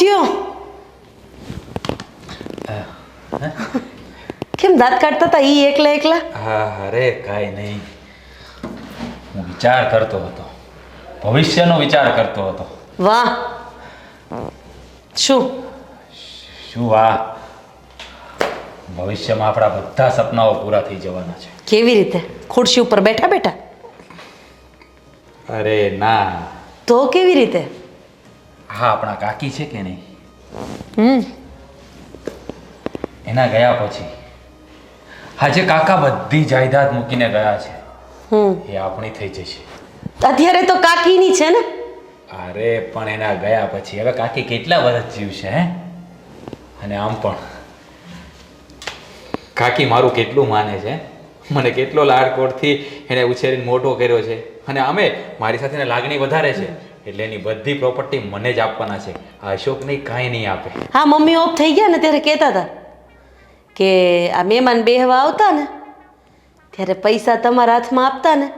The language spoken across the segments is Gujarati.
થયો? કેમ દાંત કાઢતા હતા ઈ એકલા એકલા? હા અરે કાંઈ નહીં, હું વિચાર કરતો હતો, ભવિષ્યનો વિચાર કરતો હતો. વાહ, શું? આ ભવિષ્યમાં આપણા બધા સપનાઓ પૂરા થઈ જવાના છે. કેવી રીતે? ખુરશી ઉપર બેઠા બેઠા? અરે ના. તો કેવી રીતે? હા, આપણા કાકી છે કે નહીં, એના ગયા પછી આજે કાકા બધી જાયદાદ મૂકીને ગયા છે, એ આપણી થઈ જશે. અત્યારે તો કાકીની છે ને? અરે પણ એના ગયા પછી હવે કાકી કેટલા વર્ષ જીવશે હે? અને આમ પણ કાકી મારું કેટલું માને છે, મને કેટલો લાડકોડથી એને ઉછેરીને મોટો કર્યો છે, અને અમે મારી સાથે લાગણી વધારે છે, એટલે એની બધી પ્રોપર્ટી મને જ આપવાના છે. આ અશોકને કાંઈ નહીં આપે. હા, મમ્મી ઓફ થઈ ગયા ને ત્યારે કહેતા હતા કે આ મહેમાન બેહવા આવતા ને ત્યારે પૈસા તમારા હાથમાં આપતા ને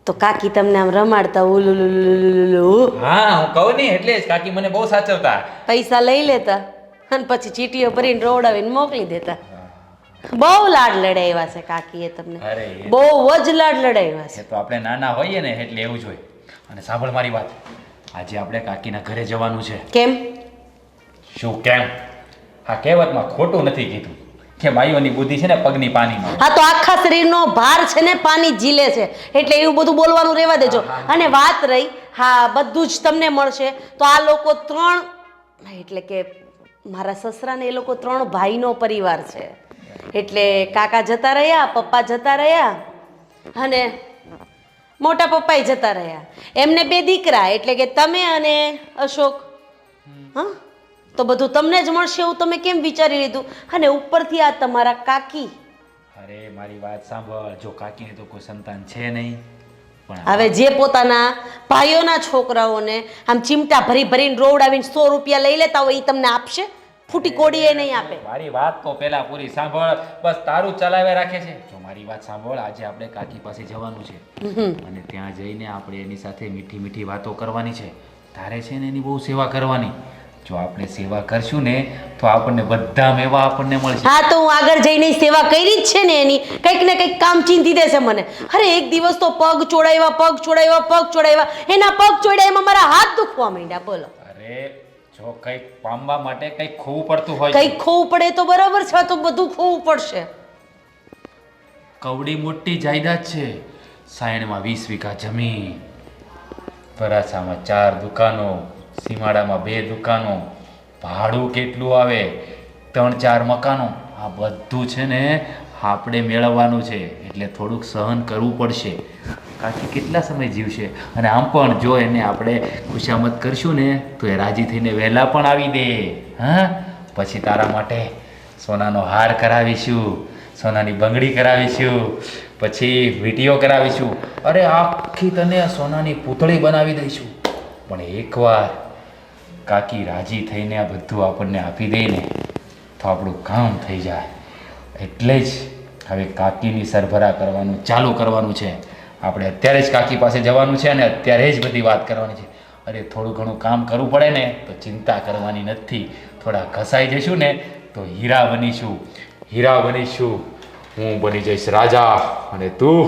તો કાકી તમને આમ રમાડતા ઉલુલુલુલુલુ. હા, હું કહું નહીં એટલે જ કાકી મને બહુ સાચવતા. પૈસા લઈ લેતા અને પછી ચીટીઓ ભરીને રોવડાવીને મોકલી દેતા. બહુ લાડ લડાવ્યા છે કાકીએ તમને. અરે બહુ જ લાડ લડાવ્યા છે. તો આપણે નાના હોઈએ ને એટલે એવું જ હોય. અને સાંભળ મારી વાત, આજે આપણે કાકીના ઘરે જવાનું છે. કેમ? શું કેમ? આ કહેવતમાં ખોટું નથી કીધું કે બાઈઓની બુદ્ધિ છે ને પગની પાનીમાં. હા, તો આખા શરીરનો ભાર છે ને પાણી ઝીલે છે, એટલે એવું બધું બોલવાનું રહેવા દેજો. અને વાત રહી, હા બધું જ તમને મળશે, તો આ લોકો 3 એટલે કે મારા સસરાને એ લોકો 3 ભાઈનો પરિવાર છે, એટલે કાકા જતા રહ્યા, પપ્પા જતા રહ્યા અને મોટા પપ્પાએ જતા રહ્યા. એમને 2 દીકરા, એટલે કે તમે અને અશોક. હા, તો બધું તમને જ મળશે એવું તમે કેમ વિચારી લીધું? અને ઉપરથી આ તમારા કાકી. અરે મારી વાત સાંભળ, જો કાકીને તો કોઈ સંતાન છે નહીં, પણ હવે જે પોતાના ભાઈઓના છોકરાઓને આમ ચીમટા ભરી ભરીને રોવડાવીને 100 રૂપિયા લઈ લેતા હોય એ તમને આપશે? ફૂટી કોડીએ નહીં આપે. મારી વાત તો પેલા પૂરી સાંભળ, બસ તારું ચલાવ્યા રાખે છે. જો મારી વાત સાંભળ, આજે આપણે કાકી પાસે જવાનું છે, અને ત્યાં જઈને આપણે એની સાથે મીઠી મીઠી વાતો કરવાની છે. તારે છે ને એની બહુ સેવા કરવાની. જો આપણે સેવા કરશું ને તો આપણને બધા મેવા આપણને મળશે. હા, તો હું આગળ જઈને સેવા કરી જ છે ને એની, કંઈક ને કંઈક કામ ચીંધી દેશે મને. અરે એક દિવસ તો પગ ચોડાવ્યા, એના પગ ચોડ્યા એમાં મારા હાથ દુખવા માંડ્યા. બોલો. અરે જો કંઈક પામવા માટે કંઈક ખોવું પડતું હોય, કંઈક ખોવું પડે તો બરાબર છે, તો બધું ખોવું પડશે. કવડી મોટી જાયદાદ છે. સાયણમાં 20 વીઘા જમીન, વરાછામાં 4 દુકાનો, સીમાડામાં 2 દુકાનો, ભાડું કેટલું આવે, 3-4 મકાનો. આ બધું છે ને આપણે મેળવવાનું છે, એટલે થોડુંક સહન કરવું પડશે. કાકી કેટલા સમય જીવશે? અને આમ પણ જો એને આપણે ખુશામત કરશું ને તો એ રાજી થઈને વહેલા પણ આવી દે. હા, પછી તારા માટે સોનાનો હાર કરાવીશું, સોનાની બંગડી કરાવીશું, પછી વીંટીઓ કરાવીશું. અરે આખી તને સોનાની પૂતળી બનાવી દઈશું. પણ એકવાર કાકી રાજી થઈને આ બધું આપણને આપી દે ને તો આપણું કામ થઈ જાય. એટલે જ હવે કાકીની સરભરા કરવાનું ચાલુ કરવાનું છે. આપણે અત્યારે જ કાકી પાસે જવાનું છે અને અત્યારે જ બધી વાત કરવાની છે. અરે થોડું ઘણું કામ કરવું પડે ને તો ચિંતા કરવાની નથી. થોડા ઘસાઈ જઈશું ને તો હીરા બનીશું. હું બની જઈશ રાજા અને તું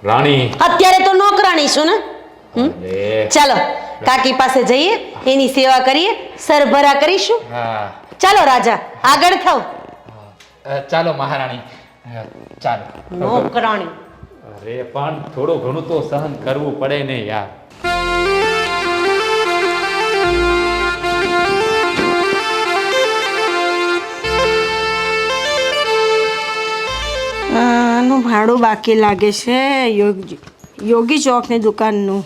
રાણી. અત્યારે તો નોકરાણી છું ને. અરે ચાલો કાકી પાસે જઈએ, એની સેવા કરીએ, સરભરા કરીશું. હા, ચાલો રાજા, આગળ થાવ. ચાલો મહારાણી, ચાલો. નોકરાણી. અરે પણ થોડું ઘણું તો સહન કરવું પડે ને યાર. આનું ભાડું બાકી લાગે છે, યોગી ચોકની દુકાનનું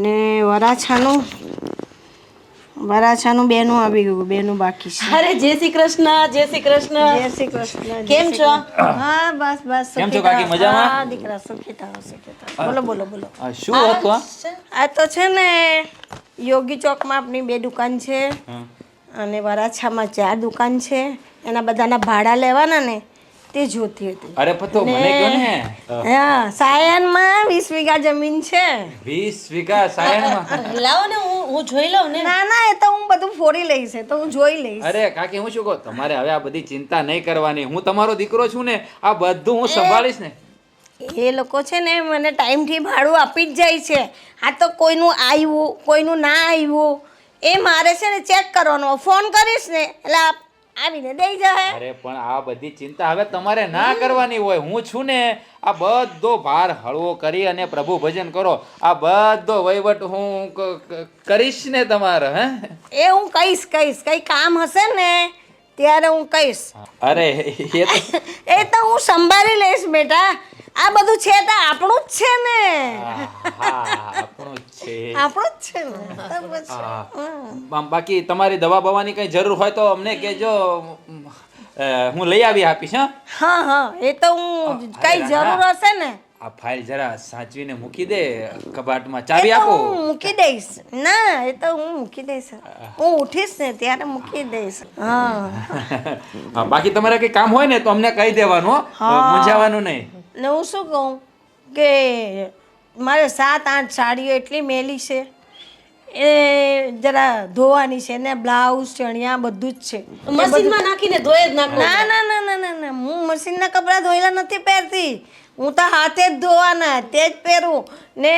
ને વરાછાનું બેનું આવી ગયું, બેનું બાકી છે. અરે જય શ્રી કૃષ્ણ. જય શ્રી કૃષ્ણ. કેમ છો? હા, બસ કેમ છો કાકી, મજામાં? હા દીકરા, સુખી થાઓ. બોલો. શું હતું આ તો છે ને યોગી ચોકમાં આપણી 2 દુકાન છે અને વરાછામાં 4 દુકાન છે. એના બધાના ભાડા લેવાના ને તે જોતી હતી. અરે પતો મને કહો ને. હા, સાયનમાં 20 વીઘા જમીન છે. 20 વીઘા સાયણમાં? લાવો ને હું હું જોઈ લઉં ને. ના ના, એ તો હું બધું ફોડી લઈશ, એ તો હું જોઈ લઈશ. અરે કાકી હું શું કહું, તમારે હવે આ બધી ચિંતા નહીં કરવાની. હું તમારો દીકરો છું ને, આ બધું હું સંભાળીશ ને. એ લોકો છે ને મને ટાઈમથી ભાડું આપી જ જાય છે. આ તો કોઈનું આવ્યું કોઈનું ના આવ્યું એ મારે છે ને ચેક કરવાનો. ફોન કરીશ ને એટલે આવીને દઈ જાય. અરે પણ આ બધી ચિંતા હવે તમારે ના કરવાની હોય. હું છું ને, આ બધો ભાર હળવો કરી અને પ્રભુ ભજન કરો. આ બધો વહીવટ હું કરીશ ને તમારે. હે એ હું કહીશ કઈ કામ હશે ને ત્યારે હું કહીશ. અરે એ તો એ તો હું સંભાળી લઈશ બેટા. આ બધું છે તો આપણું જ છે ને. હા આપણું જ છે. આપણું જ છે ને તો પછી. બાકી તમારી દવા બવાની કઈ જરૂર હોય તો અમને કહેજો, હું લઈ આવી આપીશ. હા હા એ તો હું કઈ જરૂર હશે ને. આ ફાઇલ જરા સાચવીને મૂકી દે કબાટમાં. ચાવી આપો. હું મૂકી દઈશ. ના એ તો હું મૂકી દઈશ. હું ઉઠીશ ને ત્યારે મૂકી દઈશ. હા બાકી તમારે કઈ કામ હોય ને તો અમને કહી દેવાનું. મૂંઝાવાનું નહીં. ને હું શું કહું કે મારે 7-8 સાડીઓ એટલી મેલી છે એ જરા ધોવાની છે ને. બ્લાઉઝ ચણિયા બધું જ છે. મશીનમાં નાખીને ધોઈ જ નાખો. ના ના ના ના ના ના, હું મશીનના કપડાં ધોયેલા નથી પહેરતી. હું તો હાથે જ ધોવાના તે જ પહેરું ને.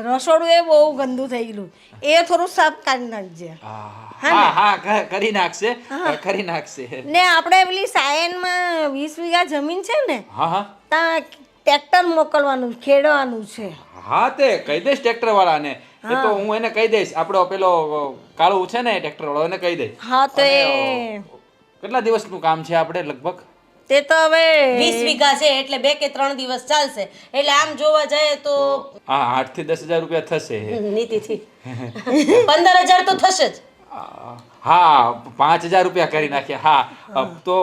રસોડું એ બહુ ગંદુ થઈ ગયું, એ થોડું સાફ કરી નાખજે. હા હા કરી નાખશે, કરી નાખશે. ને આપણે પેલી સાયનમાં 20 વીઘા જમીન છે ને, હા હા ત્યાં ટ્રેક્ટર મોકલવાનું ખેડવાનું છે. હા તે કહી દઈશ ટ્રેક્ટર વાળાને. એ તો હું એને કહી દઈશ. આપણો પેલો કાળુ છે ને ટ્રેક્ટર વાળો, એને કહી દઈશ. હા તો એ કેટલા દિવસનું કામ છે આપણે લગભગ? તે તો હવે 20 વીઘા છે એટલે 2 કે 3 દિવસ ચાલશે. એટલે આમ જોવા જાય તો હા 8 થી 10,000 રૂપિયા થશે નીતિથી 15,000 તો થશે જ. હા 5,000 રૂપિયા કરી નાખ્યા. હા તો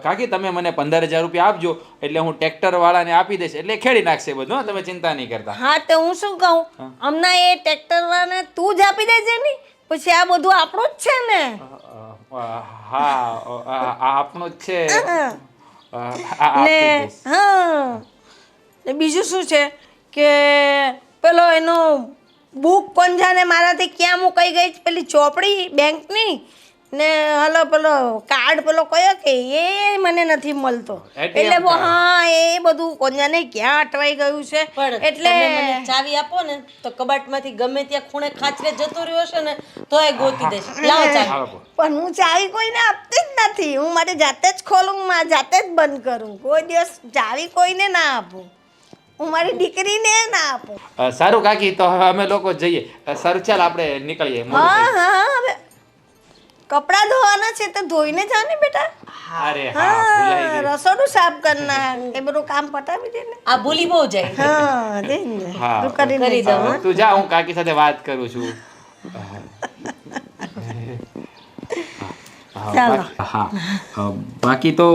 કાકી તમે મને 15,000 રૂપિયા આપજો એટલે હું ટ્રેક્ટર વાળાને આપી દઈશ એટલે ખેડી નાખશે બધું. તમે ચિંતા નહીં કરતા. હા તો હું શું કહું, હમણાં એ ટ્રેક્ટર વાળાને તું જ આપી દેજે ને. પછી આ બધું આપણું જ છે ને. હા આપણું જ છે. ને હા ને બીજું શું છે કે પેલો એનો બુક કોણ જાણે મારાથી ક્યાં મુકાઈ ગઈ પેલી ચોપડી બેંકની ને. હલો પેલો કાર્ડ પેલો કયો કે એ મને નથી મળતો. એટલે હા એ બધું કોણ જાણે ક્યાં અટવાઈ ગયું છે. પણ એટલે તમે મને ચાવી આપો ને તો કબાટમાંથી ગમે ત્યાં ખૂણે ખાચરે જતો રહ્યો હશે ને તો એ ગોતી દઈશ. લાવો ચાવી. પણ હું ચાવી કોઈને આપતી જ નથી. હું મારે જાતે જ ખોલું, મારે જાતે જ બંધ કરું. કોઈ દિવસ ચાવી કોઈને ના આપું. હું મારી દીકરીને ના આપું. સારું કાકી તો હવે અમે લોકો જઈએ. સારું ચાલ આપણે નીકળીએ. હા હા હવે કપડાં ધોવાના છે તો ધોઈને જા ને બેટા. અરે હા ભૂલાઈ હા ગઈ. રસોડું સાફ કરના એ બધું કામ પતાવી દે ને. આ ભૂલી બહુ જાય. હા દે ને. હા. તું કરી કરી દે. દઉં. તું જા, હું કાકી સાથે વાત કરું છું. ચાલો. હા બાકી તો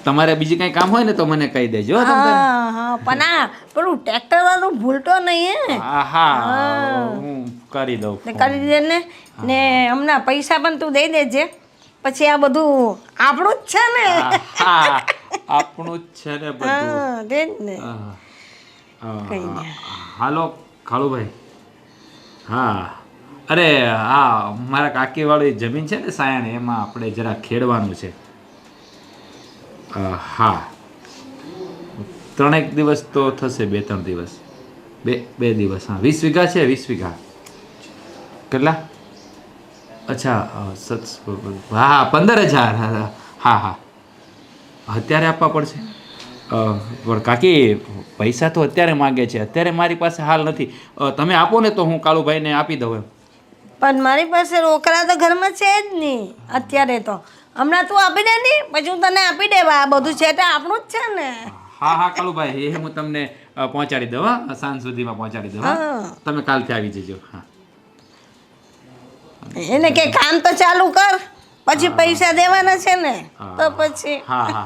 તમારે બીજી કઈ કામ હોય ને તો મને કહી દેજો. હો, તમે. હા હા પણ આ પેલું ટ્રેક્ટર વાળું ભૂલતો નહીં હે. હા હું કરી દઉં. ને કરી દે ને હમણાં પૈસા પણ તું દઈ દેજે. પછી આ બધું આપણું જ છે ને. હા આપણું જ છે ને બધું. હા દે જ ને. કઈ હા. નહીં. હાલો કાળુભાઈ. હા અરે હા મારા કાકી વાળી જમીન છે ને સાયણ, એમાં આપણે જરા ખેડવાનું છે. હા 3 દિવસ તો થશે, 2-3 દિવસ. બે દિવસ. હા 20 વીઘા છે. 20 વીઘા કેટલા? અચ્છા હા 15,000. હા હા અત્યારે આપવા પડશે. પણ કાકી પૈસા તો અત્યારે માગે છે. અત્યારે મારી પાસે હાલ નથી. તમે આપો ને તો હું કાળુભાઈને આપી દઉં એમ. પણ મારી પાસે રોકડા તો ઘરમાં છે જ નહીં અત્યારે તો. હમણાં તું આપી દે ને પછી હું તને આપી દેવા. આ બધું છે તો આપણું જ છે ને. હા હા કાળુભાઈ એ હું તમને પહોંચાડી દઉં. હા સાંજ સુધીમાં પહોંચાડી દઉં. હા તમે કાલથી આવી જજો. હા એને કે કામ તો ચાલુ કર પછી પૈસા દેવાના છે ને તો પછી. હા હા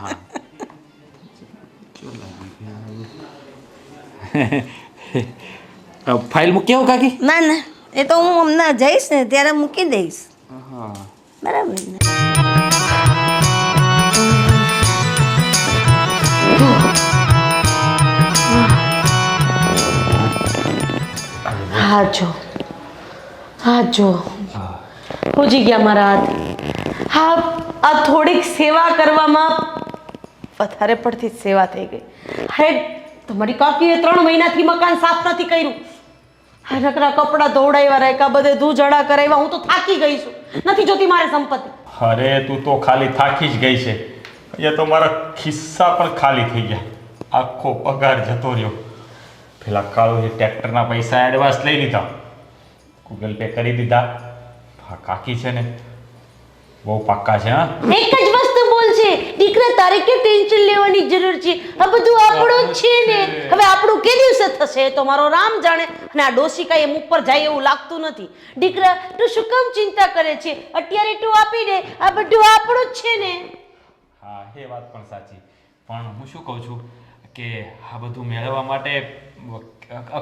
હા ફાઇલ મૂકી આવું કાકી? ના ના એ તો હું હમણાં જઈશ ને ત્યારે મૂકી દઈશ. બરાબર ને. હા જો હા જો પહોંચી ગયા મારા હાથ. હા આ થોડીક સેવા કરવામાં વધારે પડતી જ સેવા થઈ ગઈ. અરે તમારી કાકીએ 3 મહિનાથી મકાન સાફ નથી કર્યું. આ નકરા કપડાં ધોવડાવ્યા રાખ્યા, બધે ધૂળઝડા કરાવ્યા. હું તો થાકી ગઈ છું, નથી જોતી મારે સંપત્તિ. અરે તું તો ખાલી થાકી જ ગઈ છે. અહીંયા તો મારા ખિસ્સા પણ ખાલી થઈ ગયા. આખો પગાર જતો રહ્યો. પેલા કાળુએ ટ્રેક્ટરના પૈસા એડવાન્સ લઈ લીધા, ગૂગલ પે કરી દીધા. હા કાકી છે ને બહુ પાક્કા છે. હા એક જ વસ્તુ બોલ છે, દીકરા તારે કે ટેન્શન લેવાની જરૂર છે, આ બધું આપણું જ છે ને. હવે આપણું કે દિવસે થશે એ તો મારો રામ જાણે. અને આ ડોસી કાંઈ એમ ઉપર જાય એવું લાગતું નથી. દીકરા તું શું કામ ચિંતા કરે છે? અત્યારે તું આપી દે, આ બધું આપણું જ છે ને. હા એ વાત પણ સાચી, પણ હું શું કહું છું કે આ બધું મેળવવા માટે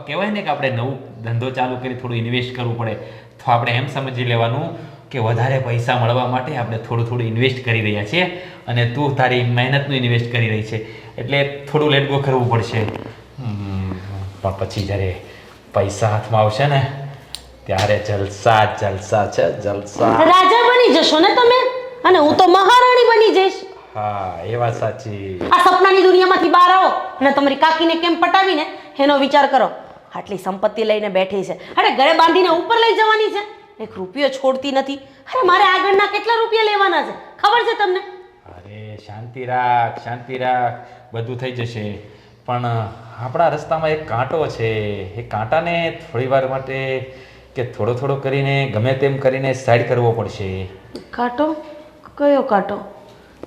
કહેવાય ને કે આપણે નવું ધંધો ચાલુ કરી થોડું ઇન્વેસ્ટ કરવું પડે. તો આપણે એમ સમજી લેવાનું કે વધારે પૈસા મળવા માટે આપણે થોડું થોડું ઇન્વેસ્ટ કરી રહ્યા છીએ, અને તું તારી મહેનતનું ઇન્વેસ્ટ કરી રહી છે, એટલે થોડું લેટ ગો કરવું પડશે. પણ પછી જ્યારે પૈસા હાથમાં આવશે ને ત્યારે જલસા જલસા છે, જલસા. રાજા બની જશો ને તમે, અને હું તો મહારાણી બની જઈશ. હા એ વાત સાચી. આ સપનાની દુનિયામાંથી બહાર આવો અને તમારી કાકીને કેમ પટાવીને એનો વિચાર કરો. આટલી સંપત્તિ લઈને બેઠી છે, અરે ઘરે બાંધીને ઉપર લઈ જવાની છે, એક રૂપિયો છોડતી નથી. અરે મારે આગળના કેટલા રૂપિયા લેવાના છે ખબર છે તમને? અરે શાંતિ રાખ, શાંતિ રાખ, બધું થઈ જશે. પણ આપણા રસ્તામાં એક કાંટો છે, એ કાંટાને થોડી વાર માટે કે થોડો થોડો કરીને ગમે તેમ કરીને સાઈડ કરવો પડશે. કાંટો? કયો કાંટો?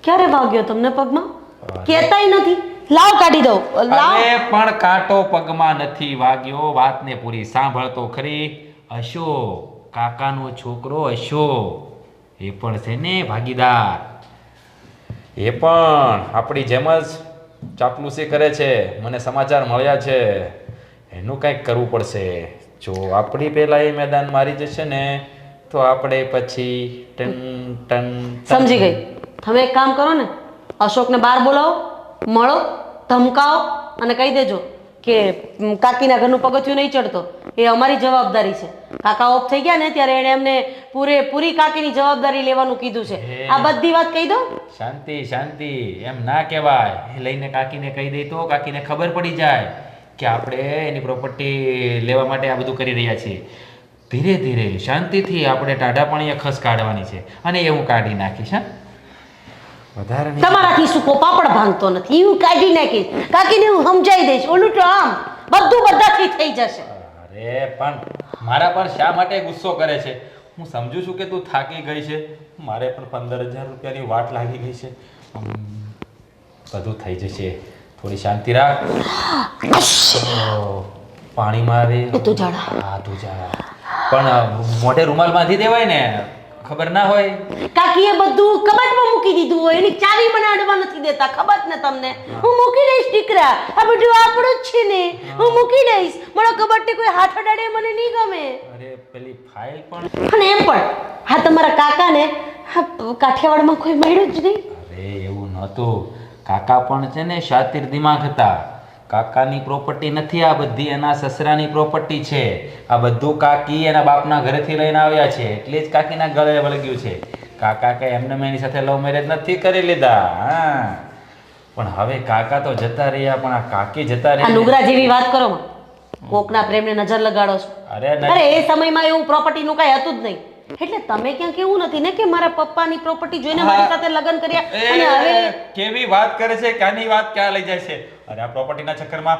ક્યારે વાગ્યો તમને પગમાં? કહેતાય નથી. લાવ કાઢી દઉં, લાવ. અરે પણ કાંટો પગમાં નથી વાગ્યો, વાતને પૂરી સાંભળતો ખરી. અશોક કાકાનો છોકરો અશોક, એ પણ છે ને ભાગીદાર. એ પણ આપણી જેમ જ ચાપલુસી કરે છે, મને સમાચાર મળ્યા છે. એનું કંઈક કરવું પડશે. જો આપણી પહેલા એ મેદાન મારી જશે ને તો આપણે પછી ટન ટન ટન. સમજી ગઈ. તમે એક કામ કરો ને, અશોકને બહાર બોલાવો, મળો, ધમકાવો અને કહી દેજો કે કાકીના ઘરનું પગથિયું નહીં ચડતો, એ અમારી જવાબદારી છે. કાકા ઓફ થઈ ગયા ને ત્યારે એણે અમને પૂરેપૂરી કાકીની જવાબદારી લેવાનું કીધું છે. આ બધી વાત કહી દો. શાંતિ શાંતિ એમ ના કહેવાય. એ લઈને કાકીને કહી દઈ તો કાકીને ખબર પડી જાય કે આપણે એની પ્રોપર્ટી લેવા માટે આ બધું કરી રહ્યા છીએ. ધીરે ધીરે શાંતિથી આપણે ટાઢા પાણીએ ખસ કાઢવાની છે, અને એ હું કાઢી નાખીશ. હા વધારે નહીં. તમારાથી સૂકો પાપડ ભાંગતો નથી, હું કાઢી નાખીશ. કાકીને હું સમજાઈ દઈશ. ઓલું તો આમ બધું બધાથી થઈ જશે. અરે પણ મારા પર શા માટે ગુસ્સો કરે છે? હું સમજુ છું કે તું થાકી ગઈ છે, મારે પણ 15,000 રૂપિયાની વાટ લાગી ગઈ છે. બધું થઈ જશે, થોડી શાંતિ રાખ. પાણીમાં આવે તું જાડા. હા તું જાડા, પણ મોઢે રૂમાલ બાંધી દેવાય ને, ખબર ના હોય. કાકીએ બધું કબાટમાં મૂકી દીધું હોય, એની ચાવી મને અડવા નથી દેતા, ખબર ને તમને? હું મૂકી દઈશ દીકરા, આ બધું આપણું જ છે ને, હું મૂકી દઈશ. મારા કબાટને કોઈ હાથ અડાડે મને નહીં ગમે. અરે પેલી ફાઇલ પણ. અને એમ પણ હા તમારા કાકાને કાઠિયાવાડમાં કોઈ મળ્યું જ નહીં. અરે એવું નહોતું. કાકા પણ છે ને શાતિર દિમાગ હતા. કાકાની પ્રોપર્ટી નથી આ બધી, એના સસરાની પ્રોપર્ટી છે. આ બધું કાકી એના બાપના ઘરેથી લઈને આવ્યા છે, એટલે જ કાકીના ગળે વળગ્યું છે. કાકા કઈ એમને એની સાથે લવ મેરેજ નથી કરી લીધા. હા પણ હવે કાકા તો જતા રહ્યા, પણ આ કાકી જતા આ રહ્યા. નુગરા જેવી વાત કરો માં. કોકના પ્રેમને નજર લગાડો છો. અરે એ સમયમાં એવું પ્રોપર્ટીનું કાંઈ હતું જ નહીં. એટલે તમે ક્યાંક એવું નથી ને કે મારા પપ્પાની પ્રોપર્ટી જોઈને મારી સાથે લગ્ન કર્યા અને હવે કેવી વાત કરે છે, ક્યાંની વાત ક્યાં લઈ જાય છે? અરે આ પ્રોપર્ટીના ચક્કરમાં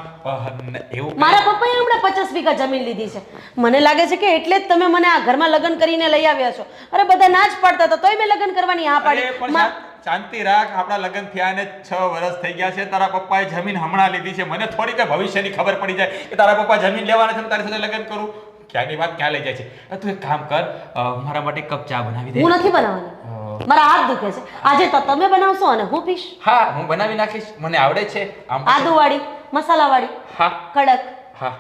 એવું મારા પપ્પાએ હમણાં 50 વીઘા જમીન લીધી છે. મને લાગે છે કે એટલે જ તમે મને આ ઘરમાં લગ્ન કરીને લઈ આવ્યા છો. અરે બધા ના જ પાડતા હતા તોય મેં લગ્ન કરવાની હા અરે પણ પાડી. શાંતિ રાખ. આપણા લગ્ન થયા ને 6 વર્ષ થઈ ગયા છે. તારા પપ્પાએ જમીન હમણાં લીધી છે. મને થોડી કે ભવિષ્યની ખબર પડી જાય કે તારા પપ્પા જમીન લેવાના છે, તારી સાથે લગ્ન કરું? ક્યાંની વાત ક્યાં લઈ જાય છે? તું એક કામ કર, મારા માટે કપ ચા બનાવી દે. હું નથી બનાવવાની, મારા હાથ દુખે છે. આજે તો તમે બનાવશો અને હું પીશ. હા હું બનાવી નાખીશ, મને આવડે છે. આદુવાળી, મસાલાવાળી, હા કડક. હા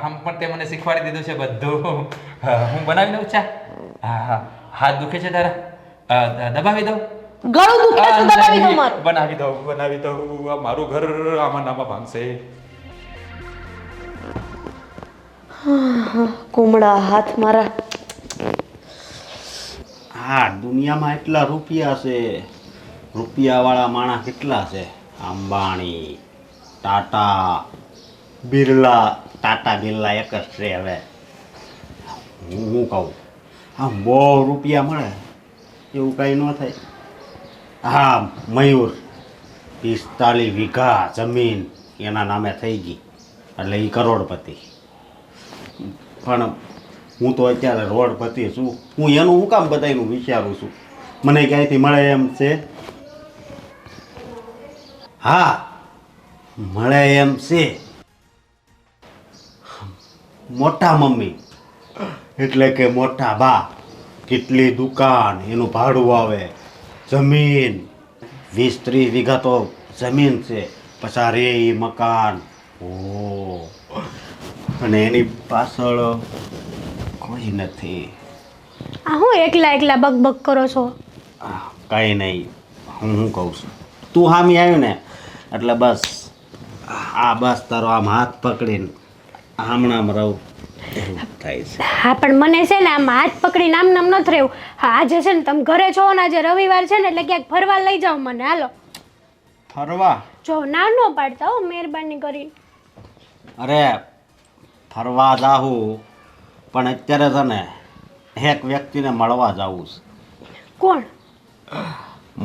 આમ પણ તે મને શીખવાડી દીધું છે બધું. હું બનાવી દઉં ચા. હા હા હાથ દુખે છે તારા? દબાવી દઉં? ગળું દુખે છે દબાવી દો મારું. બનાવી દઉં. આ મારું ઘર આમાં નામાં ભાંગશે. કુમળા હાથ મારા. આ દુનિયામાં એટલા રૂપિયા છે, રૂપિયાવાળા માણસ કેટલા છે? અંબાણી, ટાટા, બિરલા. ટાટા બિરલા એક જ છે હવે. હું કહું આમ બહુ રૂપિયા મળે એવું કાંઈ ન થાય. હા, મયુર 45 વીઘા જમીન એના નામે થઈ ગઈ એટલે એ કરોડપતિ. પણ હું તો અત્યારે રોડપતિ છું. હું એનું હું કામ બધાયનું વિચારું છું? મને ક્યાંયથી મળે એમ છે? હા, મળે એમ છે. મોટા મમ્મી એટલે કે મોટા બા, કેટલી દુકાન, એનું ભાડું આવે, જમીન 20-30 વીઘા તો જમીન છે, પછી રે ઈ મકાન. ઓ, અને એની પાછળ કોઈ નથી. આ હું એકલા એકલા બકબક કરો છો? કાંઈ નહીં, હું કહું છું, તું સામે આવ્યું ને એટલે બસ બસ તારો આમ હાથ પકડીને હમણાં રહું એવું થાય છે. હા, પણ મને છે ને આમ હાથ પકડીને આમ નામ નથી રહેવું. હા, આજે છે ને તમે ઘરે છો ને, આજે રવિવાર છે ને, એટલે ક્યાંક ફરવા લઈ જાઓ મને. હાલો. ફરવા? જો ના ન પાડતા હો, મહેરબાની કરીને. અરે ફરવા જાવું, પણ અત્યારે છે ને એક વ્યક્તિને મળવા જાવું છે. કોણ?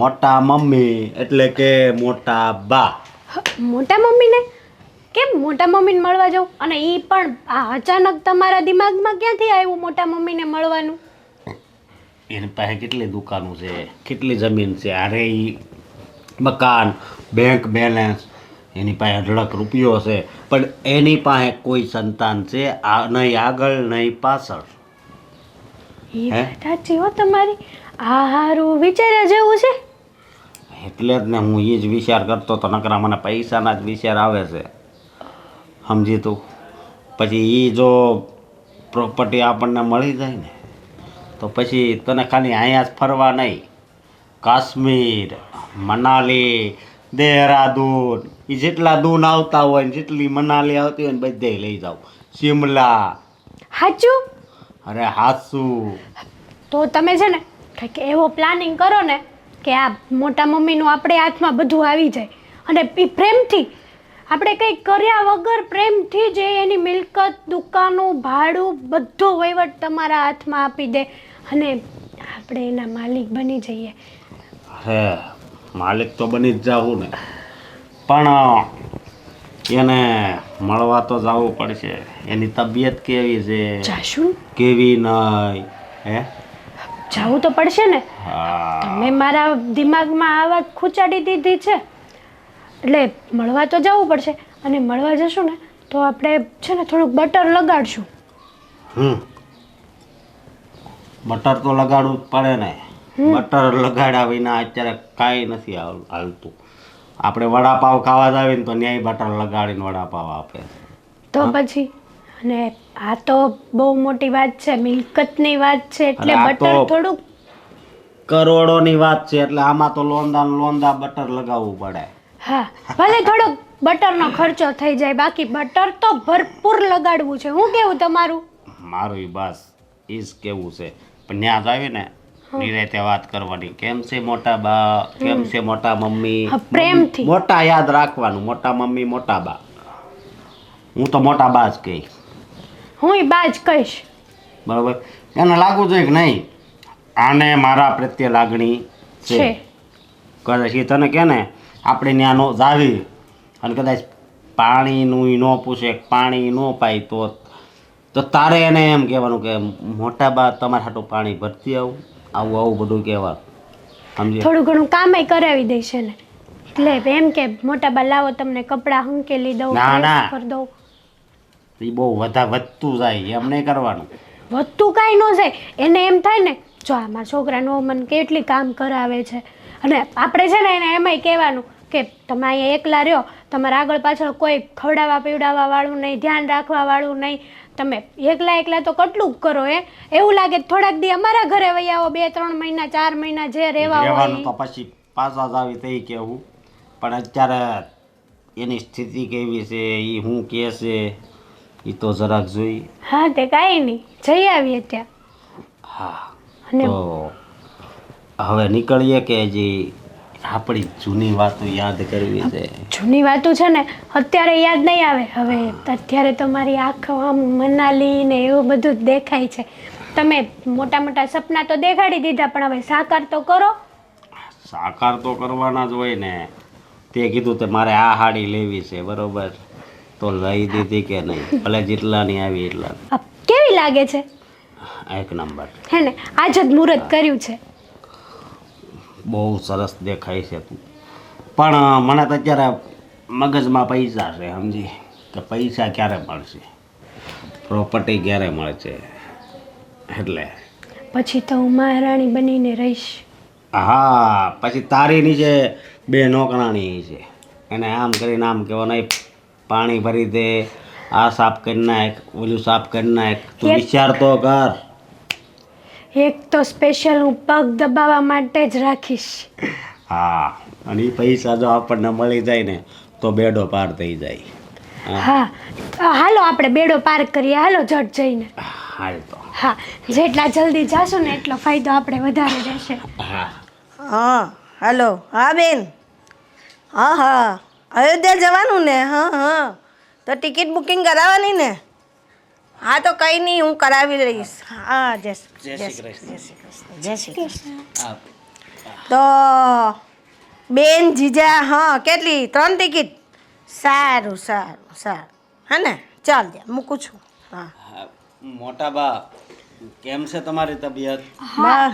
મોટા મમ્મી એટલે કે મોટા બા. મોટા મમ્મીને? કેમ મોટા મમ્મીને મળવા જાઉં? અને એ પણ આ અચાનક તમારા દિમાગમાં ક્યાંથી આવ્યું મોટા મમ્મીને મળવાનું? એની પાસે કેટલી દુકાનો છે, કેટલી જમીન છે, અરે એ મકાન, બેંક બેલેન્સ, એની પાસે 1 લાખ રૂપિયો છે, પણ એની પાસે કોઈ સંતાન છે નહીં આગળ નહીં પાછળ. એ વાત સાચી હો તમારી. આ હારું વિચાર્યા જેવું છે. એટલે જ ને હું એ જ વિચાર કરતો તો, નકરા મને પૈસાના જ વિચાર આવે છે, સમજી તું? પછી એ જો પ્રોપર્ટી આપણને મળી જાય ને તો પછી તને ખાલી અહીંયા જ ફરવા નહીં, કાશ્મીર, મનાલી, દેહરાદૂન, એ જેટલા દૂન આવતા હોય ને જેટલી મનાલી આવતી હોય ને બધે લઈ જાઓ, શિમલા. સાચું? અરે હાચું. તો તમે છે ને કંઈક એવો પ્લાનિંગ કરો ને કે આ મોટા મમ્મીનું આપણે હાથમાં બધું આવી જાય, અને એ પ્રેમથી આપણે કંઈક કર્યા વગર પ્રેમથી જ એની મિલકત, દુકાનો, ભાડું, બધો વહીવટ તમારા હાથમાં આપી દે અને આપણે એના માલિક બની જઈએ. અરે માલિક તો બની જ જાવું ને, પણ એને મળવા તો જવું પડશે. એની તબિયત કેવી છે, જાશું? કેવી નહીં? હે, જવું તો પડશે ને. હા. તમે મારા દિમાગમાં આ વાત ખૂંચાડી દીધી છે, એટલે મળવા તો જવું પડશે. અને મળવા જશું ને તો આપણે છે ને થોડુંક બટર લગાડશું. બટર તો લગાડવું જ પડે ને. બટર લગાડ્યા વિના અત્યારે કાંઈ નથી હાલતું. આપણે વડાપાવ ખાવા જ આવીને તો ન્યાય બટર લગાડીને વડાપાવ આપે. તો પછી અને આ તો બહુ મોટી વાત છે, મિલકતની વાત છે, એટલે અરે આ બટર તો થોડુંક કરોડોની વાત છે, એટલે આમાં તો લોંદા બટર લગાવવું પડે. હા, ભલે થોડોક બટરનો ખર્ચો થઈ જાય, બાકી બટર તો ભરપૂર લગાડવું છે. હું કેવું તમારું? મારું બસ એ જ કેવું છે. પણ ત્યાં જ આવી ને નિરાતે વાત કરવાની, કેમ છે મોટા બા, કેમ છે મોટા મમ્મી, હા, પ્રેમથી. મોટા યાદ રાખવાનું, મોટા મમ્મી, મોટા બા. હું તો મોટા બા જ કહીશ. હું બા જ કહીશ. બરાબર? એને લાગવું જોઈએ કે નહીં આને મારા પ્રત્યે લાગણી છે. છે. કદાચ એ તને કે ને આપણે ત્યાં નો જાવી અને કદાચ પાણીનું ન પૂછે, પાણી ન પાય તો તારે એને એમ કહેવાનું કે મોટા બા તમારા હાટું પાણી ભરતી આવું બધું કહેવાનું, સમજે? થોડું ઘણું કામે કરાવી દઈશ ને, એટલે એમ કે મોટા બા લાવો તમને કપડાં હંકેલી દઉં, ના, ના. press કરી દઉં. એ બહુ વધતું જાય એમ નહીં કરવાનું. વધતું કાંઈ ન જાય. એને એમ થાય ને જો આ મારા છોકરાનો મને કેટલી કામ કરાવે છે, અને આપણે છે ને એને એમાંય કહેવાનું કે તમે અહીંયા એકલા રહ્યો, તમારા આગળ પાછળ કોઈ ખવડાવવા પીવડાવવા વાળું નહીં, ધ્યાન રાખવા વાળું નહીં, તમે એકલા તો કેટલું કરો. એવું લાગે થોડાક દી અમારા ઘરે વહી આવો, 2-3 મહિના 4 મહિના જે રહેવા રહેવાનું તો હોય. પછી પાછા જ આવી તઈ કહેવું, પણ અત્યારે એની સ્થિતિ કેવી છે, એ શું કહે છે એ તો જરાક જોઈ. હા, તે કાંઈ નહીં, જઈ આવીએ ત્યાં. હા, અને તો હવે નીકળીએ કે હજી આપણી જૂની વાતો યાદ કરવી છે? જૂની વાતો છે ને અત્યારે યાદ નહીં આવે. હવે અત્યારે તો મારી આંખો આમ મનાલી ને એવું બધું જ દેખાય છે. તમે મોટા મોટા સપના તો દેખાડી દીધા, પણ હવે સાકાર તો કરો. સાકાર તો કરવાના જ હોય ને. તે કીધું તે મારે આ સાડી લેવી છે, બરોબર, તો લઈ દીધી કે નહીં? ભલે જેટલાની આવી એટલા. આ કેવી લાગે છે? એક નંબર. હે ને, આજ જ મુહૂર્ત કર્યું છે. બહુ સરસ દેખાય છે તું. પણ મને તો અત્યારે મગજમાં પૈસા છે, સમજી કે પૈસા ક્યારે મળશે, પ્રોપર્ટી ક્યારે મળશે, એટલે પછી તો હું મહારાણી બનીને રહીશ. હા, પછી તારી નીચે 2 નોકરાણી છે, એને આમ કરીને આમ કહેવાનું, "એ પાણી ભરી દે, આ સાફ કરી નાખ, ઓલું સાફ કરી નાખ." તું વિચાર તો કર. એક તો સ્પેશિયલ હું પગ દબાવવા માટે જ રાખીશ. હા, અને એ પૈસા જો આપણને મળી જાય ને તો બેડો પાર થઈ જાય. હા, હાલો આપણે બેડો પાર કરીએ. હાલો ઝટ જઈને. હાલ તો. હા, જેટલા જલ્દી જાશું ને એટલો ફાયદો આપણે વધારે રહેશે. હા, હા હાલો. હા બેન. હા હા, અયોધ્યા જવાનું ને? હા હા, તો ટિકિટ બુકિંગ કરાવવાની ને? હા તો કંઈ નહીં, હું કરાવી લઈશ. હા, જય શ્રી કૃષ્ણ. જય શ્રી કૃષ્ણ. તો બેન જીજા, હા કેટલી? 3 ટિકિટ? સારું સારું સારું, હા ને? ચાલ દે, મૂકું છું. હા મોટા બા, કેમ છે તમારી તબિયત? બા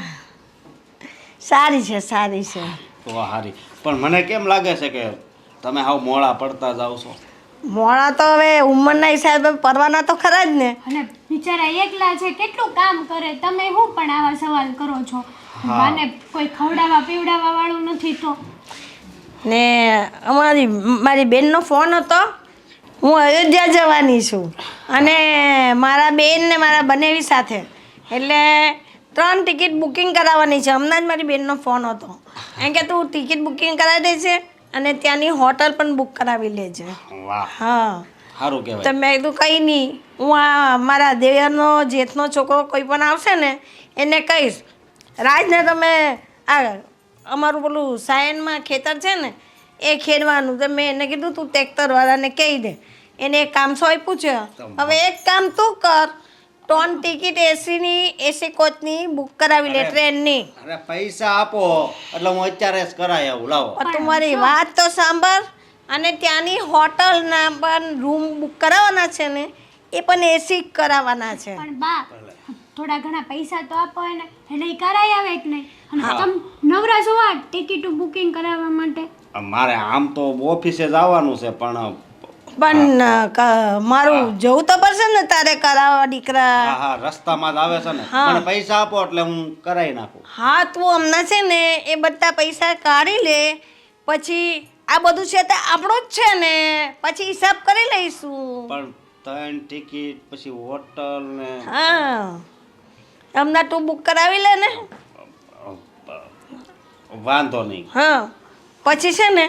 સારી છે, સારી છે. તો સારી. પણ મને કેમ લાગે છે કે તમે હાવ મોડા પડતા જાવ છો? મોડા તો હવે ઉંમરના હિસાબે પરવાના તો ખરા જ ને. અને બિચારા એકલા છે, કેટલું કામ કરે. તમે શું પણ આવા સવાલ કરો છો? અને કોઈ ખવડાવવા પીવડાવવા વાળું નથી તો. ને મારી બેનનો ફોન હતો, હું અયોધ્યા જવાની છું, અને મારા બેન ને મારા બનેવી સાથે, એટલે 3 ટિકિટ બુકિંગ કરાવવાની છે. હમણાં જ મારી બેનનો ફોન હતો, એમ કે તું ટિકિટ બુકિંગ કરાવી દે છે અને ત્યાંની હોટલ પણ બુક કરાવી લેજે. વાહ, હા, સારું કહેવાય. તો મેં કીધું કંઈ નહીં, હું આ મારા દેવરનો જેઠનો છોકરો કોઈ પણ આવશે ને એને કહીશ, રાજને તમે આ અમારું પેલું સાયનમાં ખેતર છે ને એ ખેડવાનું. તો મેં એને કીધું તું ટ્રેક્ટરવાળાને કહી દે, એને એક કામ સોંપ્યું છે. હવે એક કામ તું કર, 3 ટિકિટ એસી કોચની બુક કરાવી લે, ટ્રેનની. અરે પૈસા આપો એટલે હું અત્યારે જ કરાવી આવું. લાવો. પણ તું મારી વાત તો સાંભળ. અને ત્યાંની હોટલના પણ રૂમ બુક કરાવવાના છે ને, એ પણ એસી કરાવવાના છે. પણ બા, થોડા ઘણા પૈસા તો આપો એને, એટલે ઈ કરાઈ આવે કે નહીં? અને તમે નવરા છો આ ટિકિટ બુકિંગ કરાવવા માટે? મારે આમ તો ઓફિસે જવાનું છે, પણ મારું જવું તો પડશે ને તારે કરાવવા, દીકરા. હા હા, રસ્તામાં જ આવે છે ને. મને પૈસા આપો એટલે હું કરાવી નાખું. હા, તું હમણાં છે ને એ બધા પૈસા કાઢી લે, પછી આ બધું છે તે આપણું જ છે ને, પછી હિસાબ કરી લઈશું. પણ 3 ટિકિટ પછી હોટલ ને. હા, હમણાં તું બુક કરાવી લે ને. વાંધો નહીં. હા, પછી છે ને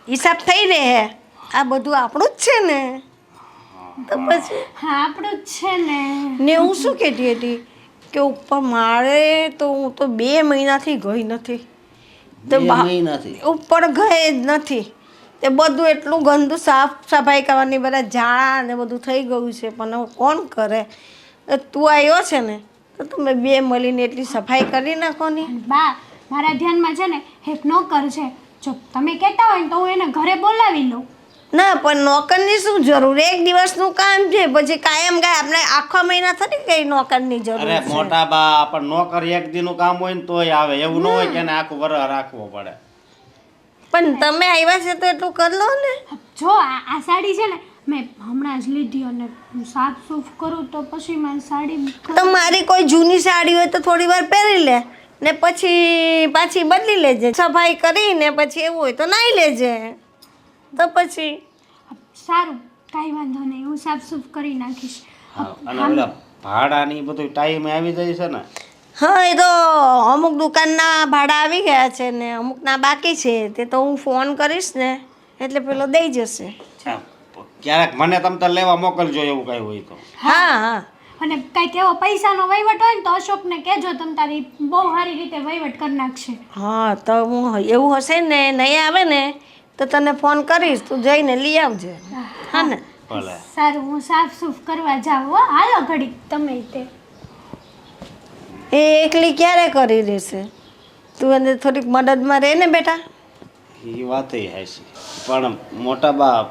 હિસાબ થઈ રહે. આ બધું આપણું જ છે ને, તો પછી હા, આપણું જ છે ને. ને હું શું કહેતી હતી કે ઉપર મારે તો હું તો 2 મહિનાથી ગઈ નથી. તો મહિનાથી ઉપર ગઈ જ નથી. તે બધું એટલું ગંદુ સાફ સફાઈ કરવાની, બધા ઝાડા ને બધું થઈ ગયું છે. પણ હવે કોણ કરે? તું આવ્યો છે ને તો તમે 2 મળીને એટલી સફાઈ કરી નાખો ને. બા, મારા ધ્યાનમાં છે ને એક નોકર છે. જો તમે કહેતા હોય ને તો હું એને ઘરે બોલાવી લઉં. ના, પણ નોકરની શું જરૂર? 1 દિવસનું કામ છે, પછી કાયમ કાંઈ આપણે આખા મહિના થતી કઈ નોકરની જરૂર અરે છે? મોટા બા, પણ નોકર એક દીનું કામ હોય ને તોય આવે. એવું ન હોય કે એને આખું વરસ રાખવો પડે. પણ તમે આવ્યા છે તો એટલું કરી લો ને. જો આ સાડી છે ને મેં હમણાં જ લીધી, અને સાફ સૂફ કરું તો પછી મારી સાડી તો મારી કોઈ જૂની સાડી હોય તો થોડી વાર પહેરી લે, ને પછી પાછી બદલી લેજે. સફાઈ કરીને પછી એવું હોય તો નાહી લેજે. તો પછી સારું, કાંઈ વાંધો નહીં, હું સાફ સૂફ કરી નાખીશ. અને ઓલા ભાડાની બધું ટાઈમે આવી જાય છે ને. હા, એ તો અમુક દુકાનના ભાડા આવી ગયા છે ને અમુકના બાકી છે. તે તો હું ફોન કરીશ ને એટલે પેલો દઈ જશે. ક્યારેક મને તમ તાર લેવા મોકલજો, એવું કઈ હોય તો. હા હા, અને કાંઈક એવો પૈસાનો વહીવટ હોય ને તો અશોકને કહેજો તમે તારી બહુ સારી રીતે વહીવટ કરી નાખશે. હા તો હું એવું હશે ને નહીં આવે ને તો તને ફોન કરીશ, તું જઈને લઈ આવજે. હા ને? ભલે. સારું, હું સાફ સૂફ કરવા જાઉં હો. હાલો ઘડી તમે તે. એ એકલી ક્યારે કરી દેશે? તું એને થોડીક મદદમાં રહે ને બેટા. એ વાત હશે, પણ મોટા બાપ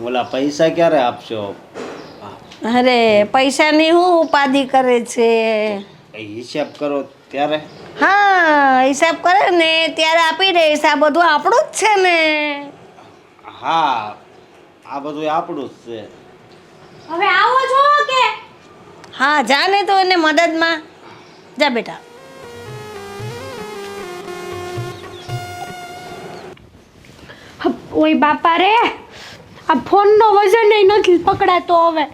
ઓલા પૈસા ક્યારે આપશો? અરે પૈસાની હું ઉપાધિ કરે છે? હિસાબ કરો ત્યારે. હા હિસાબ કરે ને ત્યારે આપી દઈશ. આ બધું આપણું જ છે ને. હા, આ બધું આપણું જ છે. હવે આવો છો કે હા જા ને તો એને મદદમાં જા બેટા. ઓય બાપા રે, આ ફોનનો વજન નથી પકડાતો હવે.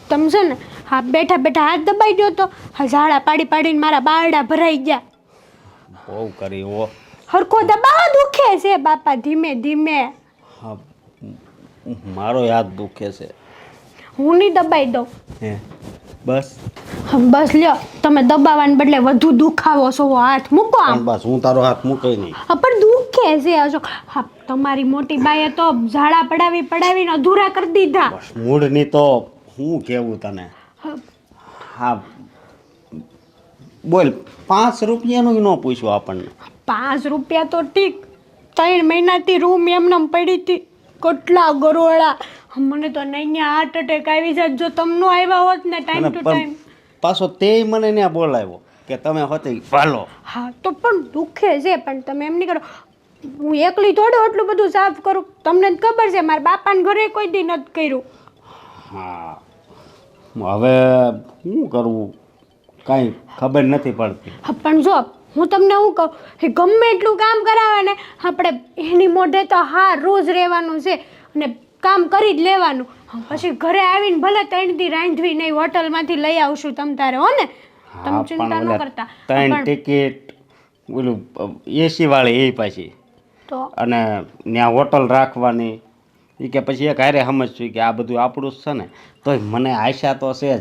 તમે છે ને હા બેઠા બેઠા હાથ દબાઈ ગયો તો ઝાડા પાડી પાડીને મારા બારડા ભરાઈ ગયા. બહુ કરી હો. હરખો દબાવો દુખે છે બાપા, ધીમે ધીમે. હા, મારો યાદ દુખે છે. હું નહીં દબાઈ દઉં. હે બસ. બસ લ્યો, તમે દબાવવાને બદલે વધુ દુખાવો છો. હાથ મૂકો આમ. પણ બસ હું તારો હાથ મૂકે નહીં. પણ દુખે છે અશોક. હા તમારી મોટી બાઈએ તો ઝાડા પડાવી પડાવીને અધૂરા કરી દીધા. બસ મૂળની તો હું કેવું તને. હા બોલ, 5 રૂપિયાનું ન પૂછ્યું આપણને. 5 રૂપિયા તો ઠીક, 3 મહિનાથી રૂમ એમનેમ પડી હતી. કેટલા ગરોળા. મને તો નહીં હાર્ટ એટેક આવી જાય જો તમને આવ્યા હોત ને ટાઈમ ટુ ટાઈમ. પાછો તે મને ત્યાં બોલાવ્યો કે તમે હોતે ભાલો. હા તો પણ દુખે છે, પણ તમે એમ નહીં કરો. હું એકલી થોડું એટલું બધું સાફ કરું. તમને જ ખબર છે મારા બાપાને ઘરે કોઈ દી નથી કર્યું. હા હવે શું કરવું કાંઈ ખબર નથી પડતી. હા પણ જો હું તમને શું કહું, એ ગમે એટલું કામ કરાવે ને આપણે એની મોઢે તો હા રોજ રહેવાનું છે અને કામ કરી જ લેવાનું. પછી ઘરે આવીને ભલે 3 દી રાંધવી નહીં, હોટલમાંથી લઈ આવશું તમ તારે હો ને. તમે ચિંતા ન કરતા. 3 ટિકિટ ઓલું એસી વાળી એ પાછી, તો અને ત્યાં હોટલ રાખવાની. એ કે પછી એક હારે સમજશું કે આ બધું આપણું જ છે ને. તોય મને આશા તો છે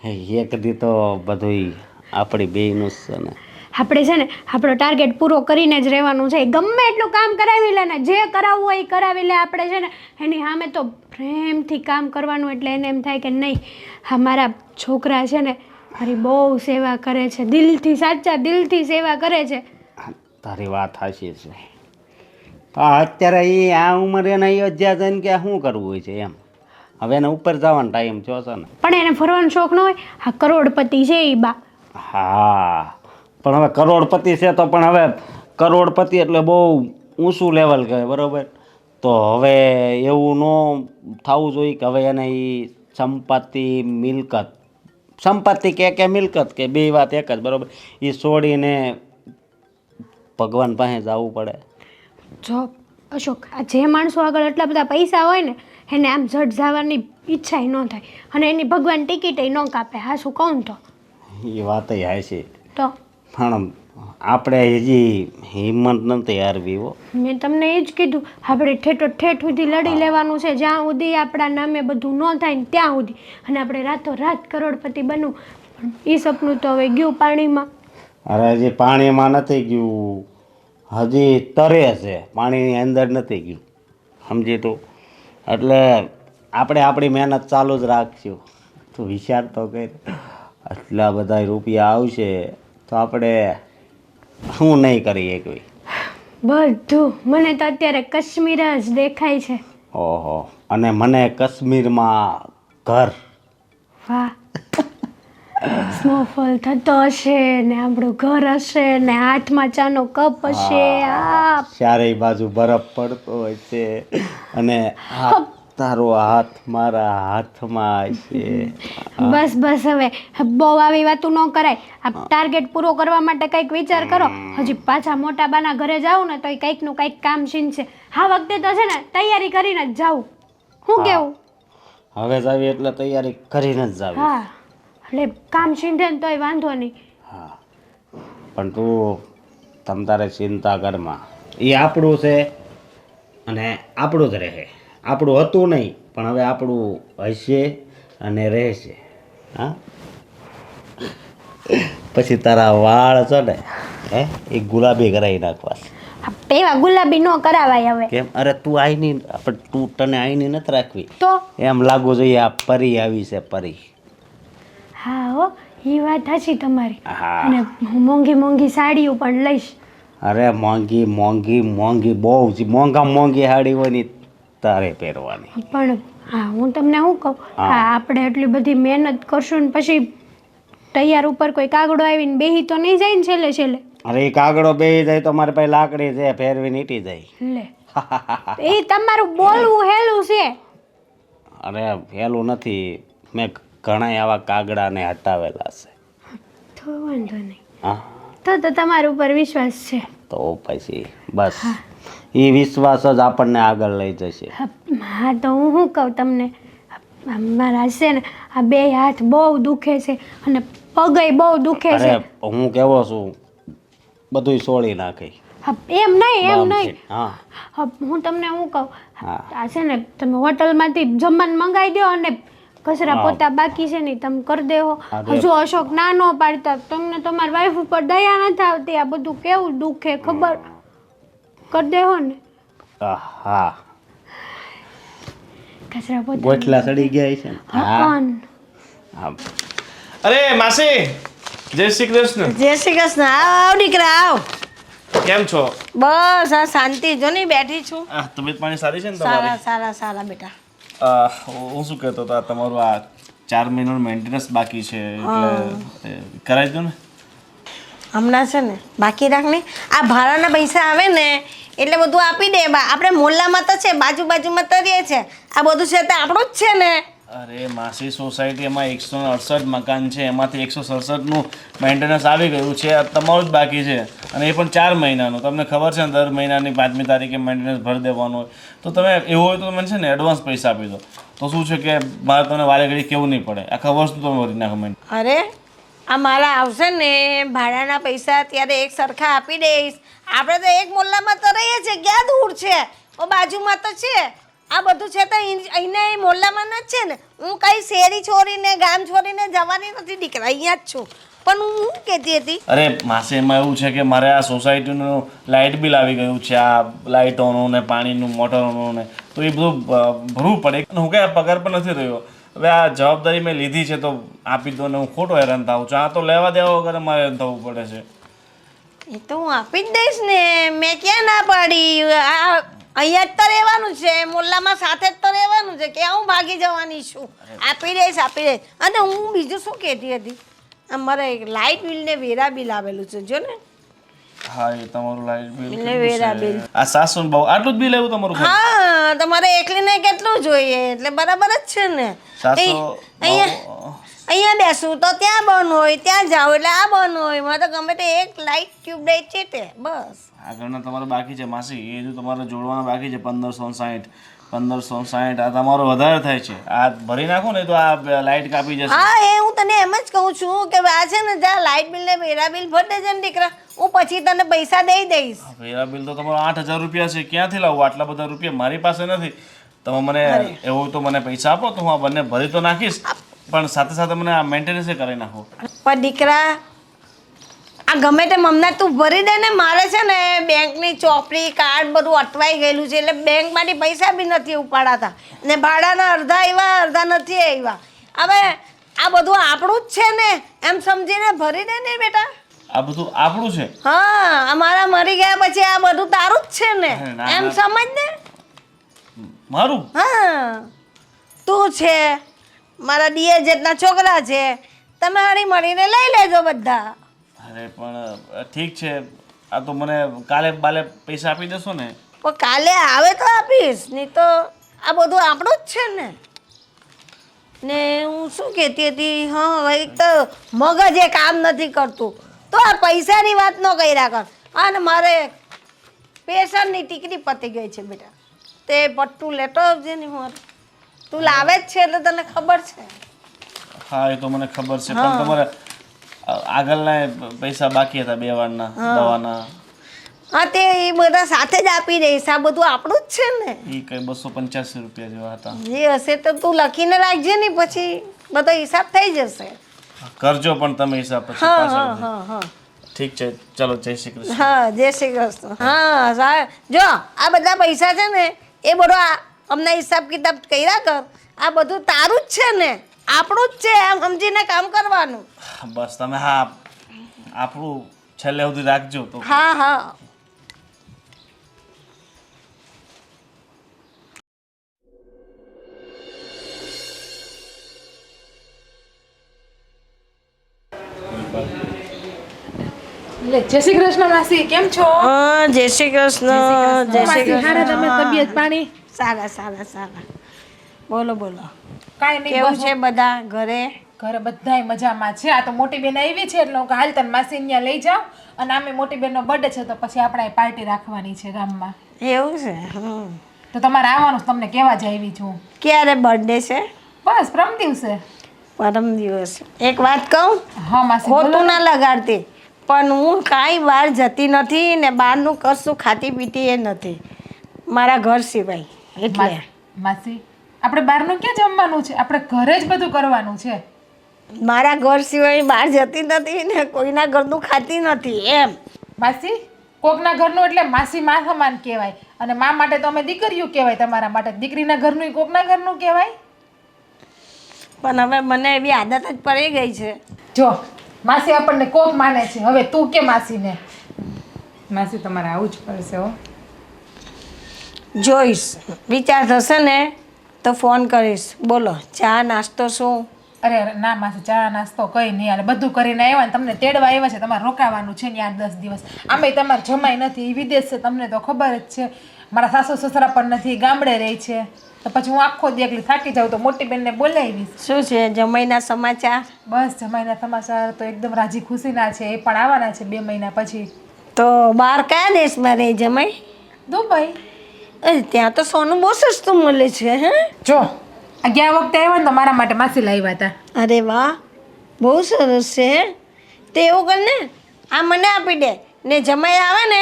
જ એક દી તો બધું આપણી બેયનું જ છે ને. આપણે છે ને આપણો ટાર્ગેટ પૂરો કરીને જ રહેવાનું છે. ગમે એટલું કામ કરાવી લે ને, જે કરાવવું હોય એ કરાવી લે. આપણે છે ને એની સામે તો પ્રેમથી કામ કરવાનું. એટલે એને એમ થાય કે નહીં, હા મારા છોકરા છે ને મારી બહુ સેવા કરે છે, દિલથી સાચા દિલથી સેવા કરે છે. તારી વાત સાચી છે. હા અત્યારે એ આ ઉંમરે એને અયોધ્યા જઈને કે શું કરવું હોય છે એમ. હવે એને ઉપર જવાનો ટાઈમ થયો છે ને. પણ એને ફરવાનો શોખ ન હોય. હા કરોડપતિ છે એ બા. હા પણ હવે કરોડપતિ છે તો પણ હવે કરોડપતિ એટલે બહુ ઊંચું લેવલ કહેવાય, બરાબર. તો હવે એવું ન થવું જોઈએ કે હવે એને એ સંપત્તિ મિલકત, સંપત્તિ કે મિલકત કે બે વાત એક જ, બરાબર. એ છોડીને ભગવાન પાસે જવું પડે. જો અશોક, આ જે માણસો આગળ એટલા બધા પૈસા હોય ને એને આમ જટ જવાની ઈચ્છા ન થાય અને એની ભગવાન ટિકિટ ન કાપે. હા શું કહું તો એ વાત હાચી. તો પણ આપણે હજી હિંમત નથી હારવી હો. મેં તમને એ જ કીધું, આપણે ઠેઠ સુધી લડી લેવાનું છે. જ્યાં સુધી આપણા નામે બધું ન થાય ને ત્યાં સુધી. અને આપણે રાતોરાત કરોડપતિ બનવું. પણ એ સપનું તો હવે ગયું પાણીમાં. અરે હજી પાણીમાં નથી ગયું, હજી તરે છે, પાણીની અંદર નથી ગયું, સમજી તું. એટલે આપણે આપણી મહેનત ચાલુ જ રાખશું. તું વિચાર તો કર, આટલા બધા રૂપિયા આવશે તો આપણે શું નહીં કરીએ કોઈ. બધું મને તો અત્યારે કાશ્મીર જ દેખાય છે. ઓહો, અને મને કાશ્મીરમાં ઘર. વાહ, સ્નોફોલ થતો હશે ને આપણું ઘર હશે ને હાથમાં ચાનો કપ હશે. આ ચારેય બાજુ બરફ પડતો હોય છે અને તારો હાથ મારા હાથમાં હશે. બસ બસ હવે બહુ આવી વાતું ન કરાય. આ ટાર્ગેટ પૂરો કરવા માટે કંઈક વિચાર કરો. હજી પાછા મોટા બાના ઘરે જાઉં ને તો કંઈકનું કંઈક કામ સીન છે. આ વખતે તો છે ને તૈયારી કરીને જ જાઉં. શું કેવું? હવે જાવી એટલે તૈયારી કરીને જ જાવી. હા એટલે કામ સીંધે ને તોય વાંધો નહીં. હા પણ તું તમ તારે ચિંતા કરમાં. એ આપણું છે અને આપણું જ રહે. આપણું હતું નહીં પણ હવે આપણું હશે અને રહેશે. હા પછી તારા વાળ છે ને હે એ ગુલાબી કરાવી નાખવા છે. એવા ગુલાબી નો કરાવાય હવે. કેમ? અરે તું આઈની પણ તું તને આઈની નથી રાખવી. તો એમ લાગવું જોઈએ આ પરી આવી છે પરી. હા હો, એ વાત સાચી તમારી. હા. અને હું મોંઘી મોંઘી સાડીઓ પણ લઈશ. અરે મોંઘી મોંઘી મોંઘી બહુ જ મોંઘી સાડી હોય ને તારે પહેરવાની. પણ હા, હું તમને શું કહું, હા. હા આપણે એટલી બધી મહેનત કરશું ને પછી તૈયાર ઉપર કોઈ કાગડો આવીને બેહી તો નહીં જાય ને છેલ્લે છેલ્લે. અરે એ કાગડો બેહી જાય તો મારી પાસે લાકડી છે ફેરવી નીટી જાય. લે એ તમારું બોલવું હેલું છે. અરે પેલું નથી, મેં ઘણા આવા કાગડાને હટાવેલા છે. તો વાંધો નહીં, હા તો તમારા ઉપર વિશ્વાસ છે. તો પછી બસ એ વિશ્વાસ જ આપણને આગળ લઈ જશે. હા તો હું શું કહું તમને, મારા છે ને આ બે હાથ બહુ દુખે છે અને પગય બહુ દુખે છે. અરે હું કેવો છું બધુંય છોડી નાખી. હા, એમ નહીં એમ બામ નહીં. છે. હા હા, હું તમને શું કહું, હા. આ છે ને તમે હોટલમાંથી જમવાનું મંગાવી દો અને કચરા હા. પોતા બાકી છે ને તમે કરી દેવો. અરે. હજુ અશોક ના ન પાડતા, તમને તમારી વાઈફ ઉપર દયા નથી આવતી, આ બધું કેવું દુખે ખબર, કરી દેવો ને હા કચરા પોતા. ગોટલા સડી ગયા છે ને? હા. હા અરે માસી, જય શ્રી કૃષ્ણ. જય શ્રી કૃષ્ણ. આવ દીકરા આવ. કેમ છો? બસ આ શાંતિ જો ને બેઠી છું. તબિયત પાણી સારી છે ને સારા તમારી? સારા સારા બેટા. હું શું કહેતો હતો, આ તમારું આ 4 મહિનાનું મેન્ટેનન્સ બાકી છે એટલે કરાવી દો ને. હમણાં છે ને બાકી રાખ ને, આ ભાડાના પૈસા આવે ને એટલે બધું આપી દે. આપણે મોહલ્લામાં તો છે, બાજુમાં તો રહીએ છે, આ બધું છે તે આપણું જ છે ને. અરે માસી, સોસાયટીમાં 168 મકાન છે, એમાંથી 167નું મેન્ટેનન્સ આવી ગયું છે, આ તમારું જ બાકી છે અને એ પણ 4 મહિનાનું. તમને ખબર છે ને દર મહિનાની 5મી તારીખે મેન્ટેનન્સ ભરી દેવાનું હોય. તો તમે એવું હોય તો મને છે ને એડવાન્સ પૈસા આપી દો, તો શું છે કે મારે તમને વારે ઘડી કેવું નહીં પડે, આખા વર્ષ તમે ભરી નાખો મેન્ટેનન્સ. અરે આ મારા આવશે ને ભાડાના પૈસા ત્યારે એક સરખા આપી દઈશ. આપણે તો એક મોહલ્લામાં તો રહીએ છીએ, ક્યાં દૂર છે, ઓ બાજુમાં તો છે. આ બધું છે તો અહીંયા મોહલ્લામાં જ છે ને. હું કઈ શેરી છોડીને ગામ છોડીને જવાની નથી દીકરા, અહીંયા જ છું. પણ હું શું કહેતી હતી, અરે માસે, એમાં એવું છે કે મારે આ સોસાયટીનું લાઇટ બિલ આવી ગયું છે, આ લાઇટોનું ને પાણીનું મોટરોનું ને, તો એ બધું ભરવું પડે. હું કંઈ પગાર પણ નથી રહ્યો. હવે આ જવાબદારી મેં લીધી છે તો આપી દો ને, હું ખોટો હેરાન થાઉં છું. આ તો લેવા દેવા વગર મારે હેરાન થવું પડે છે. એ તો હું આપી જ દઈશ ને, મેં ક્યાં ના પાડી. આ અહીંયા જ તો રહેવાનું છે, મોહલ્લામાં સાથે જ તો રહેવાનું છે, કે હું ભાગી જવાની છું. આપી દઈશ. અને હું બીજું શું કહેતી હતી, અમારે લાઇટ બિલ ને વેરા બિલ આવેલું છે જો ને. હા, એ તમારું લાઇટ બિલ એટલે વેરા બિલ. આ 700 બહુ આટલું જ બિલ આવ્યું તમારું ખાલી? હા, તમારે એકલીને કેટલું જોઈએ, એટલે બરાબર જ છે ને. 700 અહીંયા બેસું તો ત્યાં બંધ હોય, ત્યાં જાઓ એટલે આ બંધ હોય. મારે તો ગમે તે એક લાઇટ ટ્યુબ લાઇટ છે તે બસ. આગળના તમારે બાકી છે માસી, એ જો તમારે જોડવાના બાકી છે 1560. આ તમારો વધારે થાય છે. આ ભરી નાખો ને તો આ લાઇટ કાપી જશે. હા, એ હું તને એમ જ કહું છું કે આ છે ને જ્યાં લાઇટ બિલ ને વેરા બિલ ભરી દેજે ને દીકરા, હું પછી તને પૈસા દઈ દઈશ. વેરા બિલ તો તમારો 8000 રૂપિયા છે. ક્યાંથી લાવું આટલા બધા રૂપિયા? મારી પાસે નથી. તમે મને એવું હોય તો મને પૈસા આપો તો હું આ બંને ભરી તો નાખીશ, પણ સાથે સાથે મને આ મેન્ટેનન્સ કરી નાખો. પણ દીકરા આ ગમે તેમ હમણાં તું ભરી દે ને. મારે છે ને બેંકની ચોપડી કાર્ડ બધું અટવાઈ ગયેલું છે, એટલે બેંકમાંથી પૈસા બી નથી ઉપાડાતા ને ભાડાના અડધા આવ્યા અડધા નથી આવ્યા. હવે આ બધું આપણું જ છે ને, એમ સમજીને ભરી દે ને બેટા. આ બધું આપણું છે? હા, અમારા મરી ગયા પછી આ બધું તારું જ છે ને, ના, એમ ના. સમજ ને. મારું? હા, તું છે, મારા દિયર જેટલા છોકરા છે, તમે હળી મળીને લઈ લેજો બધા. અરે પણ ઠીક છે, આ તો મને કાલે બાલે પૈસા આપી દેશો ને? પણ કાલે આવે તો આપીશ, નહીં તો આ બધું આપણું જ છે ને. ને હું શું કહેતી હતી, હા એક તો મગજ એ કામ નથી કરતું, તો આ પૈસાની વાત ન કર્યા કર. અને મારે પેશન્ટની ટિકિટ પતી ગઈ છે બેટા, તે પટ્ટું લેતો આવજે ને. મારે તું લાવે જ છે એટલે તને ખબર છે. હા, એ તો મને ખબર છે, પણ તમારે આગળના પૈસા બાકી હતા 2 વારના દવાના. હા, તે એ બધા સાથે જ આપી દઈશ. આ બધું આપણું જ છે ને. એ કઈ 285 રૂપિયા જેવા હતા. જે હશે તો તું લખીને રાખજે ને પછી. બધો હિસાબ થઈ જશે. કરજો પણ તમે હિસાબ પછી હા પાછળ. હા હા ઠીક છે, ચલો જય શ્રી કૃષ્ણ. હા જય શ્રી કૃષ્ણ. હા જો આ બધા પૈસા છે ને એ બધો અમને હિસાબ કિતાબ કર્યા કર. આ બધું તારું જ છે ને, આપણું જ છે, એમ સમજીને કામ કરવાનું. બસ તમે હા આપણું છેલ્લે સુધી રાખજો તો. હા હા લે જય શ્રી કૃષ્ણ માસી, કેમ છો? હા જય શ્રી કૃષ્ણ. જય શ્રી માસી હારે તમે કૃષ્ણ. તબિયત પાણી? સારા સારા સારા. બોલો બોલો, કાંઈ નહીં, કેવું બસ છે બધા ઘરે? ઘરે બધાય મજામાં છે. આ તો મોટી બેન આવી છે એટલે હું કહું, હાલ તને માસી ત્યાં લઈ જાઉં. અને આમે મોટી બેનનો બર્થડે છે તો પછી આપણે પાર્ટી રાખવાની છે ગામમાં. એવું છે? તો તમારે આવવાનું છે, તમને કહેવા જ આવી છું. ક્યારે બર્થડે છે? બસ પરમ દિવસે. પરમ દિવસ. એક વાત કહું, હા માસી બોલો. ખોટું ના લગાડતી, પણ હું કાંઈ બહાર જતી નથી ને બહારનું કશું ખાતી પીતી એ નથી મારા ઘર સિવાય. એટલે માસી આપણે બહારનું ક્યાં જમવાનું છે, આપણે ઘરે જ બધું કરવાનું છે. મારા ઘર સિવાય બહાર જતી નથી ને કોઈના ઘરનું ખાતી નથી એમ. માસી કોકના ઘરનું એટલે માસી મા સમાન કહેવાય, અને મા માટે તો અમે દીકરીઓ કહેવાય. તમારા માટે દીકરીના ઘરનું કોકના ઘરનું કહેવાય. પણ હવે મને એવી આદત જ પડી ગઈ છે. જો માસી આપણને કોક માને છે, હવે તું કે માસીને. માસી તમારે આવું જ પડશે હો. જોઈશ, વિચાર થશે ને તો ફોન કરીશ. બોલો ચા નાસ્તો શું? અરે ના માસી, ચા નાસ્તો કઈ નહીં, હાલે બધું કરીને આવ્યા ને તમને તેડવા આવ્યા છે. તમારે રોકાવાનું છે ને 8-10 દિવસ. આમે તમારે જમાઈ નથી, એ વિદેશ છે, તમને તો ખબર જ છે. મારા સાસુ સસરા પણ નથી, ગામડે રહે છે. તો પછી હું આખો દી એકલી થાકી જાઉં તો મોટી બેનને બોલાવીશ. શું છે જમાઈના સમાચાર? બસ જમાઈના સમાચાર તો એકદમ રાજી ખુશીના છે. એ પણ આવવાના છે 2 મહિના પછી. તો બહાર કયા દેશમાં રહે જમાઈ? દુબઈ. અરે ત્યાં તો સોનું બહુ સસ્તું મળે છે. હે જો આ ગયા વખતે આવ્યા ને તો મારા માટે માસી લાવ્યા હતા. અરે વાહ, બહુ સરસ છે. તે એવું કર ને, આ મને આપી દે ને જમાઈ આવે ને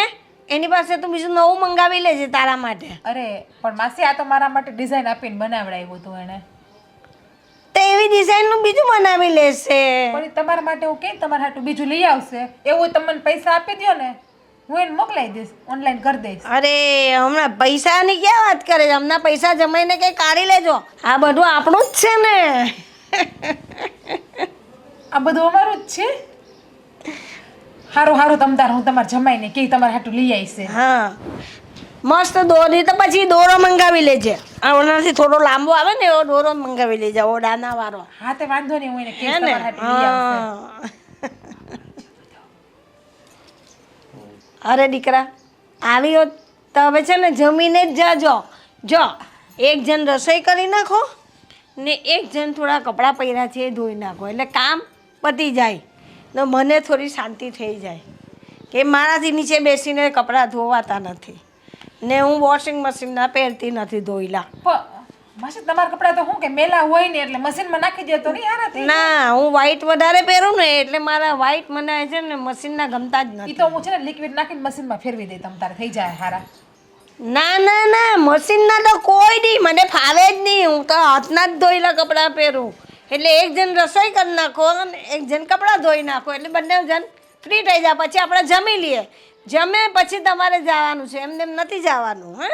એની પાસે તો બીજું નવું મંગાવી લેજે તારા માટે. અરે પણ માસી આ તો મારા માટે ડિઝાઇન આપીને બનાવડાવ્યું હતું એને. તો એવી ડિઝાઇનનું બીજું બનાવી લેશે. પણ ઈ તમારા માટે હું કે તમારા હાટું બીજું લઈ આવશે. એવું તમને પૈસા આપી દો ને, હું એને મોકલાવી દઈશ, ઓનલાઈન કરી દઈશ. અરે હમણાં પૈસાની ક્યાં વાત કરે છે? હમણાં પૈસા જમાઈને કંઈ કાઢી લેજો. આ બધું આપણું જ છે ને. આ બધું અમારું જ છે. હારું તમતાર હું તમારે જમાઈને કે તમારા હાટું લઈ આવીશે. હા મસ્ત દોરી તો પછી દોરો મંગાવી લેજે. ઓનાથી થોડો લાંબો આવે ને એવો દોરો મંગાવી લેજે, ઓડાના વાળો. હા તે વાંધો નહીં, હું એને કહીશ હે ને? તમારા હાટું લઈ આવશે. હા અરે દીકરા આવી હોત તો હવે છે ને જમીને જ જાજો. જો એક જણ રસોઈ કરી નાખો ને એક જણ થોડા કપડાં પહેર્યા છે એ ધોઈ નાખો, એટલે કામ પતી જાય તો મને થોડી શાંતિ થઈ જાય કે મારાથી નીચે બેસીને કપડાં ધોવાતા નથી ને હું વોશિંગ મશીનના પહેરતી નથી ધોઈલા. માસી તમારા કપડાં તો શું કે મેલા હોય ને એટલે મશીનમાં નાખી દે તો નહીં હારા થઈ જાય? ના હું વ્હાઈટ વધારે પહેરું ને એટલે મારા વ્હાઈટ મને છે ને મશીનના ગમતા જ ઈ નથી. તો હું છે ને લિક્વિડ નાખીને મશીનમાં ફેરવી દઈ, તમ તારે થઈ જાય હારા. ના ના ના મશીનના તો કોઈ નહીં, મને ફાવે જ નહીં. હું તો હાથના જ ધોયેલા કપડાં પહેરું. એટલે એક જણ રસોઈ કરી નાખો અને એક જણ કપડાં ધોઈ નાખો, એટલે બંને જણ ફ્રી થઈ જાય. પછી આપણે જમી લઈએ, જમે પછી તમારે જવાનું છે, એમને એમ નથી જવાનું. હે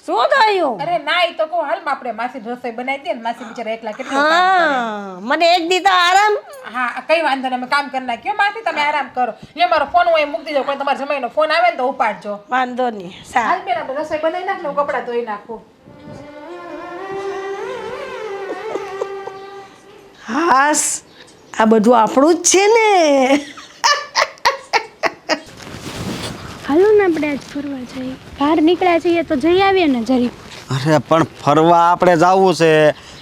શું થયું? અરે ના ઈ તો કહું હાલમાં આપણે માસી રસોઈ બનાવી દઈએ ને, માસી બિચારા એકલા કેટલું કામ કરે. હા મને એક દી તો આરામ. હા કઈ વાંધો નહીં, અમે કામ કરી નાખ્યો. માસી તમે આરામ કરો. લે મારો ફોન હું અહીં મૂકી દેજો, કોઈ તમારા જમાઈનો ફોન આવે ને તો ઉપાડજો. વાંધો નહીં. સારું હાલ બેન આપણે રસોઈ બનાવી નાખ ને હું કપડાં ધોઈ નાખું. હાસ આ બધું આપણું જ છે ને. હાલો ને આપણે આજ ફરવા જઈએ. બહાર નીકળ્યા છીએ તો જઈ આવીએ ને જરી. અરે પણ ફરવા આપણે જવું છે,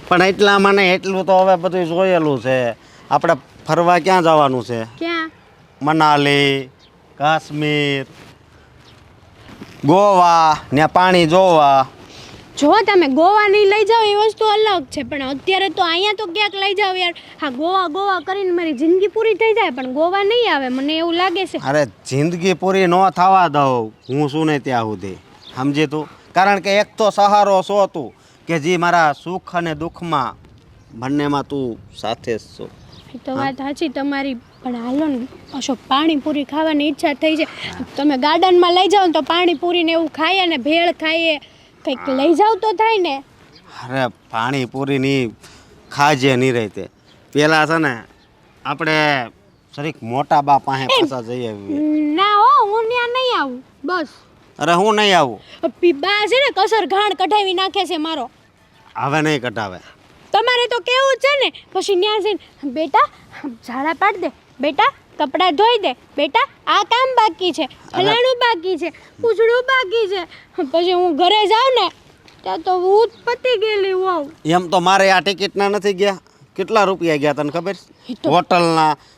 પણ એટલામાં ને એટલું તો હવે બધું જોયેલું છે. આપણે ફરવા ક્યાં જવાનું છે? ક્યાં? મનાલી, કાશ્મીર, ગોવા, ત્યાં પાણી જોવા. જો તમે ગોવા નહીં લઈ જાઓ એ વસ્તુ અલગ છે, પણ અત્યારે તો અહીંયા તો ક્યાંક લઈ જાઓ યાર. હા ગોવા કરીને મારી જિંદગી પૂરી થઈ જાય, પણ ગોવા નહીં આવે મને એવું લાગે છે. અરે જિંદગી પૂરી ન થવા દઉં હું શું ને ત્યાં સુધી, સમજી તું? કારણ કે એક તો સહારો છો તું, કે જે મારા સુખ અને દુઃખમાં બંનેમાં તું સાથે જ છો. એ તો વાત સાચી તમારી, પણ હાલો ને અશોક, પાણીપુરી ખાવાની ઈચ્છા થઈ છે. તમે ગાર્ડનમાં લઈ જાઓ ને તો પાણીપુરીને એવું ખાઈએ ને ભેળ ખાઈએ, કંઈક લઈ જાવ તો થાય ને. અરે પાણીપુરીની ખાજે નહીં રહેતે. પેલા છે ને આપણે સરીક મોટા બા પાસે પાછા જઈ આવીએ. ના હો, હું ત્યાં નહીં આવું બસ. અરે હું નહીં આવું. બા છે ને કસર ઘાણ કઢાવી નાખે છે મારો. હવે નહીં કઢાવે. તમારે તો કેવું છે ને, પછી ત્યાં જઈને બેટા ઝાડા પાડ દે, બેટા કપડાં ધોઈ દે, બેટા આ કામ બાકી છે, ફલાણું બાકી છે, પૂછડું બાકી છે. પછી હું ઘરે જાઉં ને ત્યાં તો હું જ પતી ગયેલી હોઉં. એમ તો મારે આ ટિકિટના નથી ગયા. કેટલા રૂપિયા ગયા તને ખબર છે?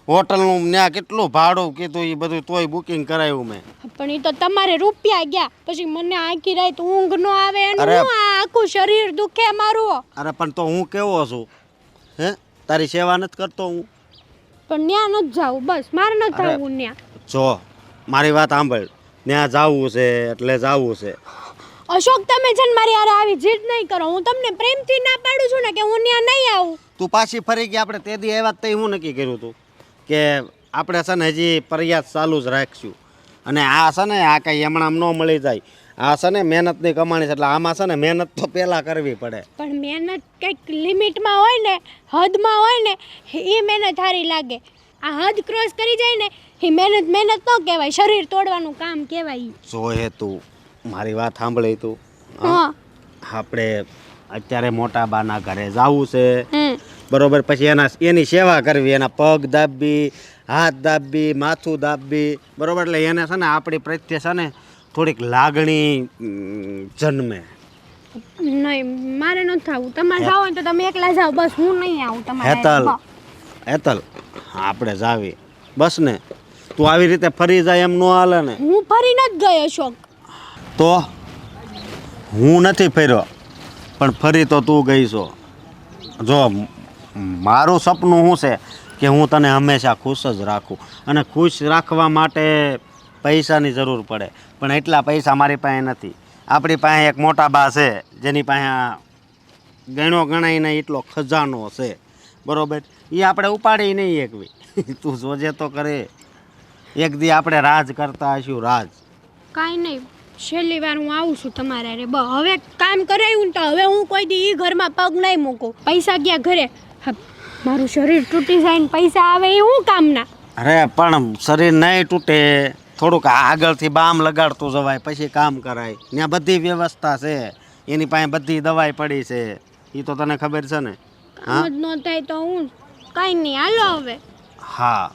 હોટલનું ત્યાં કેટલું ભાડું કીધું એ બધું તોય બુકિંગ કરાવ્યું મેં. પણ એ તો તમારે રૂપિયા ગયા, પછી મને આખી રાત ઊંઘ ન આવે અને હું આખું શરીર દુખે મારું. અરે પણ તો હું કેવો છું? હે, તારી સેવા નથી કરતો હું? પણ ત્યાં નથી જાવું, બસ મારે નથી આવવું ત્યાં. જો મારી વાત સાંભળ, ત્યાં જાવું છે એટલે જાવું છે. અશોક, તમે છે ને મારી હારે આવી જીદ નહીં કરો. હું તમને પ્રેમથી ના પાડું છું ને કે હું ત્યાં નહીં આવું. તું પાછી ફરી ગઈ. આપણે તે દી આવ્યા તે હું નક્કી કર્યું હતું કે આપણે છે ને હજી પ્રયાસ ચાલુ જ રાખશું. અને આ છે ને આ કંઈ એમણામ ન મળી જાય. આ છે ને મહેનતની કમાણી છે, એટલે આમાં છે ને મહેનત તો પહેલાં કરવી પડે. પણ મહેનત કંઈક લિમિટમાં હોય ને, હદમાં હોય ને, એ મહેનત સારી લાગે. આ હદ ક્રોસ કરી જાય ને એ મહેનત ન કહેવાય, શરીર તોડવાનું કામ કહેવાય. જો હે તું મારી વાત સાંભળી તું. હા, આપણે અત્યારે મોટા બાના ઘરે જવું છે બરોબર. પછી એની સેવા કરવી, એના પગ દાબવી, હાથ દાબવી, માથું દાબવી બરોબર. એટલે એને છે ને આપણી પ્રત્યે છે ને થોડીક લાગણી જન્મે. નહીં મારે નથી આવું. તમારે જાવ હોય તો તમે એકલા જાઓ, બસ હું નહીં આવું તમારે. હેતલ આપણે જાવી બસ ને. તું આવી રીતે ફરી જાય એમ ન હાલે ને. હું ફરી નથી ગઈ અશોક. તો હું નથી ફર્યો, પણ ફરી તો તું ગઈ છો. જો મારું સપનું શું છે કે હું તને હંમેશા ખુશ જ રાખું, અને ખુશ રાખવા માટે પૈસાની જરૂર પડે, પણ એટલા પૈસા મારી પાસે નથી. આપણી પાસે એક મોટા બા છે જેની પાસે ગણો ગણાય નહીં એટલો ખજાનો છે બરોબર. એ આપણે ઉપાડી નહીં એકવી. તું જોજે તો કરે, એક દી આપણે રાજ કરતા હશું. રાજ કાંઈ નહીં, છેલ્લી વાર હું આવું છું તમારે રે. હવે કામ કરાયું ને તો હવે હું કોઈ દી એ ઘરમાં પગ નહીં મૂકું. પૈસા ગયા ઘરે, મારું શરીર તૂટી જાય ને પૈસા આવે એ હું કામના. અરે પણ શરીર નહીં તૂટે, થોડુંક આગળથી બામ લગાડતું જવાય, પછી કામ કરાય. ત્યાં બધી વ્યવસ્થા છે, એની પાસે બધી દવાઈ પડી છે. એ તો તને ખબર છે ને. હા, કામ જ ન થાય તો હું કાંઈ નહીં. હાલો હવે. હા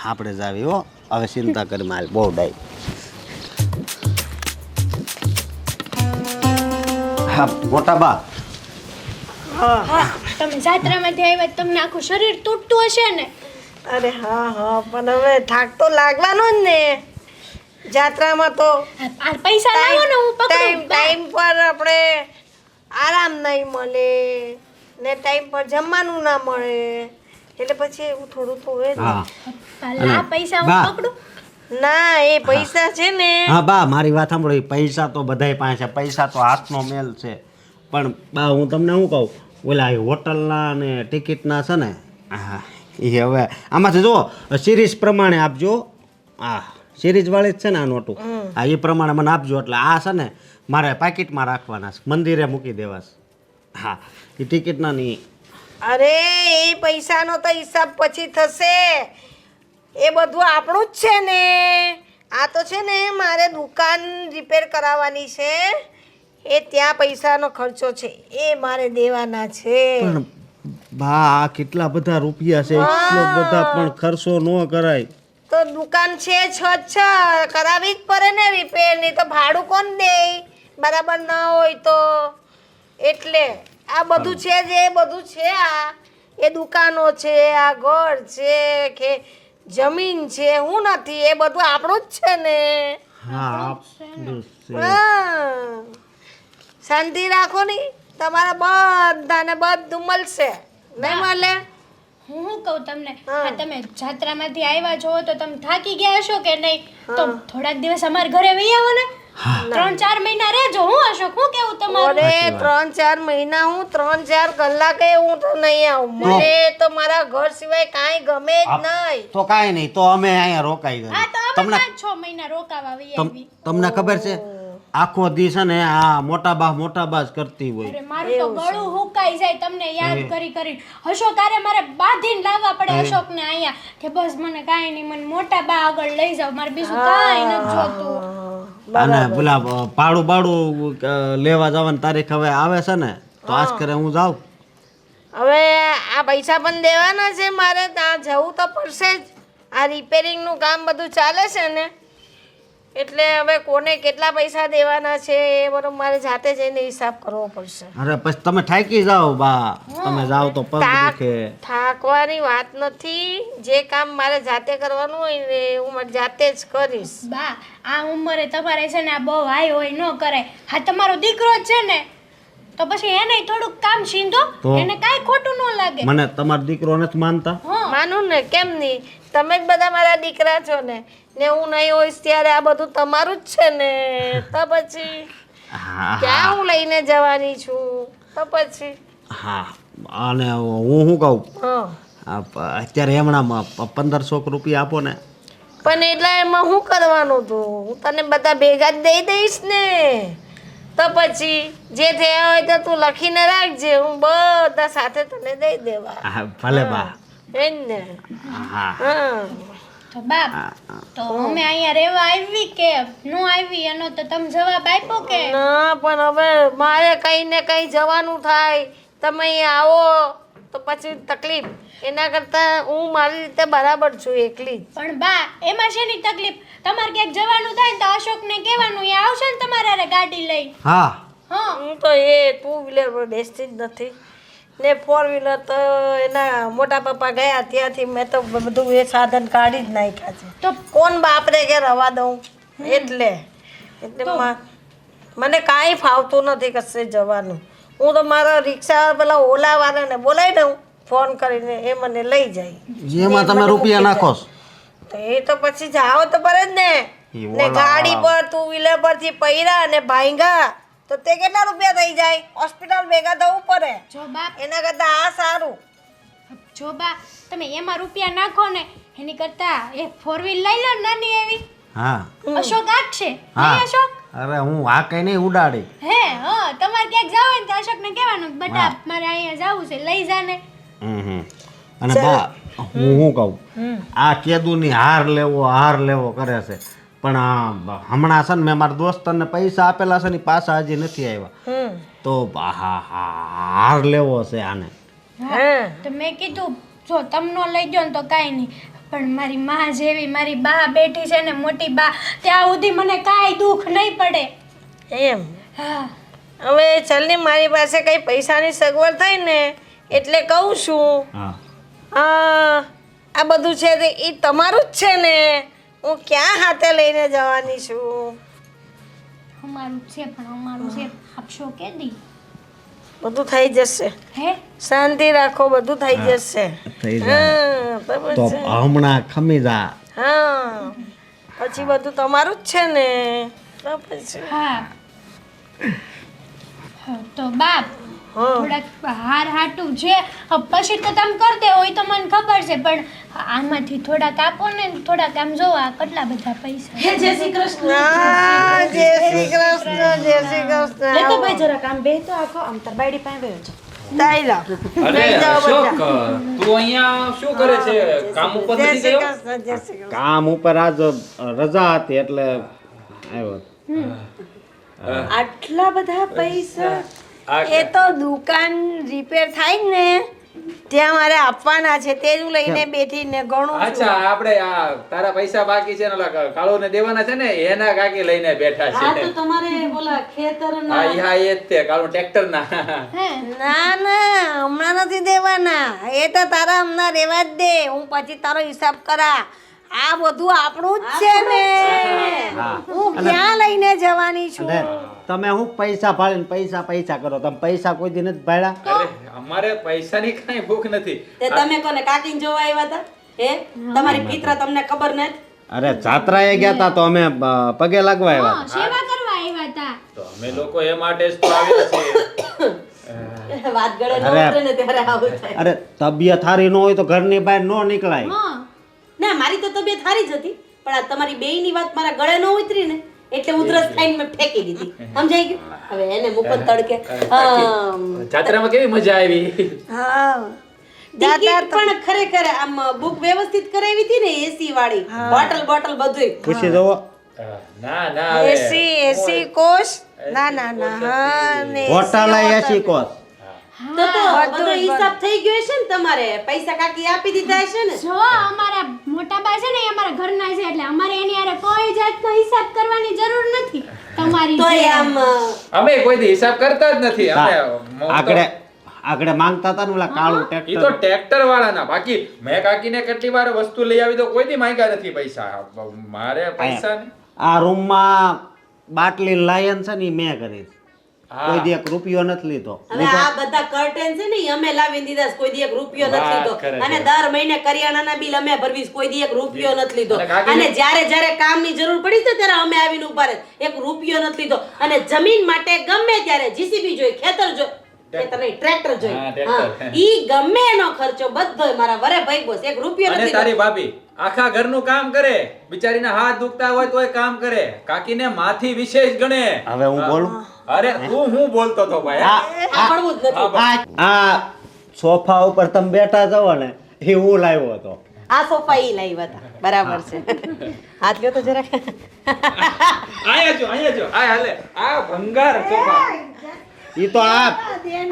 આપણે જ આવી હો. હવે ચિંતા કરી માલ બહુ ડાય. હા મોટા બા. હા, તમે જાત્રામાંથી આવ્યા, તમને આખું શરીર તૂટતું હશે ને. અરે હા હા, પણ હવે થાક તો લાગવાનો જ ને. જાત્રામાં તો આ પૈસા લાવો ને હું પકડું. ટાઈમ પર આપણે આરામ નહીં મળે ને ટાઈમ પર જમવાનું ના મળે, એટલે પછી એવું થોડું તો હોય જ. હા આ પૈસા હું પકડું. ના, એ પૈસા છે ને. હા બા મારી વાત સાંભળો. એ પૈસા તો બધાય પાસે છે, પૈસા તો હાથનો મેલ છે. પણ બા હું તમને શું કહું, ઓલા હોટલના ને ટિકિટના છે ને, હા એ હવે આમાંથી જો સિરીઝ પ્રમાણે આપજો. હા સિરીઝવાળી જ છે ને આ નોટું. હા એ પ્રમાણે મને આપજો. એટલે આ છે ને મારે પાકીટમાં રાખવાના છે, મંદિરે મૂકી દેવા છે. હા એ ટિકિટના નહીં. અરે એ પૈસાનો તો હિસાબ પછી થશે. એ બધું આપણું જ છે ને. આ તો છે ને મારે દુકાન રિપેર કરાવવાની છે, એ ત્યાં પૈસાનો ખર્ચો છે, એ મારે દેવાના છે. પણ બા આ કેટલા બધા રૂપિયા છે, એટલો બધા પણ ખર્ચો ન કરાય. તો દુકાન છે છ કરાવી જ પડે ને રિપેર, નહીં તો ભાડું કોણ દે બરાબર ના હોય તો. એટલે આ બધું છે, જે બધું છે આ એ દુકાનો છે, આ ઘર છે કે જમીન છે, હું નથી, એ બધું આપણું જ છે ને. હા આપણું છે. હા, શાંતિ રાખો ની, તમારા બધાને બધું મળશે. નહીં મળે? હું શું કહું તમને, આ તમે જાત્રામાંથી આવ્યા છો તો તમે થાકી ગયા હશો કે નહીં? તો થોડાક દિવસ અમારા ઘરે વહી આવો ને. 3-4 મહિના રહેજો. હું અશોક, હું કેવું તમારું? અરે 3-4 મહિના હું 3-4 કલાકે હું તો નહીં આવું. મને તો મારા ઘર સિવાય કાંઈ ગમે જ નહીં. તો કાંઈ નહીં, તો અમે અહીંયા રોકાઈ હા ગયા. તો અમે તમને 5-6 મહિના રોકાવા આવી. તમને ખબર છે આખો દિવસ છે ને આ મોટા બા જ કરતી હોય. અરે મારું તો ગળું હુકાઈ જાય તમને યાદ કરી કરીને. અશોક તારે મારે બાંધીને લાવવા પડે અશોકને અહીંયા કે બસ મને કાંઈ નહીં, મને મોટા બા આગળ લઈ જાવ, મારે બીજું કાંઈ નથી જોતું. અને પેલા ભાડું લેવા જવાની તારીખ હવે આવે છે ને, તો આજ કરે હું જાઉં. હવે આ પૈસા પણ દેવાના છે મારે, ત્યાં જવું તો પડશે જ. આ રિપેરિંગનું કામ બધું ચાલે છે ને, એટલે હવે કોને કેટલા પૈસા દેવાના છે એ બધું મારે જાતે જઈને હિસાબ કરવો પડશે. અરે પછી તમે થાકી જાઓ બા, તમે જાઓ તો પગ દુખે. થાકવાની વાત નથી, જે કામ મારે જાતે કરવાનું હોય ને હું મારી જાતે જ કરીશ. બા આ ઉંમરે તમારે છે ને આ બહુ હાઈ હોય ન કરાય. હા તમારો દીકરો જ છે ને તો પછી એને થોડુંક કામ શીંધો, તો? એને કાંઈ ખોટું ન લાગે. મને તમારો દીકરો નથી માનતા? માનું ને, કેમ નહીં? તમે જ બધા મારા દીકરા છો ને હું નહીં હોઈશ ત્યારે આ બધું તમારું જ છે ને, તો પછી હા ક્યાં હું લઈને જવાની છું? તો પછી હા. અને હું શું કહું, હા અત્યારે હમણાં 1500 રૂપિયા આપો ને. પણ એટલે એમાં શું કરવાનું તું? હું તને બધા ભેગા જ દઈ દઈશ ને. તો પછી જે થયા હોય તો તું લખીને રાખજે, હું બધા સાથે તને દઈ દેવા. હા, ભલે બા. એજ ને. હા હા તો બાપ તો અમે અહીંયા રહેવા આવી કે નો આવી એનો તો તમે જવાબ આપ્યો કે? ના પણ હવે મારે કઈ ને કઈ જવાનું થાય, તમે અહીંયા આવો તો પછી તકલીફ. એના કરતાં હું મારી રીતે બરાબર છું એકલી જ. પણ બા એમાં શેની તકલીફ? તમારે ક્યાંક જવાનું થાય ને તો અશોકને કહેવાનું એ આવશે ને તમારે હારે ગાડી લઈ. હા હા હું તો એ 2 વ્હીલર પર બેસતી જ નથી ને 4 વ્હીલર તો એના મોટા પપ્પા ગયા ત્યાંથી મેં તો બધું એ સાધન કાઢી જ નાખ્યા છે. તો કોણ બાપરે કે રવા દઉં? એટલે મને કાંઈ ફાવતું નથી કશે જવાનું. હું તો મારા રિક્ષા પેલા ઓલાવાળાને બોલાવી દઉં ફોન કરીને, એ મને લઈ જાય. જેમાં તમે રૂપિયા નાખો છો. તો એ તો પછી જાઓ તો પડે જ ને. ને ગાડી પર 2 વ્હીલર પરથી પૈરા અને ભાંગા તો તે કેટલા રૂપિયા થઈ જાય? હોસ્પિટલ ભેગા થવું પડે. જો બાપ એના કરતાં આ સારું. જો બા તમે એમાં રૂપિયા નાખો ને એની કરતા એક 4 વ્હીલ લઈ લો નાની એવી. હા અશોક આપશે હા. નહીં અશોક? અરે હું આ કઈ નહીં ઉડાડી. હે હા તમારે ક્યાંક જાવ ને તો અશોકને કહેવાનું બટા મારે અહીંયા જવું છે લઈ જાને. અને બા હું શું કહું, આ કેદુની હાર લેવો કરે છે, પણ હમણાં છે ને મેં મારા દોસ્તને પૈસા આપેલા છે ને પાછા હજી નથી આવ્યા, તો હાર લેવો છે આને. તો મેં કીધું જો તમને લઈ ગયો ને તો કાંઈ નહીં, પણ મારી માં જેવી મારી બા બેઠી છે ને મોટી બા, ત્યાં સુધી મને કાંઈ દુઃખ નહીં પડે. એમ હા હવે ચાલ ને, મારી પાસે કઈ પૈસાની સગવડ થઈ ને એટલે કહું છું. હા આ બધું છે તે એ તમારું જ છે ને, હું ક્યાં હાથે લઈને જવાની છું? અમારું છે પણ અમારું છે આપશો કે દી? બધું થઈ જશે, હે શાંતિ રાખો, બધું થઈ જશે. થઈ જાય હા બરાબર તો છે. હમણાં ખમી જા. હા પછી બધું તમારું જ છે ને, બરાબર છે. હા તો બાપ થોડાક હાર હાટું છે પછી તો તમે કરતે હોય તો મને ખબર છે, પણ આમાંથી થોડાક આપો ને, થોડાક આમ જોવો આ કેટલા બધા પૈસા. હે જય શ્રી કૃષ્ણ. હા, જય શ્રી કૃષ્ણ, જય શ્રી કૃષ્ણ. લે તો ભાઈ જરાક આમ બેહતો આખો આમ તાર બાયડી પાસે બેહો છો. દાઈ લાવ. અરે લઈ જાઓ અશોક બધા. તું અહીંયા શું કરે છે? કામ ઉપર જય નથી શ્રી ગયો? કૃષ્ણ, જય શ્રી કૃષ્ણ. કામ ઉપર આજ રજા હતી એટલે આવ્યો. આટલા બધા પૈસા? એ તો દુકાન રિપેર થાય ને ત્યાં મારે આપવાના છે, તે જ હું લઈને બેઠી ને ઘણું છું. અચ્છા આપણે આ તારા પૈસા બાકી છે ને ઓલા કાળોને દેવાના છે ને એના કાકી લઈને બેઠા આ છે. તો તમારે બોલા ખેતરના હા હા એ જ તે કાળો ટ્રેક્ટર ના. ના ના હમણાં નથી દેવાના, એ તો તારા હમણાં રેવા જ દે, હું પછી તારો હિસાબ કરા. આ બધું આપણું જ છે ને, હું ક્યાં લઈને જવાની છું? અને તમે હું પૈસા ફાળીને પૈસા કરો, તમે પૈસા કોઈ દી નથી ભાડ્યા? અરે અમારે પૈસાની કાંઈ ભૂખ નથી. તે તમે કોને કાકીને જોવા આવ્યા હતા? હે તમારી પિત્ર તમને ખબર નથી? અરે જાત્રાએ ગયા તા તો અમે પગે લાગવા આવ્યા. સેવા કરવા અમે લોકો એ માટે જ તો આવ્યા છીએ. વાત ગળે ન અરે. ઉતરે ને ત્યારે આવું થાય. અરે તબિયત સારી ન હોય તો ઘરની બહાર ન નીકળાય. ના મારી તો તબિયત સારી જ હતી પણ આ તમારી બેયની વાત મારા ગળે ન ઉતરી ને એટલે ઉધરસ થઈને મેં ફેંકી દીધી. સમજાઈ ગયું? હવે એને મૂકો તડકે. જાત્રામાં કેવી મજા આવી? હા ટિકિટ પણ ખરેખર આમ બુક વ્યવસ્થિત કરાવી હતી ને એસી વાળી બોટલ બધુંય. ખુશી જવો ના ના હવે એસી કોસ ના હા ને હોટલ એસી કોસ. તો બધો હિસાબ થઈ ગયો છે ને તમારે? પૈસા કાકી આપી દીધા છે ને? જો અમારા મોટા બા છે ને એ અમારા ઘરના છે એટલે અમારે એની હારે કોઈ જાતનો હિસાબ કરવાની જરૂર નથી તમારી તો જેમ. આમ અમે કોઈ દી હિસાબ કરતા જ નથી. અમે આગળ માંગતા હતા ને ઓલા કાળું ઈ તો ટ્રેક્ટર. ટ્રેક્ટર વાળાના. બાકી મેં કાકીને કેટલી વાર વસ્તુ લઈ આવી તો કોઈ દી માંગ્યા નથી પૈસા. મારે પૈસા ને આ રૂમમાં બાટલી લાયન છે ને ઈ મેં કરી. કોઈ દી એક રૂપિયો નથી લીધો. હવે આ બધા કર્ટેન છે ને ઈ અમે લાવીને દીધા છે. કોઈ દી એક રૂપિયો નથી વાત લીધો કરે છે. અને દર મહિને કરિયાણાના બિલ અમે ભરવી છે. કોઈ દી એક રૂપિયો નથી લીધો અને કાકીને- અને જ્યારે કામની જરૂર પડી છે ત્યારે અમે આવીને ઉભા રહે. એક રૂપિયો નથી લીધો અને જમીન માટે ગમે ત્યારે જીસીબી જોઈ ખેતર જોઈ ખેતર નહીં ટ્રેક્ટર જોઈ. હા, ટ્રેક્ટર. હા, ઈ ગમે એનો ખર્ચો બધોય મારા વરે ભાઈ બોસ એક રૂપિયો અને નથી તારી લીધો. ભાભી આખા ઘરનું કામ કરે. બિચારીના હાથ દુખતા હોય તોય કામ કરે. કાકીને માથી વિશેષ ગણે. હવે હું બોલું? અરે તું હું બોલતો તો ભાઈ? આ સાંભળવું જ નથી. આ સોફા ઉપર તમે બેઠા છો ને એ હું લાવ્યો હતો. આ સોફા ઈ લાવ્યા હતા. બરાબર છે. હાથ લ્યો તો જરાક. અહીંયા જો આ હાલે આ ભંગાર સોફા. ઈ તો આ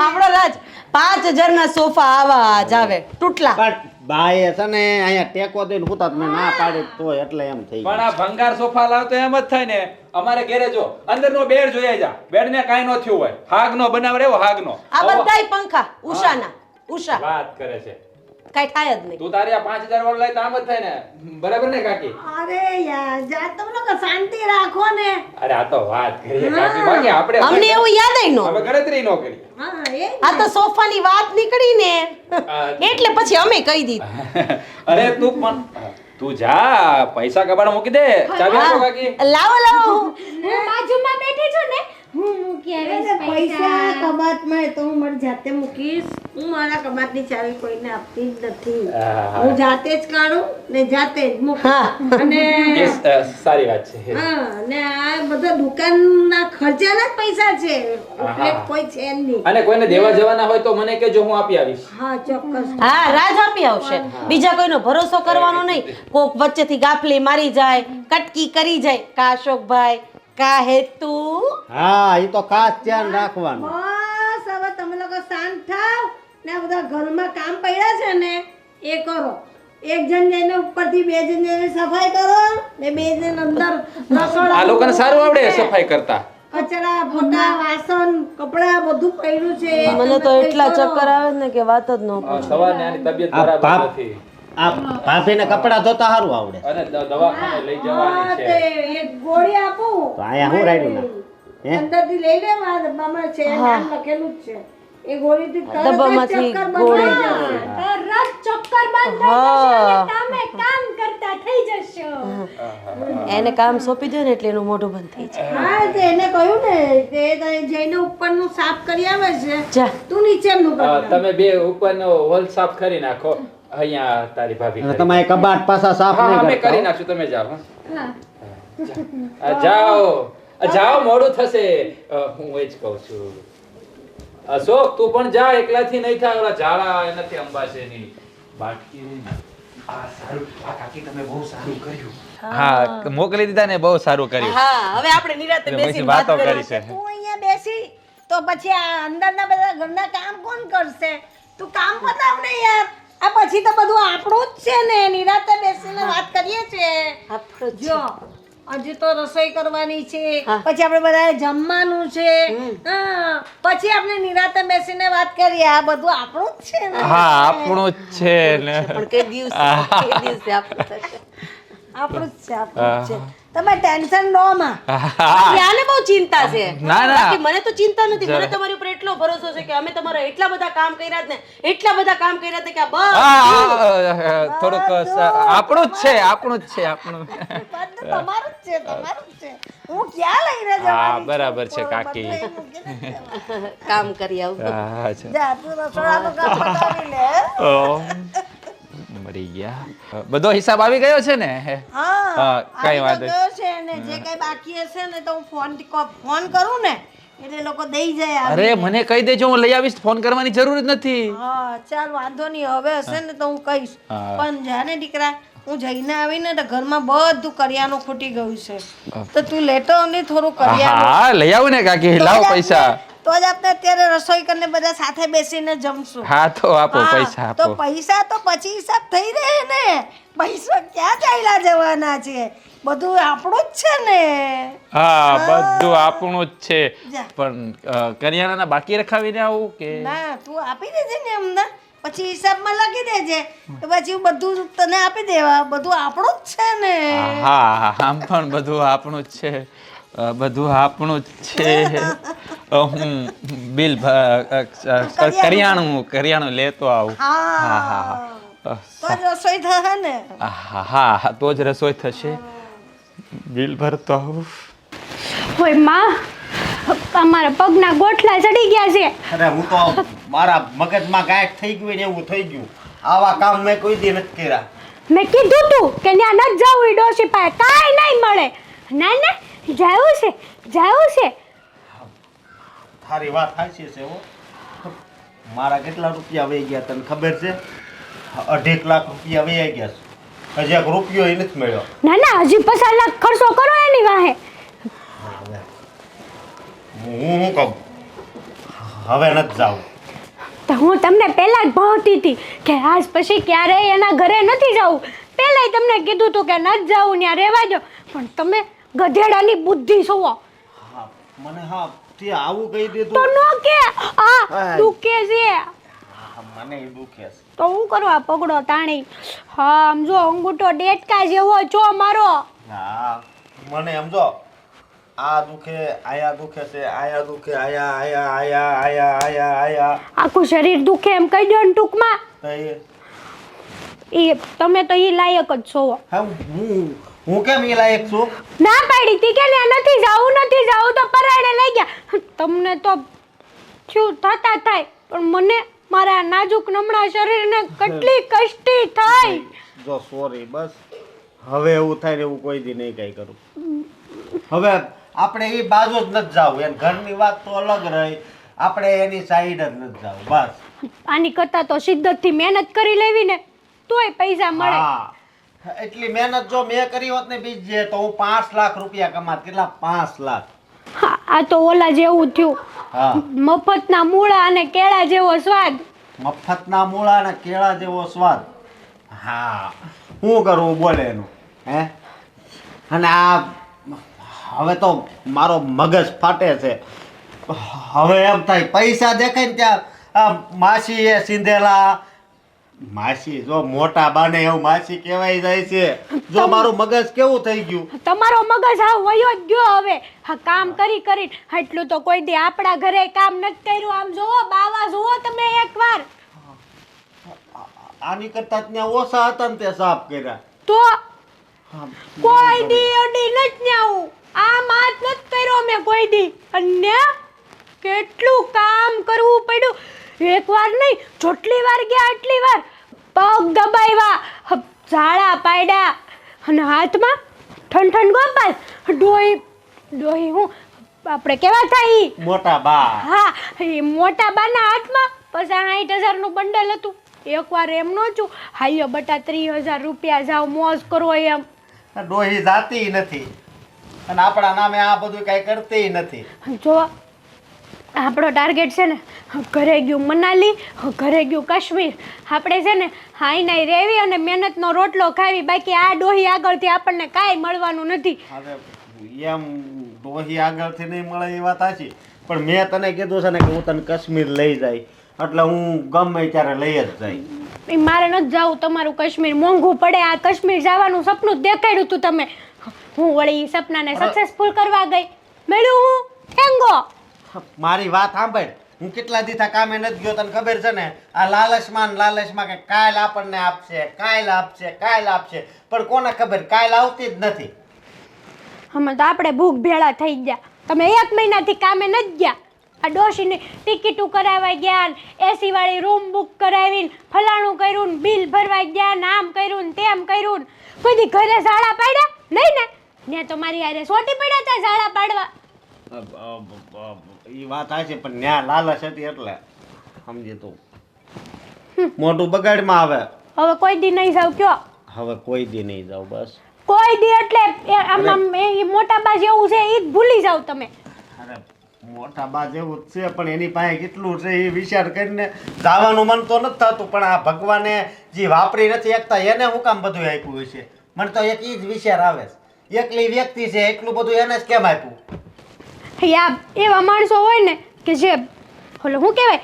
આપણો રાજ 5000 ના સોફા આવા જ આવે તૂટલા. પણ બાએ છે ને અહીંયા ટેકો દઈને હુતા મેં ના પાડી તોય એટલે એમ થઈ પણ ગયું. આ ભંગાર સોફા લાવતો એમ જ થાય ને. અમારે ઘરે જો અંદરનો બેડ જોઈ જા. બેડ ને કાઈ નો થયું હોય. હાગનો બનાવ રેવો હાગનો. આ બધાય પંખા ઉષાના ઉષા વાત કરે છે. કઈ થાય જ નહીં. તું તારી આ 5000 વાળો લઈ તો આમ જ થાય ને. બરાબર ને કાકી? અરે યાર જા તમે લોકો શાંતિ રાખો ને. અરે આ તો વાત કરીએ કાકી. બાકી આપણે અમને એવું યાદ નો અમે ગણતરી નો કરી. હા એ આ તો સોફાની વાત નીકળી ને એટલે પછી અમે કહી દીધું. અરે તું પણ તું જા પૈસા કબાડા મૂકી દે. ચાવી આપો કાકી. લાવો હું બાજુમાં બેઠી છું ને હું મૂકી આવીશ પૈસા કબાટમાં તો હું મારી જાતે મૂકીશ. હું મારા કબાટની ચાવી કોઈને આપતી જ નથી. હું જાતે જ કાઢું ને જાતે જ મૂકું. અને સારી વાત છે. હા ને આ બધા દુકાનના ખર્ચાના જ પૈસા છે એટલે કોઈ છે જ નહીં. અને કોઈને દેવા જવાના હોય તો મને કહેજો હું આપી આવીશ. હા ચોક્કસ. હા રાજ આપી આવશે. બીજા કોઈનો ભરોસો કરવાનો નહીં. કોક વચ્ચેથી ગાફલી મારી જાય કટકી કરી જાય. કા અશોકભાઈ કા હેતુ. હા ઈ તો ખાસ ધ્યાન રાખવાનું. બસ હવે તમે લોકો શાંત થાવ ને આ બધા ઘરમાં કામ પડ્યા છે ને એ કરો. એક જણ જઈને ઉપરથી બે જણ જઈને સફાઈ કરો ને બે જણ અંદર રસોડા આ લોકોને સારું આવડે સફાઈ કરતા. કચરા પોતા વાસણ કપડા બધું પડ્યું છે. મને તો એટલા ચક્કર આવે ને કે વાત જ ન પૂછો. સવારને આની તબિયત આ બરાબર પાપ નથી આ ભાભીને કપડા ધોતા સારું આવડે. અને દવાખાને લઈ જવાની હા, છે. તે એક ગોળી આપું તો અહીંયા હું રાખ્યું ના? હે? અંદરથી લઈ લે મારા છે નામ લખેલું જ છે. એ ગોળીથી તરત જ ડબ્બામાંથી ચક્કર ગોળી બંધ થઈ જશે. તરત ચક્કર બંધ થઈ જશે અને તમે કામ કરતા થઈ જશો. એને કામ સોંપી દો ને એટલે એનું મોઢું બંધ થઈ જાય. હા તે એને કહ્યું ને કે તારે જઈને ઉપરનું સાફ કરી આવે છે જા. તું નીચેનું કરી નાખ. તમે બે ઉપરનો હોલ સાફ કરી નાખો. અહીંયા તારી ભાભી અને કરી તમારે કબાટ પાછા સાફ હા નહીં અમે કરતા કરી હો. નાખશું. તમે જાઓ. જાઓ જાઓ મોડું થશે. હું એ જ કહું છું. અશોક તું પણ જા. એકલાથી નહીં થાય. ઓલા ઝાડા એનાથી અંબાશે નહીં. બાકી આ સારું. આ કાકી તમે બહુ સારું કર્યું. હા મોકલી દીધા ને બહુ સારું કર્યું. હા હવે આપણે નિરાતે બેસીને વાત કરીએ. તું અહીંયા બેસી તો પછી આ અંદરના બધા ઘરના કામ કોણ કરશે? તું કામ બતાવ ને યાર. આ પછી તો બધું આપણું જ છે ને. નિરાતે બેસીને વાત કરીએ છીએ. આપણું જ છે. જો હજી તો રસોઈ કરવાની છે. હા. પછી આપણે બધાએ જમવાનું છે. હા પછી આપણે નિરાતે બેસીને વાત કરીએ. આ બધું આપણું જ છે ને. હા આપણું જ છે ને. પણ કઈ દિવસે આપણું થશે. આપણું જ છે આપણું જ છે. તમે ટેન્શન લો માં. આને બહુ ચિંતા છે. ના, ના. બાકી મને તો ચિંતા નથી. મને તમારી ઉપર એટલો ભરોસો છે કે અમે તમારા એટલા બધા કામ કર્યા જ ને એટલા બધા કામ કર્યા છે કે આ બસ થોડુંક આપણું જ છે આપણું જ છે આપણું બધું તમારું જ છે, તમારું જ છે. હું ક્યાં લઈને હા જવાની છું? બરાબર છે બધું કાકી એનું મૂકીને જવાનું. કામ કરી આવું. હા છે જા તું રસોડાનું કામ પતાવી લે. મરી ગયા બધો હિસાબ આવી ગયો છે ને હા કઈ આવી વાંધો તો ગયો છે ને જે કઈ બાકી હશે ને તો હું ફોન કરું ને એટલે લોકો દઈ જાય અરે આવીને. મને કહી દેજો હું લઈ આવીશ ફોન કરવાની જરૂર જ નથી હા ચાલ વાંધો નહીં હવે હશે ને તો હું કહીશ હા. પણ જાને દીકરા હું જઈને આવીને તો ઘરમાં બધું કરિયાણું ખૂટી ગયું છે તો તું લેતો નહીં થોડું કરિયાણું હા લઈ આવું ને કાકી તો જ લાવો આપણે- પૈસા તો જ આપણે અત્યારે રસોઈ કરીને બધા સાથે બેસીને જમશું હા તો આપો હા, પૈસા તો આપો પૈસા તો પછી હિસાબ થઈ રહે ને પૈસા ક્યાં ચાલ્યા જવાના છે બધું આપણું જ છે ને હા બધું આપણું જ છે જા. પણ કરિયાણાના બાકી રખાવીને આવું કે ના તું આપી દેજે ને એમને પછી હિસાબમાં લખી દેજે તો પછી હું બધું તને આપી દેવા બધું આપણું જ છે ને હા આમ પણ બધું આપણું જ છે બધું આપણું જ છે હું બિલ કરિયાણું લેતો આવું હા તો જ રસોઈ થશે ને હા તો જ રસોઈ થશે બિલ ભરતો આવું હોય માં અમારા પગના ગોઠલા ચડી ગયા છે. અરે હું તો મારા મગજમાં ગાયબ થઈ ગયું ને એવું થઈ ગયું આવા કામ મેં કોઈ દી નથી કર્યા મેં કીધું તું કે ત્યાં ન જવું એ ડોશી પાસે કાંઈ નહીં મળે. ના ના જાવું છે તારી વાત સાચી છે હો મારા કેટલા રૂપિયા વહી ગયા તને ખબર છે 2.5 લાખ રૂપિયા વહી ગયા છે હજી એક રૂપિયો ય નથી મળ્યો ના ના હજી 50 લાખ ખર્ચો કરો એની વાહે. હું શું કહું હવે નથી જાવું તો હું તમને પહેલા જ ભણતી હતી કે આજ પછી ક્યારેય એના ઘરે નથી જવું. પહેલાંય તમને કીધું હતું કે નથી જવું ત્યાં રહેવા દો પણ તમે ગધેડાની બુદ્ધિ જોવો હા મને હા તે આવું કહી તો દીધું નો કે આ દુખે છે હા, મને ય દુખે છે તો હું કરવા પગડો તાણી. હા આમ જો અંગૂઠો ડેટકા જેવો છો મારો. હા મને સમજો આ દુખે આયા દુખે છે આયા દુખે આયા આયા આયા આયા આયા આયા આખું શરીર દુખે એમ કહી દો ને ટૂંકમાં. તો એ તમે તો એ લાયક જ છો. હા હું કેમ એ લાયક છું ના પાડી હતી કે ને નથી જાવું તો પરાણે લઈ ગયા. તમને તો શું થતા થાય પણ મને મારા નાજુક નમણા શરીરને કેટલી કષ્ટી થાય. જો સોરી બસ હવે એવું થાય ને એવું કોઈ દી નહીં કઈ કરું હવે આપણે એ બાજુ જ નથી જાવું એમ ઘરની વાત તો અલગ રહી આપણે એની સાઈડ જ નથી જાવું બસ આની કરતા તો શિદ્દતથી મહેનત કરી લેવી ને તોય પૈસા મળે. હા એટલી મહેનત જો મેં કરી હોત ને બીજી તો હું 5 લાખ રૂપિયા કમાત કેટલા 5 લાખ હા, આ તો ઓલા જેવું થયું હા મફતના મૂળા અને કેળા જેવો સ્વાદ. મફતના મૂળા અને કેળા જેવો સ્વાદ હા શું કરવું બોલે એનું હે અને આ હવે તો મારો મગજ ફાટે છે હવે એમ થાય પૈસા દેખાય ને ત્યાં આ માસી એ સીંધેલા માસી જો મોટા બાને એવું માસી કહેવાય જાય છે જો મારું મગજ કેવું થઈ ગયું તમારો મગજ હા વયો જ ગયો હવે. હા કામ કરી એટલું તો કોઈ દી આપણા ઘરે કામ નથી કર્યું. આમ જોવો બાવા જોવો તમે એકવાર આની કરતા ત્યાં ઓછા હતા ને તે સાફ કર્યા તો કોઈ દી અડી નથી આવું આમ હાથ નથી કર્યો મેં કોઈ દી. અને કેટલું કામ કરવું પડ્યું. એક વાર નહીં જેટલી વાર ગયા એટલી વાર પગ દબાવ્યા ઝાડા પાડ્યા અને હાથમાં ઠંઠન ગોપાલ ડોહી હું આપણે કેવા થાય ઈ? મોટા બા હા એ મોટા બાના હાથમાં પછી 60,000 નું બંડલ હતું. એકવાર એમ નો છું હાલ્યો બટા 30,000 રૂપિયા જાવ મોજ કરો એમ. ડોહી જાતી નથી અને આપણા નામે આ બધું કઈ કરતી નથી જો આપણો ટાર્ગેટ છે ને ઘરે ગયું મનાલી ઘરે ગયું કાશ્મીર. આપણે છે ને હાઈ નાઈ રહેવી અને મહેનતનો રોટલો ખાવી બાકી આ ડોહી આગળથી આપણને કાંઈ મળવાનું નથી. હવે એમ ડોહી આગળથી નહીં મળે એ વાત સાચી પણ મેં તને કીધું છે ને કે હું તને કાશ્મીર લઈ જાય એટલે હું ગમે ત્યારે લઈ જ જાય એ મારે નથી જવું તમારું કાશ્મીર મોંઘું પડે. આ કાશ્મીર જવાનું સપનું જ દેખાડ્યું હતું તમે હું વળી સપનાને સક્સેસફુલ કરવા ગઈ મળ્યું હું ઠેંગો. મારી વાત સાંભળ, હું કેટલા દીથા કામે નથી ગયો, તને ખબર છે ને? આ લાલચમાં કે કાલ આપણને આપશે, કાલ આપશે, કાલ આપશે, પણ કોને ખબર કાલ આવતી જ નથી. હમણાં તો આપણે ભૂખ ભેળા થઈ ગયા. તમે 1 મહિનાથી કામે નથી ગયા. આ ડોશીની ટિકિટો કરાવવા ગયા, એસી વાળી રૂમ બુક કરાવીને ફલાણું કર્યું, બિલ ભરવા ગયા, નામ કર્યું ને તેમ કર્યું. કોઈ દી ઘરે ઝાડા પાડ્યા નહીં ને? ત્યાં તો મારી હારે સોટી પડ્યા હતા ઝાડા પાડવા. એ વાત આ છે, પણ ન્યા લાલચ હતી એટલે સમજી તું. મોટું બગાડમાં આવે. હવે કોઈ દી નહીં જાવ કયો? હવે કોઈ દી નહીં જાવ બસ. કોઈ દી એટલે એ મોટા બા જેવું છે એ જ ભૂલી જાવ તમે. અરે મોટા બા જેવું જ છે, પણ એની પાસે કેટલું છે એ વિચાર કરીને જવાનું મન તો નથી થતું, પણ આ ભગવાને જે વાપરી નથી એકતા એને હું કામ બધું આપ્યું હોય છે? મને તો એક એ જ વિચાર આવે છે, એકલી વ્યક્તિ છે એટલું બધું એને જ કેમ આપ્યું? એવા માણસો હોય ને કે જે ઓલો શું કહેવાય,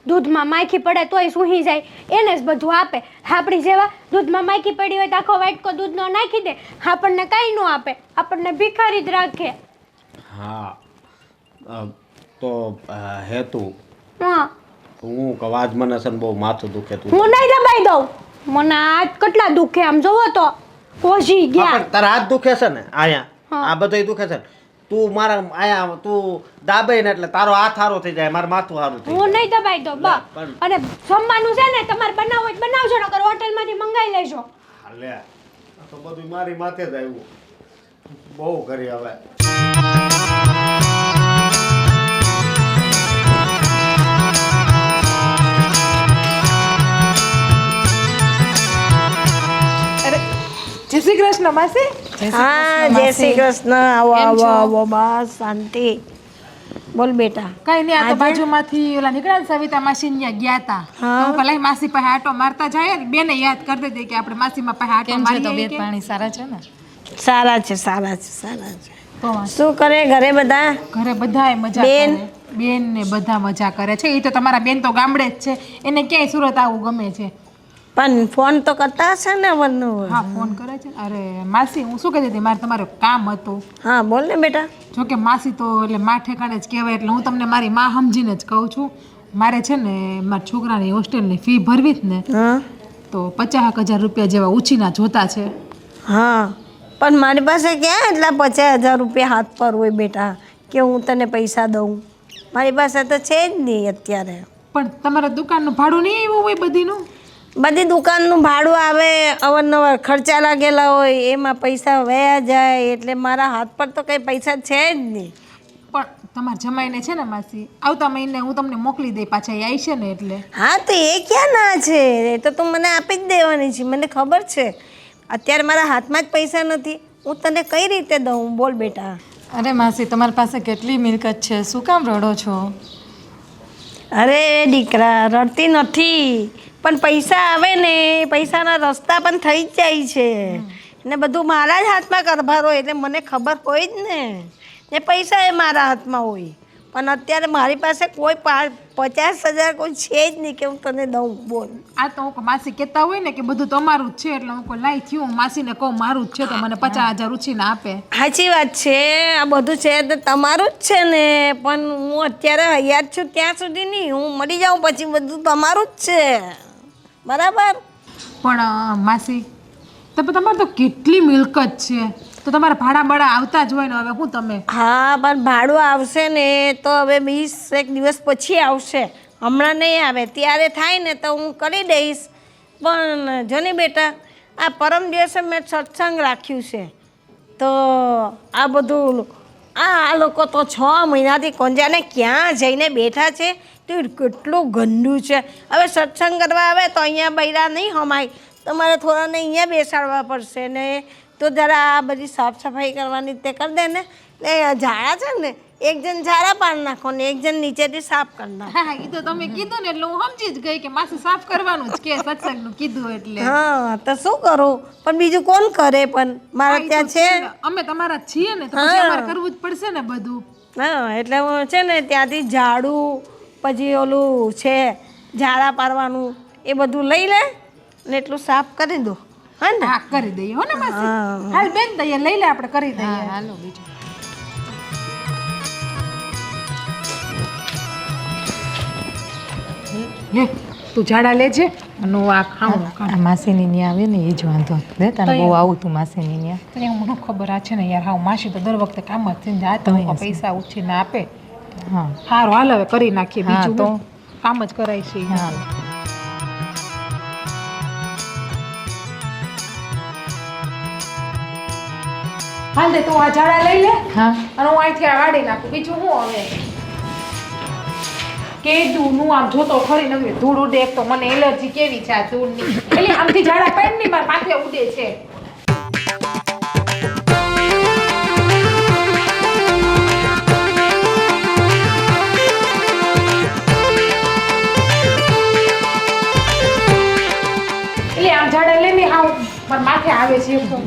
દૂધમાં માખી પડે તોય સૂહી જાય, એને જ બધું આપે. આપણી જેવા દૂધમાં માખી પડી હોય તો આખો વાટકો દૂધનો નાખી દે, આપણને કાંઈ ન આપે, આપણને ભિખારી જ રાખે. હા તો હેતુ હા, હું કવાજ મને છે ને બહુ માથું દુખે તું. હું નહીં દબાઈ દઉં, મને હાથ કેટલા દુખે આમ જોવો તો કોઝી ગયા. તારા હાથ દુખે છે ને આયા, આ બધું દુખે છે ને. તું મારા આયા તું દાબે ને એટલે તારો હાથ સારો થઈ જાય, મારું માથું સારું થઈ જાય. હું નહીં દબાઈ દઉં બા. અને જમવાનું છે ને તમારે બનાવવું હોય તો બનાવજો, નકર હોટલમાંથી મંગાવી લેજો. લે તો બધું મારી માથે જ આવ્યું, બહુ કરી હવે. જય શ્રી કૃષ્ણ માસી. હા, જય શ્રી કૃષ્ણ. આવો આવો આવો, બસ શાંતિ. બોલ બેટા. કઈ નહીં, આ તો બાજુમાંથી ઓલા નીકળ્યા ને સવિતા માસી ત્યાં ગયા હતા. તો પેલા માસી પાસે આટો મારતા જાય ને, બેને યાદ કરતી હતી કે આપણે માસીમાં પાસે આટો મારીએ. તબિયત પાણી સારા છે ને? સારા છે, સારા છે, સારા છે. તો શું કરે ઘરે બધા? ઘરે બધાય મજા કરે. બેન ને બધા મજા કરે છે. એ તો તમારા બેન તો ગામડે જ છે, એને ક્યાંય સુરત આવવું ગમે છે. પણ ફોન તો કરતા હશે ને વરનું? હા, ફોન કરે છે. અરે માસી, હું શું કહેતી હતી, મારે તમારું કામ હતું. હા બોલ ને બેટા. જો કે માસી તો એટલે મા ઠેકાણે જ કહેવાય, એટલે હું તમને મારી માં સમજીને જ કહું છું. મારે છે ને મારા છોકરાની હોસ્ટેલની ફી ભરવી જ ને, હા તો 50,000 રૂપિયા જેવા ઉછીના જોતા છે. હા, પણ મારી પાસે ક્યાં એટલા 50,000 રૂપિયા હાથ પર હોય બેટા કે હું તને પૈસા દઉં? મારી પાસે તો છે જ નહીં અત્યારે. પણ તમારા દુકાનનું ભાડું નહીં એવું હોય બધીનું? બધી દુકાનનું ભાડું આવે, અવારનવાર ખર્ચા લાગેલા હોય, એમાં પૈસા વયા જાય, એટલે મારા હાથ પર તો કંઈ પૈસા છે જ નહીં. પણ તમારા જમાઈને છે ને માસી, આવતા મહિને હું તમને મોકલી દઈ, પાછા એ આવી છે ને એટલે. હા તો એ ક્યાં ના છે, એ તો તું મને આપી જ દેવાની છે, મને ખબર છે. અત્યારે મારા હાથમાં જ પૈસા નથી, હું તને કઈ રીતે દઉં? બોલ બેટા. અરે માસી, તમારી પાસે કેટલી મિલકત છે, શું કામ રડો છો? અરે દીકરા, રડતી નથી, પણ પૈસા આવે ને પૈસાના રસ્તા પણ થઈ જ જાય છે ને. બધું મારા જ હાથમાં કારભાર હોય એટલે મને ખબર હોય જ ને પૈસા એ મારા હાથમાં હોય. પણ અત્યારે મારી પાસે કોઈ 50,000 કોઈ છે જ નહીં કે હું તને દઉં. બોલ. આ તો હું માસી કહેતા હોય ને કે બધું તમારું જ છે, એટલે હું કોઈ લાઈ થયું માસીને કહું મારું જ છે તો મને 50,000 ઉછીને આપે. સાચી વાત છે, આ બધું છે તો તમારું જ છે ને, પણ હું અત્યારે હૈયાર છું ત્યાં સુધી નહીં, હું મરી જાઉં પછી બધું તમારું જ છે, બરાબર? પણ માસી, તો તમારે તો કેટલી મિલકત છે, તો તમારા ભાડા બાડા આવતા જ હોય ને. હવે હું તમે હા, પણ ભાડું આવશે ને તો હવે 20 દિવસ પછી આવશે, હમણાં નહીં આવે. ત્યારે થાય ને તો હું કરી દઈશ. પણ જો ને બેટા, આ પરમ દિવસે મેં સત્સંગ રાખ્યું છે, તો આ બધું આ લોકો તો 6 મહિનાથી કોંજાને ક્યાં જઈને બેઠા છે, તે કેટલું ગંદુ છે. હવે સત્સંગ કરવા આવે તો અહીંયા બૈરા નહીં હમાય, તમારે થોડાને અહીંયા બેસાડવા પડશે ને. તો જરા આ બધી સાફ સફાઈ કરવાની તે કરી દે ને. ઝાડા છે ને, એક જણ ઝાડા પાડી નાખો ને એક જણ નીચેથી સાફ કરી નાખો. હા, એ તો તમે કીધું ને એટલે હું સમજી જ ગઈ કે માસી સાફ કરવાનું જ કે સત્સંગનું કીધું એટલે. હા, તો શું કરું, પણ બીજું કોણ કરે? પણ મારા ત્યાં છે, અમે તમારા છીએ ને, તો પછી અમારે કરવું જ પડશે ને બધું. હા, એટલે હું છે ને ત્યાંથી ઝાડું, પછી ઓલું છે ઝાડા પાડવાનું, એ બધું લઈ લે ને એટલું સાફ કરી દો. હા ને હા કરી દઈએ હો ને માસી હાલ બેન દઈએ લઈ લે આપણે કરી દઈએ હાલો બીજું લે તું ઝાડા લેજે અને હું આ ખાઉં આ માસીની ન્યા આવે ને એ જ વાંધો લે તને બહુ આવું તું માસીની ન્યા તને મને ખબર આ છે ને યાર હા માસી તો દર વખતે કામ જ થઈને જાય તો પૈસા ઉછીને આપે હા સારું હાલ હવે કરી નાખીએ હા, બીજું તો? હું? કામ જ કરાય છે હા હાલ દે તું આ ઝાડા લઈ લે હા અને હું અહીંથી આ વાળી નાખું બીજું હું હવે કેદુનું આમ જોતો ખરી નવી ધૂળ ઉડે એક તો મને એલર્જી કેવી છે આ ધૂળની એટલે આમથી ઝાડા પાડ ની માર માથે ઉડે છે એટલે આમ ઝાડા લઈને હા માર માથે આવે છે એક તો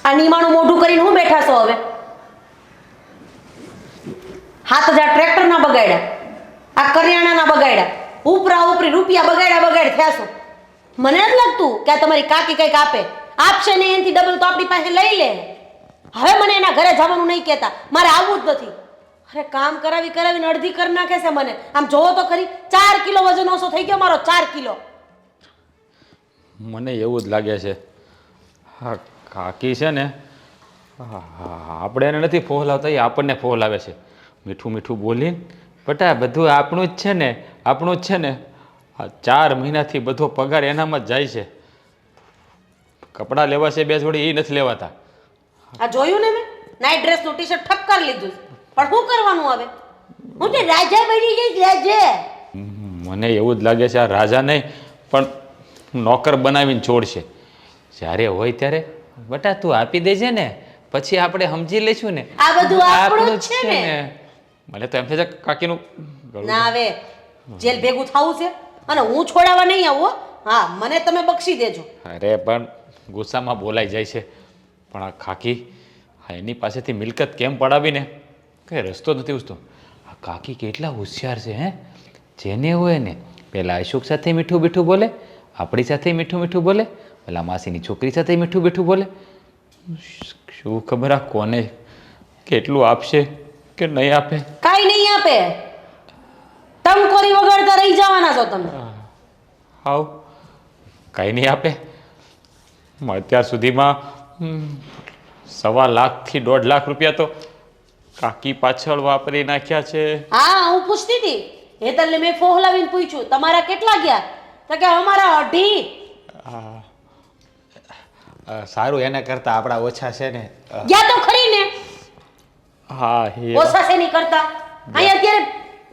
આ નીમાણું મોઢું કરીને હું બેઠા છો હવે? 7,000 ટ્રેક્ટરના બગાડ્યા, આ કરિયાણાના બગાડ્યા, ઉપરા ઉપરી રૂપિયા બગાડ્યા થયા છો. મને નથી લાગતું કે આ તમારી કાકી કંઈક આપશે ને એનાથી ડબલ તો આપણી પાસે લઈ લે. હવે મને એના ઘરે જવાનું નહીં કહેતા, મારે આવવું જ નથી. અરે કામ કરાવીને અડધી કરી નાખે છે મને. આમ જોવો તો ખરી, 4 કિલો વજન ઓછો થઈ ગયો મારો, 4 કિલો. મને એવું જ લાગે છે હા કાકી છે ને આપણે એને નથી ફોહલાવતા, એ આપણને ફોહલાવે છે. મીઠું મીઠું બોલીને બટા બધું આપણું જ છે ને, આપણું જ છે ને. આ 4 મહિનાથી બધો પગાર એનામાં જ જાય છે. કપડાં લેવા છે 2 જોડી, એ નથી લેવાતા. આ જોયું ને મેં નાઇટ ડ્રેસનું ટી-શર્ટ ઠપ કરી લીધું છે. પણ શું કરવાનું હવે? હું તે રાજા બની જઈશ, રાજા. મને એવું જ લાગે છે આ રાજા નહીં પણ નોકર બનાવીને છોડશે. જ્યારે હોય ત્યારે બટા તું આપી દેજે ને, પછી આપણે સમજી લઈશું ને. આ બધું આપણું જ છે ને. મને તો એમ થાય છે કાકીનું ગળું. ના હવે જેલ ભેગું થવું છે અને હું છોડાવવા નહીં આવું હો. હા મને તમે બક્ષી દેજો. અરે પણ ગુસ્સામાં બોલાઈ જાય છે. પણ આ કાકી એની પાસેથી મિલકત કેમ પડાવીને કઈ રસ્તો નથી ઉસતો. આ કાકી કેટલા હોશિયાર છે હે. જેને હોય ને પેલા અશોક સાથે મીઠું મીઠું બોલે, આપણી સાથે મીઠું મીઠું બોલે, પેલા માસીની છોકરી સાથે મીઠું મીઠું બોલે. શું ખબર આ કોને કેટલું આપશે કે નહીં આપે. કાઈ નહીં આપે, ટંકોરી વગાડતા રહી જવાના છો તમે. આવ કાંઈ નહીં આપે. અત્યાર સુધીમાં 1.25 લાખથી 1.5 લાખ રૂપિયા તો કાકી પાછળ વાપરી નાખ્યા છે. હા હું પૂછતી હતી હેતલને, મેં ફોહલાવીને પૂછ્યું તમારા કેટલા ગયા? તો કે અમારા 2.5. સારું એના કરતાં આપણા ઓછા છે ને. ગયા તો ખરી ને. હા ઓછા છે નહીં કરતા. અહીં અત્યારે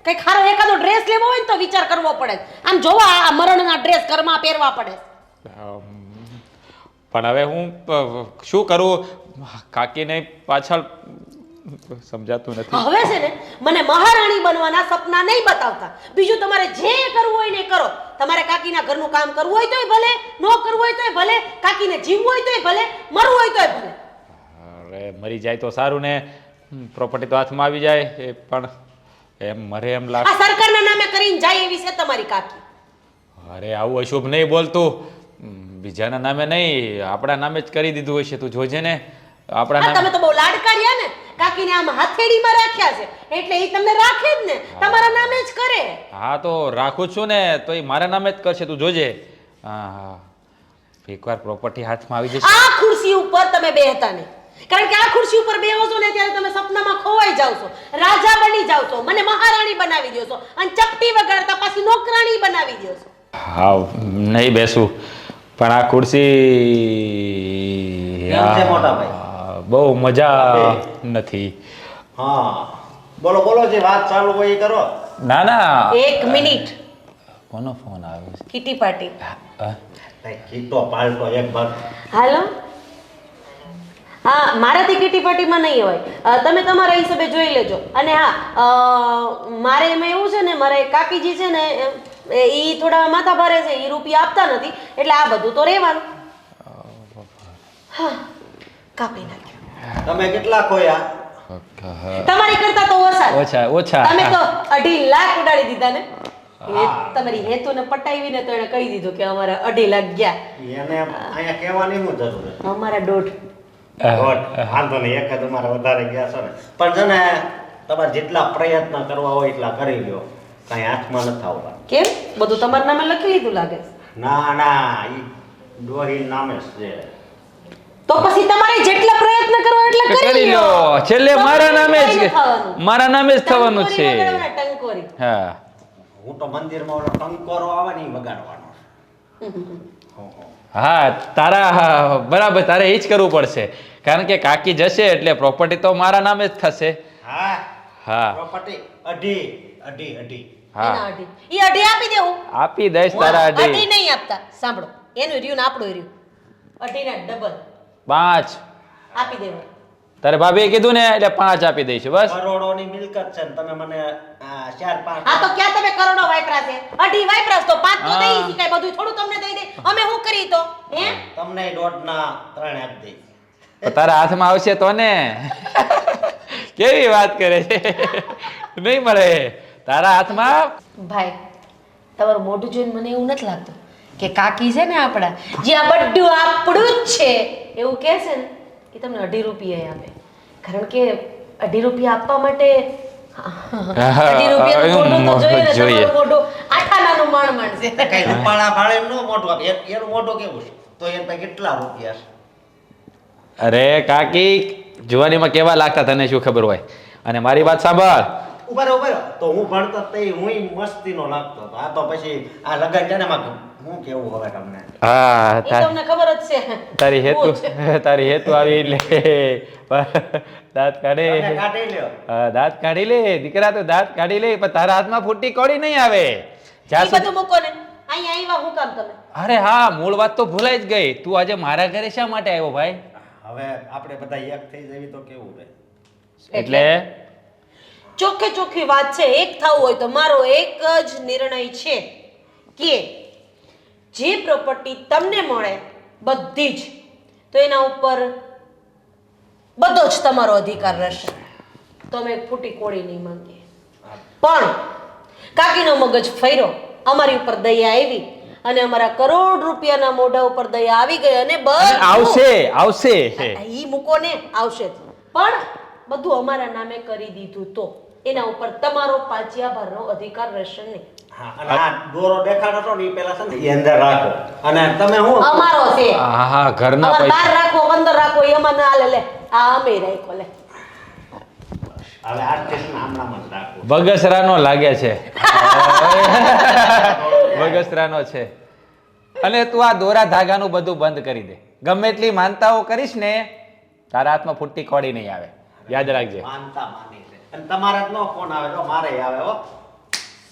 કઈ ખારો એકાદો ડ્રેસ લેવો હોય ને તો વિચાર કરવો પડે. આમ જોવા આ મરણના ડ્રેસ ઘરમાં પહેરવા પડે. પણ હવે હું શું કરું, કાકીને પાછળ સમજાતું નથી. હવે છે ને મને મહારાણી બનવાના સપના નહીં બતાવતા. બીજું તમારે જે કરવું હોય ને કરો. તમારે કાકીના ઘરનું કામ કરવું હોય તોય ભલે, ન કરવું હોય તોય ભલે, કાકીને જીવવું હોય તોય ભલે, મરવું હોય તોય ભલે. અરે મરી જાય તો સારું ને, પ્રોપર્ટી તો હાથમાં આવી જાય. એ પણ એમ મરે એમ લાગે. આ સરકારના નામે કરીને જાય એવી છે તમારી કાકી. અરે આવું અશુભ નહીં બોલતું. બીજાના નામે નહીં, આપણા નામે જ કરી દીધું હશે. તું જોજે ને આપણા આ તમે નામે. તો બહુ લાડકાર્યા ને, કાકીને આમ હથેળીમાં રાખ્યા છે એટલે એ તમને રાખે જ ને, તમારા નામે જ કરે. હા તો રાખું છું ને, તો એ મારા નામે જ કરશે. તું જોજે. હા એકવાર પ્રોપર્ટી હાથમાં આવી જશે. આ ખુરશી ઉપર તમે બેહતા નહીં, કારણ કે આ ખુરશી ઉપર બેહો છો ને ત્યારે તમે સપનામાં ખોવાઈ જાવ છો, રાજા બની જાવ છો, મને મહારાણી બનાવી દો છો અને ચપટી વગાડતા પાછી નોકરાણી બનાવી દો છો. હા નહીં બેસું, પણ આ ખુરશી કેમ છે મોટા ભાઈ? બહુ મજા નથી. હા બોલો બોલો, જે વાત ચાલુ હોય એ કરો. ના ના, 1 મિનિટ. કોનો ફોન આવ્યો છે? Kitty party. કીટો પાલટો એક ભાગ. હાલો. હા મારાથી કિટી પાર્ટીમાં નહીં હોય, તમે તમારા હિસાબે જોઈ લેજો. અને હા મારે એમાં એવું છે ને, મારે કાકીજી છે ને એ થોડા માથા ભારે છે, એ રૂપિયા આપતા નથી એટલે આ બધું તો રહેવાનું. હા કાપી નાખ્યું. તમે કેટલા ખોયા? તમારી કરતા તો ઓછા ઓછા તમે તો 2.5 લાખ ઉડાડી દીધા ને તમારી હેતુને પટાવીને તો એને કહી દીધું કે અમારે 2.5 લાખ ગયા એને અહીંયા કહેવાની શું જરૂર છે? અમારા 1.5 વાંધો નહીં, એક જ અમારે વધારે ગયા છે ને. પણ છે ને તમારે જેટલા પ્રયત્ન કરવા હોય એટલા કરી લ્યો, કાંઈ હાથમાં નથી આવતા. કેમ બધું તમારા નામે લખી લીધું લાગે છે? ના ના, ઈ ડોહી નામે જ છે. તો પછી તમારે જેટલા પ્રયત્ન કરવા એટલા કરી કરી લો. લો છેલ્લે મારા નામે જ થવાનું. મારા નામે જ થવાનું છે. ટંકોરી વગાડવાના, ટંકોરી. હા હું તો મંદિરમાં ઓલો ટંકોરો આવે ને ઈ વગાડવાનો. હા તારા બરાબર, તારે એ જ કરવું પડશે, કારણ કે કાકી જશે એટલે પ્રોપર્ટી તો મારા નામે જ થશે. હા હા પ્રોપર્ટી અઢી અઢી અઢી. હા એના 2.5 ઈ 2.5 આપી દેવું આપી દઈશ તારા 2.5 અઢી. નહીં આપતા, સાંભળો એનું રહ્યું ને આપણું રહ્યું 2.5 ના ડબલ 5 આપી દેવું. તારે ભાભીએ કીધું ને એટલે 5 આપી દઈશું બસ. કરોડોની મિલકત છે ને તમે મને 4-5. હા તો ક્યાં તમે કરોડો વાપરા છે? 2.5 વાપરા તો 5 તો હા. દઈ શકાય, બધું થોડું તમને દઈ દે, અમે શું કરી તો હે? તમને 1.5 3 આપી દઈશ. તો તારા હાથમાં આવશે તો ને. કેવી વાત કરે છે. નહીં મળે તારા હાથમાં. ભાઈ તમારું મોઢું જોઈને મને એવું નથી લાગતું કે કાકી છે ને આપણા જે આ બધું આપણું જ છે એવું કહે છે ને એ તમને 2.5 રૂપિયા આપે, કારણ કે 2.5 રૂપિયા આપવા માટે 2.5 રૂપિયાનું મોઢું તો જોઈએ ને, જોઈએ. તમારું મોઢું આઠાનાનું માણ છે. કઈ રૂપાળા ભાડે નો મોટું આપે, એનું મોટું કેવું છે તો એન પાસે કેટલા રૂપિયા છે? અરે કાકી જુવાનીમાં કેવા લાગતા તને શું ખબર હોય. અને મારી વાત સાંભળ. ઉભા રહો. તો હું ભણતો તે હું મસ્તીનો લાગતો હતો. આ તો પછી આ લગન છે ને એમાં હું કેવું હવે તમને. હા એ તમને ખબર જ છે. તારી હેતુ હું છે. તારી હેતુ આવી એટલે દાંત કાઢે. તમે કાઢી લ્યો. હા, દાંત કાઢી લે દીકરા, તો દાંત કાઢી લે, પણ તારા હાથમાં ફૂટી કોડી નહીં આવે. જ્યાં ઈ સુધી- બધું મૂકો ને, અહીંયા આવ્યા હું કામ તમે? અરે હા, મૂળ વાત તો ભૂલાઈ જ ગઈ. તું આજે મારા ઘરે શા માટે આવ્યો ભાઈ? હવે આપણે બધા એક થઈ જવી તો કેવું રહે? એટલે ચોખ્ખે ચોખ્ખી વાત છે, એક થવું હોય તો મારો એક જ નિર્ણય છે કે જે પ્રોપર્ટી તમને મળે બધી જ, તો એના ઉપર બધો જ તમારો અધિકાર રહેશે. તો અમે ફૂટી કોડી નહીં માંગીએ, પણ કાકીનો મગજ ફર્યો, અમારી ઉપર દયા આવી અને અમારા કરોડ રૂપિયાના મોઢા ઉપર દયા આવી ગઈ અને બધું આવશે આવશે. ઈ મૂકો ને, આવશે જ. પણ બધું અમારા નામે કરી દીધું તો એના ઉપર તમારો પાછિયા ભરનો અધિકાર રહેશે નહીં. હા, અને આ દોરો દેખાડો છો ને એ પેલા છે ને એ અંદર રાખો. અને તમે હું અમારો છે, હા હા, ઘરના અમારે 12 પૈસા. રાખો 15 રાખો એમાં ના હાલે. લે આ અમે રાખો લે. હવે આર્ટિસ્ટ નામ જ રાખો. બગસરાનો લાગે છે. બગસરાનો છે. અને તું આ દોરા ધાગાનું બધું બંધ કરી દે. ગમે એટલી માનતાઓ કરીશ ને તારા હાથમાં ફૂટી કોડી નહીં આવે, યાદ રાખજે. માનતા માની છે. અને તમારે જ નો ફોન આવે તો મારે આવે હો.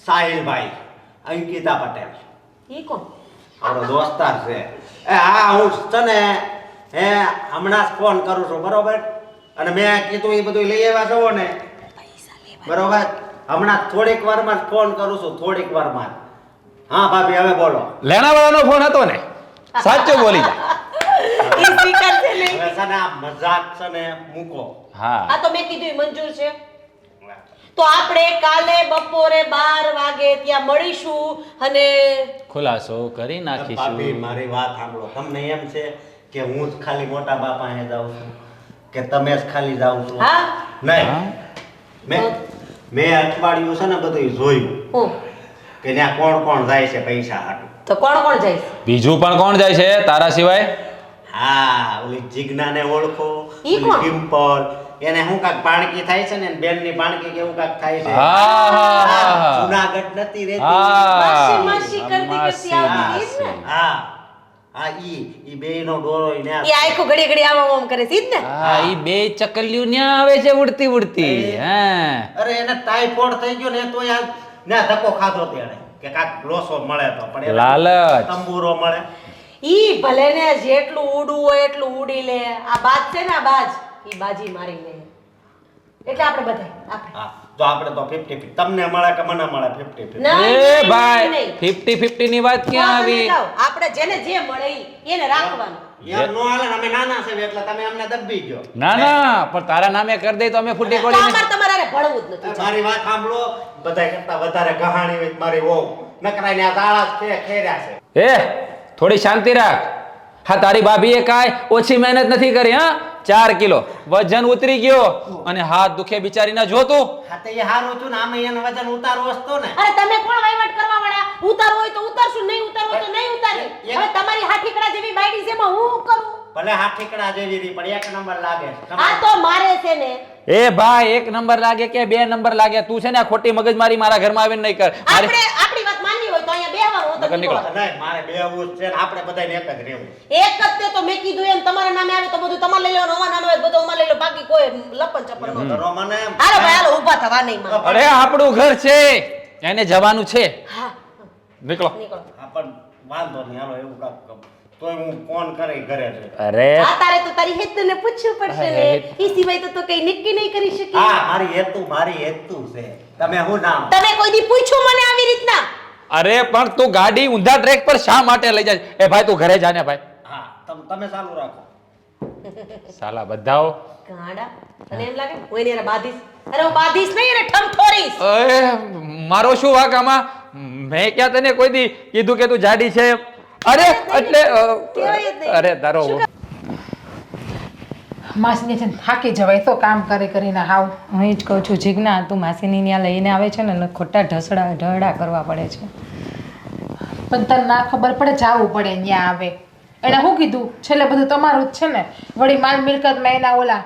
સાહિલભાઈ અંકિતા પટેલ ઈ કોણ? આપણો દોસ્તાર છે. હા હું છે ને હમણાં જ ફોન કરું છું, બરોબર? અને મેં કીધું એ બધું લઈ આવ્યા છો ને, બરોબર? હમણાં થોડીક વારમાં જ ફોન કરું છું, થોડીક વારમાં. હા ભાભી હવે બોલો. લેણાવાળાનો ફોન હતો ને, સાચું બોલી જા. ઈ સ્વીકારશે નહીં. હવે છે ને આ મજાક છે ને મૂકો. હા આ તો મેં કીધું ઈ મંજૂર છે. તો આપણે કાલે બપોરે 12 વાગે ત્યાં મળીશું અને ખુલાસો કરી ભાભી નાખીશું. મારી વાત સાંભળો. તમને એમ છે કે હું જ ખાલી મોટા બાપા અહીંયા જાઉં છું કે તમે જ ખાલી જાવ છો? હા નહીં. હા? મેં અઠવાડિયું છે ને બધું જોયું હું કે ત્યાં કોણ કોણ જાય છે પૈસા હાટું. તો કોણ કોણ જાય? બીજું પણ કોણ જાય છે તારા સિવાય? હા, ઓલી જીજ્ઞાને ઓળખો, ઈ ઓલી કોણ? ડિમ્પલ, એને શું કાક પાણકી થાય છે ને બેનની પાણકી કેવું કાક થાય છે. હા, હા, હા, હા. જુનાગઢ નથી રહેતી. માસી હા માસી કરતી કરતી આવતી ઈ જ ને? હા હા, ઈ બેયનો ડોરો ઈ ન્યા. ઈ આખું ઘડી ઘડી આમ કરે છે ઈ જ ને? હા, ઈ બે ચકલિયું ન્યા આવે છે ઉડતી ઉડતી. હા અરે એને ટાઈફોઈડ થઈ ગયો ને તો યાર ના ધક્કો ખાધો તેણે કે કાક લોસો મળે તો, પણ એને લાલચ. તંબુરો મળે. ઈ ભલે ને જેટલું ઉડવું હોય એટલું ઉડી લે. આ બાજ છે ને, આ બાજ ઈ બાજી મારી લે. એટલે આપણે બધા આપણે હા જો આપણે તો 50-50 તમને મળે કે મને મળે 50-50 નહીં, એ ભાઈ નહીં. 50-50 ની વાત ક્યાં તો તમે આવી? જાઓ. આપણે જેને જે મળે એને રાખવાનું. યાર નો હાલે ને, અમે નાના છે એટલે તમે અમને દબી ગયો. ના ના, પણ તારા નામે કરી દે તો અમે ફૂટી તો પડીને અમારે તમારે હારે ભળવું જ નથી. મારી વાત સાંભળો, બધાય કરતા વધારે કહાણી હોય મારી વહુ. નકરાઈને આ દાળા જ ખેર્યા છે. એ થોડી શાંતિ રાખ. હા, તારી ભાભીએ કાંઈ ઓછી મહેનત નથી કરી. હા, 4 કિલો વજન ઉતરી ગયો અને હાથ દુખે બિચારીના જોતું. હા તો એ હારું છું ને, આમે એનું વજન ઉતારવું હસતો ને. અરે તમે કોણ વહીવટ કરવા વાળા? ઉતારવું હોય તો ઉતારશું, નહીં ઉતારવું હોય તો નહીં ઉતારી. હવે તમારી હાથીકડા જેવી બાયડી છે એમાં હું શું કરું? ભલે હાથીકડા જેવી રી પણ 1 નંબર લાગે છે. આ તો મારે છે ને. એ ભાઈ 1 નંબર લાગે કે 2 નંબર લાગે, તું છે ને આ ખોટી મગજમારી મારા ઘરમાં આવીને નહીં કર. આપણે આપણી વાત માનવી હોય તો અહીંયા બેહવાનું નકર હોતું નીકળો. નહીં, મારે બેહવું જ છે ને, આપણે બધાને એક જ રહેવું. એક જ તે તો મેં કીધું એમ તમારા નામે આવે તો બધું તમારે લઈ લેવાનું, અમારા નામે આવે તો બધું અમારે લઈ લો, બાકી કોઈ લપન ચપન ન કરો. ઘરો મને એમ. હાલો ભાઈ હાલો, ઊભા થવા નહીં માં. અરે આપણું ઘર છે, એને જવાનું છે. હા, નીકળો. નીકળો. હા, પણ વાંધો નહીં, હાલો એવું કાંઈક કરો. તોય હું ફોન કરી ઘરે છે. અરે આ તારે તો તારી હેતુને પૂછવું પડશે ને. ઈ સિવાય તો કઈ નક્કી નહીં કરી શકી. હા, મારી હેતુ છે. તમે શું નામ? તમે કોઈ દી પૂછ્યું મને આવી રીતના? અરે પણ તું ગાડી ઊંધા ટ્રેક પર શા માટે લઈ જાય? એ ભાઈ તું ઘરે જા ને ભાઈ. હા, તમે ચાલુ રાખો. સાલા બધાઓ. ગાડા તને એમ લાગે હું એની હારે બાંધીશ? અરે હું બાંધીશ નહીં, એને ઠમઠોરીશ. અરે મારો શું વાંક આમાં? મેં ક્યાં તને કોઈ દી કીધું કે તું જાડી છે? અરે એટલે કહેવાય જ નહીં. અરે તારો માસીને છે ને થાકી જવાય તો કામ કરી કરીને હાવ. હું એ જ કહું છું જીજ્ઞા, તું માસીની ત્યાં લઈને આવે છે ને એટલે ખોટા ઢળડા કરવા પડે છે. પણ તને ના ખબર પડે, જાવું પડે ત્યાં આવે. એણે શું કીધું? છેલ્લે બધું તમારું જ છે ને. વળી માલ મિલકતમાં એના ઓલા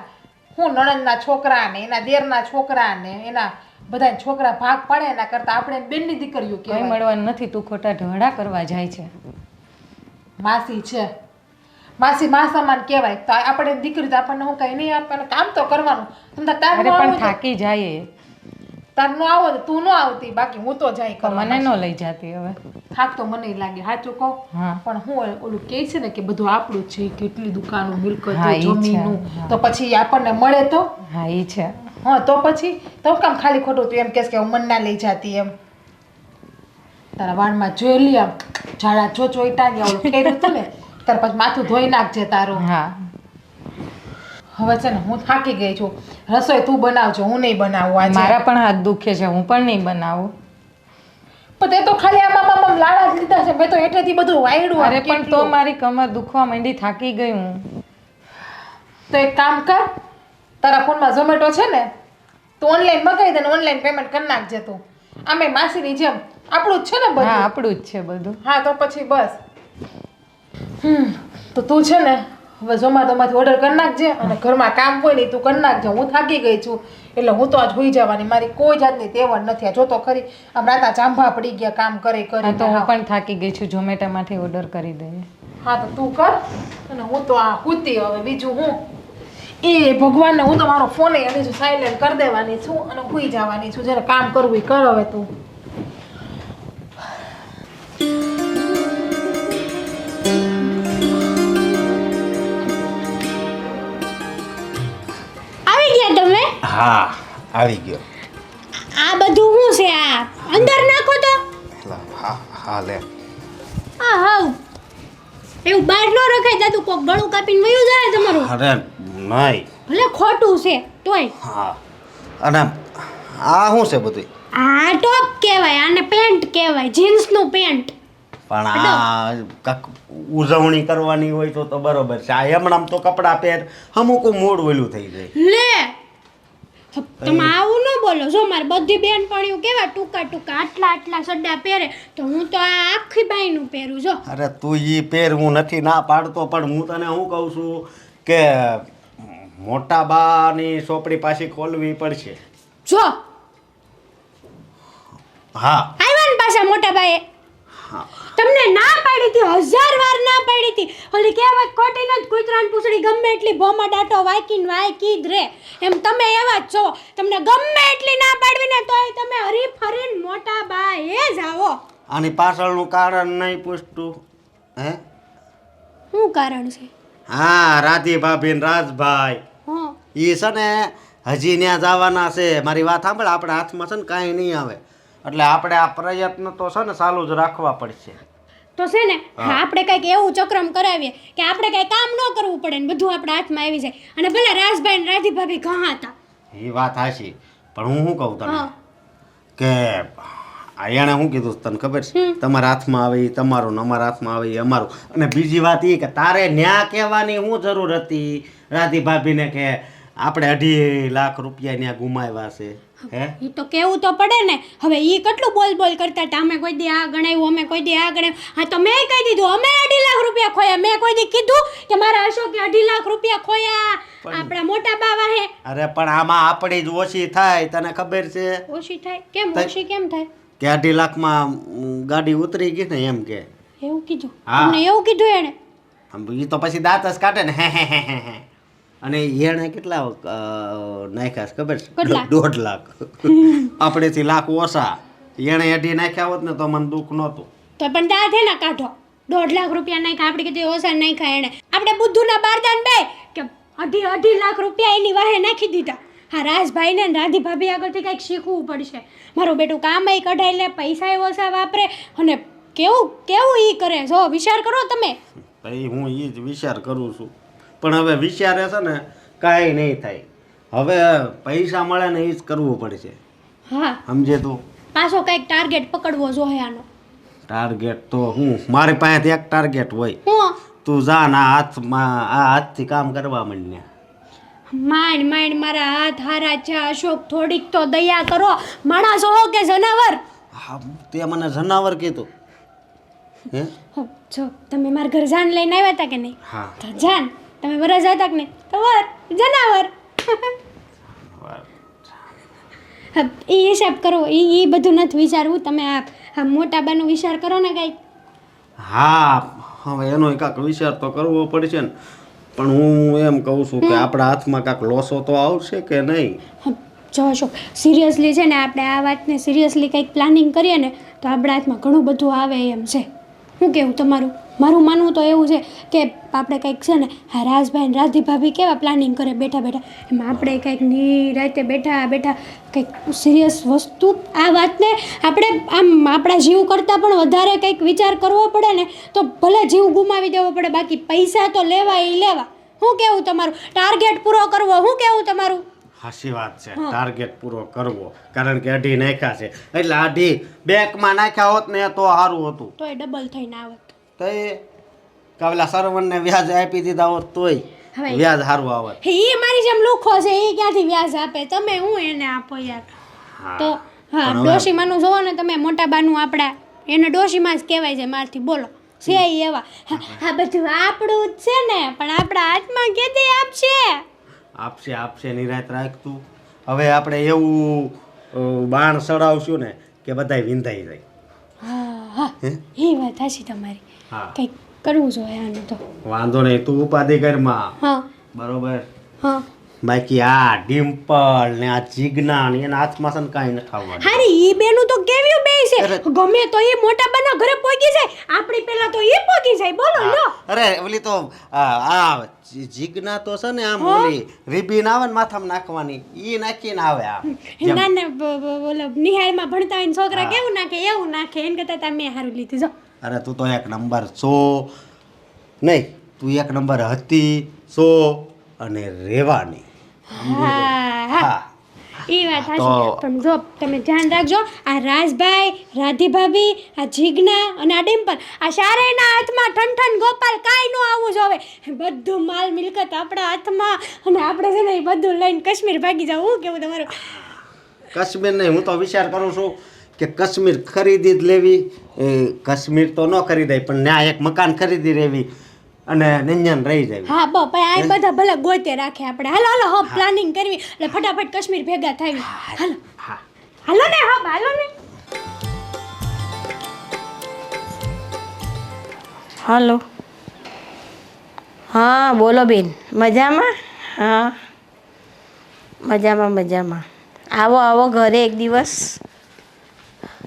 હું નણંદના છોકરા ને એના દેરના છોકરા ને એના બધા છોકરા ભાગ પાડે એના કરતા આપણે બેનની દીકરીઓ કંઈ કહેવાય. મળવાનું નથી, તું ખોટા ઢળડા કરવા જાય છે. માસી છે, માસી મા સમાન કહેવાય. તો આપણે દીકરી તો આપણને હું કઈ નહીં આપવાનું, કામ તો કરવાનું. તમને તાર અરે નો પણ આવું તો- થાકી જાય એ. તાર નો આવો તો તું નો આવતી, બાકી હું તો જાય તો કરવા. મને ન લઈ જાતી હવે. થાક તો મને લાગે, સાચું કહું. હા. પણ હું ઓલું કહે છે ને કે બધું આપણું જ છે, કેટલી દુકાનો મિલકત હા, ઈ છે. જમીનું, હા. તો પછી ઈ આપણને મળે તો હા એ છે. હા, તો પછી તો કામ ખાલી ખોટું તું એમ કહેશ કે હું મન ના લઈ જાતી એમ. તારા વાળમાં જોઈ લી આમ ઝાડા ચોચોઈટા ને ઓલું ખેર્યું હતું ને તાર પછી માથું ધોઈ નાખજે તારું. હા હવે છે ને હું થાકી ગઈ છું, રસોઈ તું બનાવજો, હું નહીં બનાવું આજે. મારા પણ હાથ દુખે છે, હું પણ નહીં બનાવું. પણ તે તો ખાલી આમાં લાડા જ લીધા છે, મેં તો હેઠેથી બધું વાયડું. અરે પણ તો મારી કમર દુખવા માંડી, થાકી ગઈ હું. તો એક કામ કર, તારા ફોનમાં ઝોમેટો છે ને, તું ઓનલાઈન મગાવી દે ને ઓનલાઈન પેમેન્ટ કરી નાખજે તું. આમે માસીની જેમ આપણું જ છે ને હા બધું. આપણું જ છે બધું. હા તો પછી બસ. તો તું છે ને હવે ઝોમેટોમાંથી ઓર્ડર કરી નાખજે અને ઘરમાં કામ હોય ને તું કરી નાખજે. હું થાકી ગઈ છું એટલે હું તો આજ હોઈ જવાની, મારી કોઈ જાતની તેવડ નથી. આ જો તો ખરી આમ રાતા ચાંભા પડી ગયા કામ કરી હા તો હું કરી. પણ થાકી ગઈ છું, ઝોમેટોમાંથી ઓર્ડર કરી દઈએ. હા તો તું કર અને હું તો આ હુતી હવે બીજું હું. એ ભગવાનને હું તો મારો ફોન એની જો સાયલેન્ટ કરી દેવાની છું અને હુઈ જવાની છું. જ્યારે કામ કરવું એ કર હવે તું. આવી ગયા તમે? હા, આવી ગયો. આ બધું શું છે? આ અંદર નાખો તો. હા લે. આ હાવ એવું બહાર ન રખાય, જાતું કોક ગળું કાપીને વયું જાય તમારું. અરે નહીં. ભલે ખોટું છે તોય. હા, અને આ શું છે બધું? આ ટોપ કહેવાય, આને પેન્ટ કહેવાય, જીન્સનું પેન્ટ. પણ આ કાંક ઉજવણી કરવાની હોય તો બરોબર છે. આ એમણામ તો કપડાં પહેર અમુક મૂડ ઓલું થઈ જાય. લે તમે આવું ન બોલો. જો મારી બધી બેનપણીઓ કેવા ટૂંકા ટૂંકા આટલા સડ્ડા પહેરે, તો હું તો આ આખી બાઈનું પહેરું. જો અરે તું ઈ પહેર, હું નથી ના પાડતો, પણ હું તને શું કહું છું કે મોટા બાની સોપડી પાછી ખોલવી પડશે. જો હા આવ્યા ને પાછા મોટા બાએ. હા. તમને ના પાડી હતી, 1000 વાર ના પાડી હતી. ઓલી કહેવત ખોટી નથી, કૂતરાની પૂંછડી ગમે એટલી ભોમાં ડાટો વાયકીને વાયકી જ રે. એમ તમે એવા જ છો. તમને ગમે એટલી ના પાડવી ને તોય તમે હરી ફરીને મોટા બાએ જ આવો. આની પાછળનું કારણ નહીં પૂછતું હે? શું કારણ છે? હા, રાધી ભાભી ને રાજભાઈ હા ઈ છે ને હજી ત્યાં જવાના છે. મારી વાત સાંભળ, આપણા હાથમાં છે ને કાંઈ નહીં આવે, એટલે આપણે આ પ્રયત્ન તો છે ને ચાલુ જ રાખવા પડશે. તો છે ને આપણે કંઈક એવું ચક્રમ કરાવીએ કે આપણે કંઈ કામ ન કરવું પડે ને બધું આપણા હાથમાં આવી જાય. અને ભલે રાજભાઈ ને રાધી ભાભી ઘણા હતા. એ વાત હાચી, પણ હું શું કહું તને હા. કે એણે શું કીધું તને ખબર છે? તમારા હાથમાં આવે એ તમારું ને અમારા હાથમાં આવે એ અમારું. અને બીજી વાત એ કે તારે ન્યા કહેવાની શું જરૂર હતી રાધી ભાભીને કે આપણે 2.5 લાખ રૂપિયા ત્યાં ગુમાવ્યા છે? હે, એ તો કેવું તો પડે ને. હવે એ કેટલું બોલ કરતા હતા, અમે કોઈ દી આ ગણાવ્યું, અમે કોઈ દી આ ગણાવ્યું. હા તો મેં કહી દીધું અમે 2.5 લાખ રૂપિયા ખોયા. મેં કોઈ દી કીધું કે મારા અશોકે 2.5 લાખ રૂપિયા ખોયા? આપણા મોટા બાવા હે. અરે પણ આમાં આપણી જ ઓછી થાય, તને ખબર છે ઓછી થાય કેમ? ઓછી કેમ થાય? કે 2.5 લાખમાં ગાડી ઉતરી ગઈ ને એમ કે. એવું કીધું? હા. તમને એવું કીધું એને? એ તો પછી દાંત જ કાઢે ને હે. અને એણે કેટલા નાખ્યા છે ખબર છે? કેટલા? 1.5 લાખ. આપણેથી લાખ ઓછા. એણે 2.5 નાખ્યા હોત ને તો મને દુઃખ નહોતું. તો પણ દાંત હે ને કાઢો. 1.5 લાખ રૂપિયા નાખ્યા, આપણે કીધું ઓછા નાખ્યા એને. આપણે બુદ્ધુના બારદાન બે કે 2.5 લાખ રૂપિયા એની વાહે નાખી દીધા. હા, રાજભાઈને ને રાધી ભાભી આગળથી કંઈક શીખવું પડશે. મારું બેટું કામય કઢાઈ લે, પૈસા ઓછા વાપરે અને કેવું ઈ કરે. જો વિચાર કરો તમે. ભાઈ હું એ જ વિચાર કરું છું, પણ હવે વિચારે છે ને કાંઈ નહીં થાય. હવે પૈસા મળે ને એ જ કરવું પડશે. હા, સમજે તું? પાછો કંઈક ટાર્ગેટ પકડવો જોઈએ આનો. ટાર્ગેટ તો હું, મારી પાસેથી એક ટાર્ગેટ હોય. હું તું જા ને આ હાથથી કામ કરવા માંડ ને. માંડ મારા હાથ હારા છે અશોક, થોડીક તો દયા કરો. માણસ હો કે જનાવર? હા, તે મને જનાવર કીધું. હે, હો, જો તમે મારા ઘર જાન લઈને આવ્યા હતા કે નહીં? હા. તો જાન તમે વરસ હતા કે નહીં? તો જનાવર. એ હિસાબ કરો. એ બધું નથી વિચારવું. તમે આ મોટા બાનો વિચાર કરો ને કંઈક. હા, હવે એનો કાંક વિચાર તો કરવો પડશે ને. પણ હું એમ કહું છું કે આપણા હાથમાં કાંક લોસો તો આવશે કે નહીં? જો અશોક, સિરિયસલી છે ને આપણે આ વાતને સિરિયસલી કંઈક પ્લાનિંગ કરીએ ને તો આપણા હાથમાં ઘણું બધું આવે એમ છે. શું કહેવું તમારું? મારું માનવું તો એવું છે કે આપણે કંઈક છે ને હા રાજભાઈ ને રાધી ભાભી કેવા પ્લાનિંગ કરે બેઠા એમાં આપણે કંઈક નિરાતે બેઠા કંઈક સિરિયસ વસ્તુ આ વાતને આપણે આમ આપણા જીવ કરતાં પણ વધારે કંઈક વિચાર કરવો પડે ને તો ભલે જીવ ગુમાવી દેવો પડે, બાકી પૈસા તો લેવા એ લેવા. શું કહેવું તમારું? ટાર્ગેટ પૂરો કરવો. શું કહેવું તમારું? હાચી વાત છે, ટાર્ગેટ પૂરો કરવો. કારણ કે 2.5 નાખ્યા છે એટલે 2.5 બેંકમાં નાખ્યા હોત ને તો સારું હતું. તોય ડબલ થઈને આવત. તો એ કાવલા સરવણને વ્યાજ આપી દીધા હોત તોય હવે વ્યાજ સારું આવત. એ મારી જેમ લુખો છે, એ ક્યાંથી વ્યાજ આપે? તમે હું એને આપો યાર. તો હા, ડોશીમાનું જોવો ને તમે, મોટા બાનું આપણા એને ડોશીમાં જ કહેવાય છે મારથી. બોલો છે એવા. હા, બધું આપણું જ છે ને, પણ આપણા હાથમાં કેદી આપશે નિરાત રાખતું. હવે આપણે એવું બાણ ચડાવશું ને કે બધાય વિંધાઈ જાય. હા, એ વાત સાચી તમારી. હા, કંઈક કરવું જોઈએ આનું તો. વાંધો નહીં, તું ઉપાધિ કરમાં. હા બરોબર. હા, બાકી આ ડિમ્પલ ને આ જીજ્ઞા ને એના હાથમાં છે ને કાંઈ ન ખાવાનું. હારી ઈ બેનું તો કેવ્યું બે છે. ગમે તો એ મોટા બાના ઘરે પહોંચી જાય, આપણી પહેલા તો એ પહોંચી જાય. બોલો લો. અરે ઓલી તો આ જીજ્ઞા તો છે ને આમ ઓલી રીબીન આવે ને માથામાં નાખવાની ઈ નાખીને આવે. આમ ના ના, બોલો નિહાળમાં ભણતા હોય ને છોકરા કેવું નાખે એવું નાખે. એને કરતાં તમે સારું લીધું. જો અરે તું તો 1 નંબર છો નહીં, તું 1 નંબર હતી છો અને રહેવાની. હા, એ વાત સાચી. પણ જો તમે ધ્યાન રાખજો, આ રાજભાઈ, રાધી ભાભી, આ જીજ્ઞા અને આ ડિમ્પલ, આ ચારેયના હાથમાં ઠન ગોપાલ કાંઈ ન આવવું જોવે. બધું માલ મિલકત આપણા હાથમાં, અને આપણે છે ને એ બધું લઈને કાશ્મીર ભાગી જાવ. હું કેવું તમારું? કાશ્મીર નહીં, હું તો વિચાર કરું છું કે કાશ્મીર ખરીદી જ લેવી. કાશ્મીર તો ન ખરીદાય પણ ત્યાં એક મકાન ખરીદી લેવી અને નંજન રહી જાય. હા, આ બધા ભલે ગોતે રાખે આપણે. હાલો પ્લાનિંગ કરવી એટલે ફટાફટ કાશ્મીર ભેગા થાવી. હાલો ને. હલો. હા બોલો બેન, મજામાં? હા, મજામાં. આવો ઘરે એક દિવસ.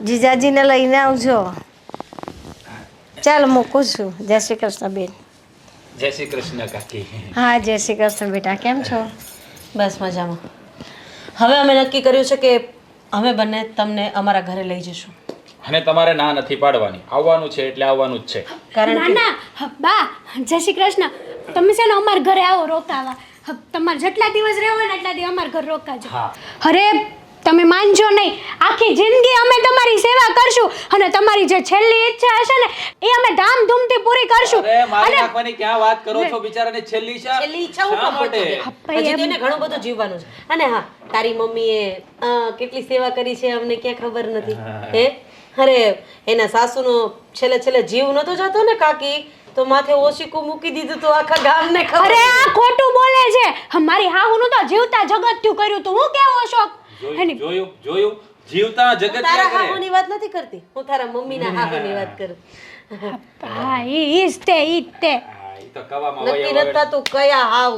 જીજાજીને લઈને આવજો. ચાલો મૂકું છું. જય શ્રી કૃષ્ણ બેન. જય શ્રી કૃષ્ણ કાકી. હા, જય શ્રી કૃષ્ણ બેટા. કેમ છો? બસ મજામાં. હવે અમે નક્કી કર્યું છે કે અમે બંને તમને અમારા ઘરે લઈ જઈશું. અને તમારે ના નથી પાડવાની, આવવાનું છે એટલે આવવાનું જ છે. કારણ ના કે ના બા જય શ્રી કૃષ્ણ. તમે છે ને અમારા ઘરે આવો રોકાવા. તમારે જેટલા દિવસ રહેવો હોય ને એટલા દિવસ અમારા ઘરે રોકાજો. અરે તમે માનજો નહીં, આખી જિંદગી અમે તમારી સેવા કરશું અને તમારી જે છેલ્લી ઈચ્છા હશે ને એ અમે ધામધૂમથી પૂરી કરશું. નાખવાની ક્યાં વાત કરો છો? બિચારાને છેલ્લી છેલ્લી ઈચ્છા હું કામ પૂરી કરી? હજી તો એને ઘણું બધું જીવવાનું છે. અને હા, તારી મમ્મીએ કેટલી સેવા કરી છે અમને ક્યાં ખબર નથી. હે અરે એના સાસુનો છેલ્લે જીવ નતો જતો ને કાકી, તો માથે ઓશીકું મૂકી દીધું તો આખા ગામને ખબર. અરે આ ખોટું બોલે છે. મારી હાહુનું તો જીવતા જગત્યું કર્યું તું. હું કેવો અશોક? જોયું જીવતા જગત તારા હાહુની વાત નથી કરતી, હું તારા મમ્મીના હાહુની વાત કરું. હા ઈ જ તે તો કવામાં નક્કી નતા તું કયા હાવ.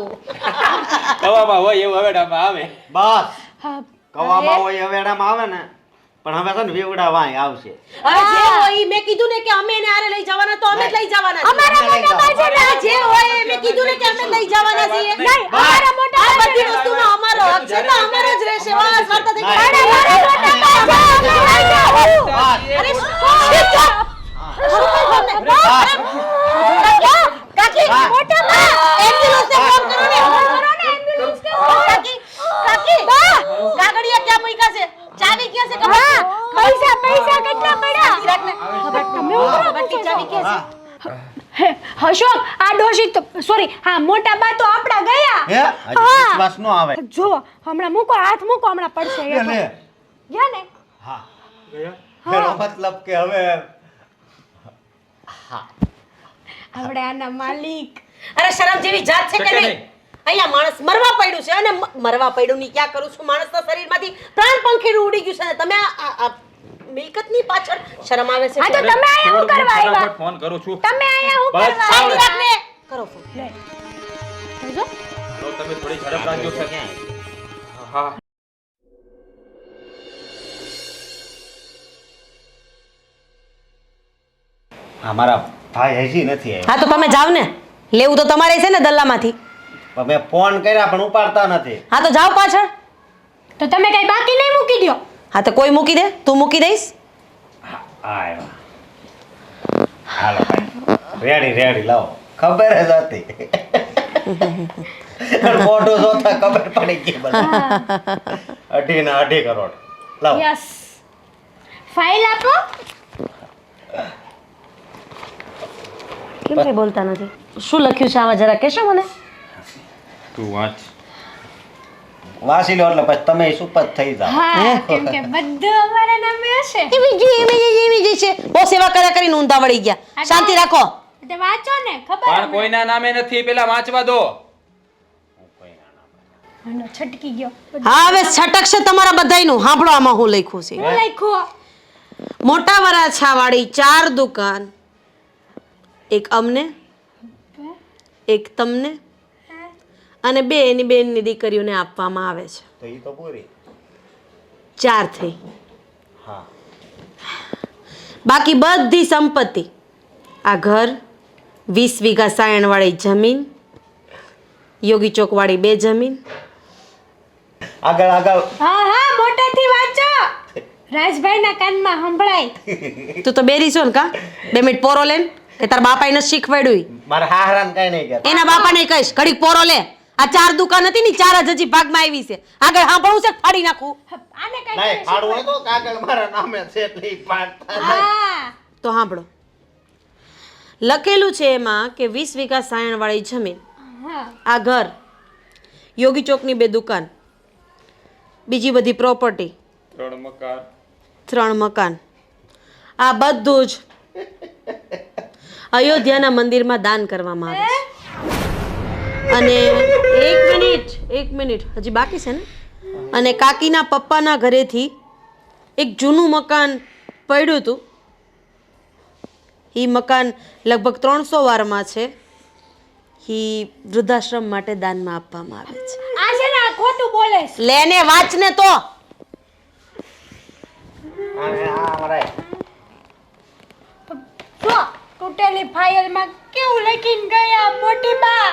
હોય એવું હવેડામાં આવે. બસ હા, કવામાં હોય હવેડામાં આવે ને, પણ હવે છે ને વેવડા વાય આવશે. હવે જે હોય ઈ મેં કીધું ને કે અમે એને હારે લઈ જવાના તો અમે જ લઈ જવાના છીએ. અમારા મોટા ભાઈ છે ને, જે હોય એ મેં કીધું ને કે અમે લઈ જવાના છીએ. નહીં, અમારા મોટા આ ભાઈ બધી વસ્તુનો અમારો હક છે તો અમારો જ રહેશે. વાસ વાર્તા થઈ ગઈ. અરે મારા મોટા ભાઈ છે, અમે લઈ જાઓ. કાકી મોટા બા એમ્બ્યુલન્સને ફોન કરો ને. કાકી કાગડિયા ક્યાં મૂક્યા છે? ચાવી ક્યાં છે? હા, પૈસા કેટલા પડ્યા? તમે બટી ચાવી ક્યાં છે? હે, અશોક આ ડોશી તો સોરી હા મોટા બા તો આપડા ગયા. હે હજી વિશ્વાસ નો આવે. જો હમણાં મૂકો, હાથ મૂકો, હમણાં પડશે એ તો. લે ગયા ને? હા એનો મતલબ કે હવે આપણે આના માલિક. અરે શરમ જેવી જાત છે કે નહીં? અહીંયા માણસ મરવા પડ્યું છે અને મરવા પડ્યું ની ક્યાં કરું છું? માણસના શરીરમાંથી પ્રાણ પંખીડું ઉડી ગયું છે ને તમે આ મિલકતની પાછળ શરમ આવે છે? હા તો તમે અહીંયા શું કરવા આવ્યા? ફોન કરું છું. તમે અહીંયા શું બસ, કરવા શાંતિ આવ્યા? રાખને. કરો ફોન. કરજો. હાલો, તમે થોડી ઝડપ રાખજો. હા અમારા ભાઈ હજી નથી આવ્યા. હા તો તમે જાવ ને, લેવું તો તમારે છે ને દલ્લામાંથી. પણ મેં ફોન કર્યા પણ ઉપાડતા નથી. હા તો જાઓ પાછળ. તો તમે કઈ બાકી નહીં મૂકી દો. હા તો કોઈ મૂકી દે, તું મૂકી દઈશ. આવ્યા હાલો ભાઈ રેડી લાવો. ખબર જ હતી મોટો જોતા ખબર પડી ગઈ બધી. 2.5 કરોડ લાવો. યસ. ફાઇલ આપો. કેમ કઈ બોલતા નથી? શું લખ્યું છે આમાં જરા કહેશો મને? તું વાંચ. વાસી લો એટલે પછી તમે સુપત થઈ જાઓ. હા કેમ કે બધું અમારા નામે હશે. એવી જ છે. બહુ સેવા કર્યા કરીને ઊંધા વળી ગયા. શાંતિ રાખો. તે વાંચો ને ખબર પણ કોઈના નામે નથી, પેલા વાંચવા દો. મને છટકી ગયો. હા હવે છટક છે તમારા બધાયનું. સાંભળો આમાં હું લખ્યું છે. હું લખ્યું. મોટા વરાછાવાળી 4 દુકાન, એક અમને, એક તમને અને 2 એની બેનની દીકરીઓને આપવામાં આવે છે. તો ઈ તો પૂરી 4 થઈ. હા બાકી બધી સંપત્તિ, આ ઘર, 20 વીઘા સાયણવાળી જમીન, યોગી ચોકવાળી 2 જમીન. આગળ હા હા મોટેથી વાંચો. રાજભાઈના કાનમાં સંભળાય. તું તો બેરી છો ને કા? 2 મિનિટ પોરો લે કે તાર બાપાએ નથી શીખવાડ્યું? મારા હાહરાને કઈ નહીં કહેતા. એના બાપાને કહીશ ઘડીક પોરો લે. આ 4 દુકાન હતી ને 4 જ હજી ભાગમાં આવી છે. આગળ સાંભળવું છે કે ફાડી નાખું? આને કઈ નહીં ફાડવું હોય તો કાગળ મારા નામે છે એટલે ઈ પાડતા નહીં. હા તો સાંભળો. લખેલું છે એમાં કે 20 વીઘા સાયણવાળી જમીન, હા આ ઘર, યોગી ચોકની 2 દુકાન, બીજી બધી પ્રોપર્ટી, 3 મકાન, આ બધું જ અયોધ્યાના મંદિરમાં દાન કરવામાં આવે છે. અને એક મિનિટ હજી બાકી છે ને. અને કાકીના પપ્પાના ઘરેથી એક જૂનું મકાન પડ્યું હતું. એ મકાન લગભગ 300 વારમાં છે. એ વૃદ્ધાશ્રમ માટે દાનમાં આપવામાં આવે છે. આ છે ને આ ખોટું બોલે છે. લેને વાંચને તો. અને આ અમારા જો તૂટેલી ફાઇલમાં કેવું લખીને ગયા મોટી બા.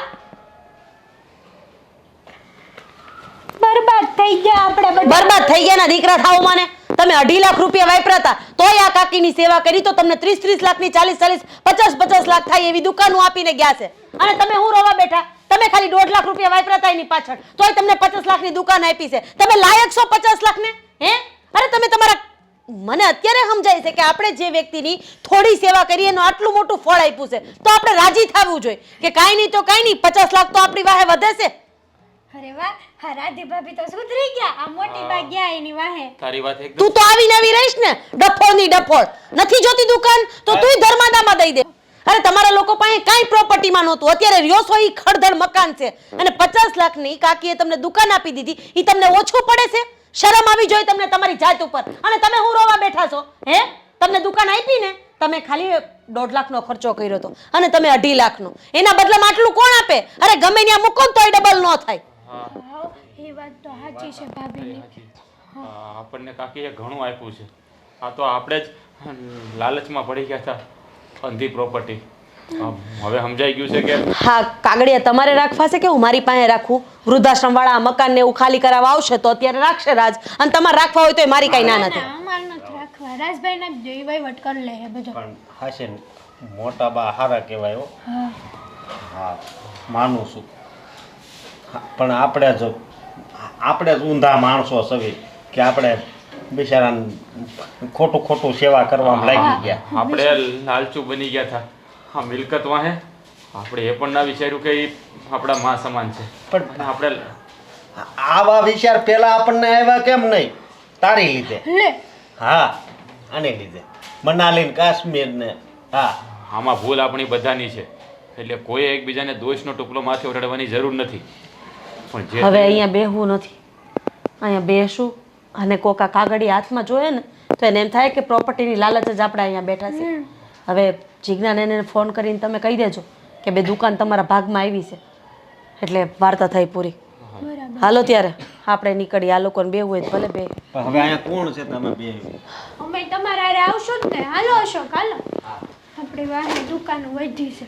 બરબાદ થઈ થઈ ગયા આપણે બધા. બરબાદ થઈ ગયા ના દીકરા થાવ મને. તમે 2.5 લાખ રૂપિયા વાપર્યા હતા તોય આ કાકીની સેવા કરી તો તમને 30 લાખની 40 50 લાખ થાય એવી દુકાનો આપીને ગયા છે. અને તમે હું રોવા બેઠા? તમે ખાલી 1.5 લાખ રૂપિયા વાપર્યા હતા એની પાછળ તોય તમને 50 લાખની દુકાન આપી છે. તમે લાયક છો 50 લાખને? હે? અરે તમે તમારા મને અત્યારે સમજાય છે કે આપણે જે વ્યક્તિની થોડી સેવા કરી એનું આટલું મોટું ફળ આપ્યું છે તો આપણે રાજી થવું જોઈએ કે કાંઈ નહીં તો કાંઈ નહીં 50 લાખ તો આપણી વાહે વધે છે. અરે વાહ, હા રાધી ભાભી તો સુધરી ગયા. આ મોટી બા ગયા એની વાહે. તારી વાત એકદમ તું તો આવીને આવી રહીશ ને ડફોળની ડફોળ. નથી જોતી દુકાન તો તુંય ધર્માદામાં દઈ દે. અરે તમારા લોકો પાસે કાંઈ પ્રોપર્ટીમાં નહોતું અત્યારે રહ્યો છો ઈ ખડધડ મકાન છે અને 50 લાખની કાકીએ તમને દુકાન આપી દીધી ઈ તમને ઓછું પડે છે? શરમ આવી જોઈએ તમને તમારી જાત ઉપર. અને તમે હું રોવા બેઠા છો? હે? તમને દુકાન આપી ને તમે ખાલી 1.5 લાખનો ખર્ચો કર્યો હતો અને તમે 2.5 લાખનો. એના બદલામાં આટલું કોણ આપે? અરે ગમે ત્યાં મૂકો ને તોય ડબલ ન થાય. હા, એ વાત તો સાચી છે ભાભીની. આપણને કાકીએ ઘણું આપ્યું છે. આ તો આપણે જ લાલચમાં પડી ગયા હતા અંધી પ્રોપર્ટી. હવે સમજાઈ ગયું છે કે હા કાગડિયા તમારે રાખવા છે કે હું મારી પાસે રાખું? વૃદ્ધાશ્રમ વાળા મકાન ને એવું ખાલી કરાવવા આવશે તો અત્યારે રાખશે રાજ અને તમારે રાખવા હોય તો મારી કઈ ના નથી. અમાર નથી રાખવા. રાજભાઈ ના જોઈ વહીવટ કરી લે બધો. પણ હાશે મોટા બા હારા કહેવાય હો. હા માનું છું. પણ આપણે જ ઊંધા માણસો સવી કે આપણે બિચારાને ખોટું સેવા કરવામાં લાગી ગયા. આપણે લાલચુ બની ગયા હતા. હા મિલકત વાહે આપણે એ પણ ના વિચાર્યું કે ઈ આપણા માં સમાન છે. પણ અને આપણે આવા વિચાર પેલા આપણને આવ્યા કેમ નહીં? તારી લીધે. લે હા આને લીધે મનાલી ને કાશ્મીર ને. હા આમાં ભૂલ આપણી બધાની છે એટલે કોઈ એકબીજાને દોષનો ટુકડો માથે ઓઢાડવાની જરૂર નથી. પણ જે હવે અહીંયા બેહવું નથી. અહીંયા બેસું અને કોકા કાગળી હાથમાં જોઈએ ને તો એને એમ થાય કે પ્રોપર્ટીની લાલચ જ આપણે અહીંયા બેઠા છે. હવે જીજ્ઞાને એને ફોન કરીને તમે કહી દેજો કે બે દુકાન તમારા ભાગમાં આવી છે એટલે વાર્તા થઈ પૂરી. હાલો ત્યારે આપણે નીકળી. આ લોકોને બેહવું હોય તો ભલે બે. પણ હવે અહીંયા કોણ છે તમે બે? અમે તમારા હારે આવશું જ ને. હાલો અશોક હાલો. આપણી વાહે દુકાન વધી છે.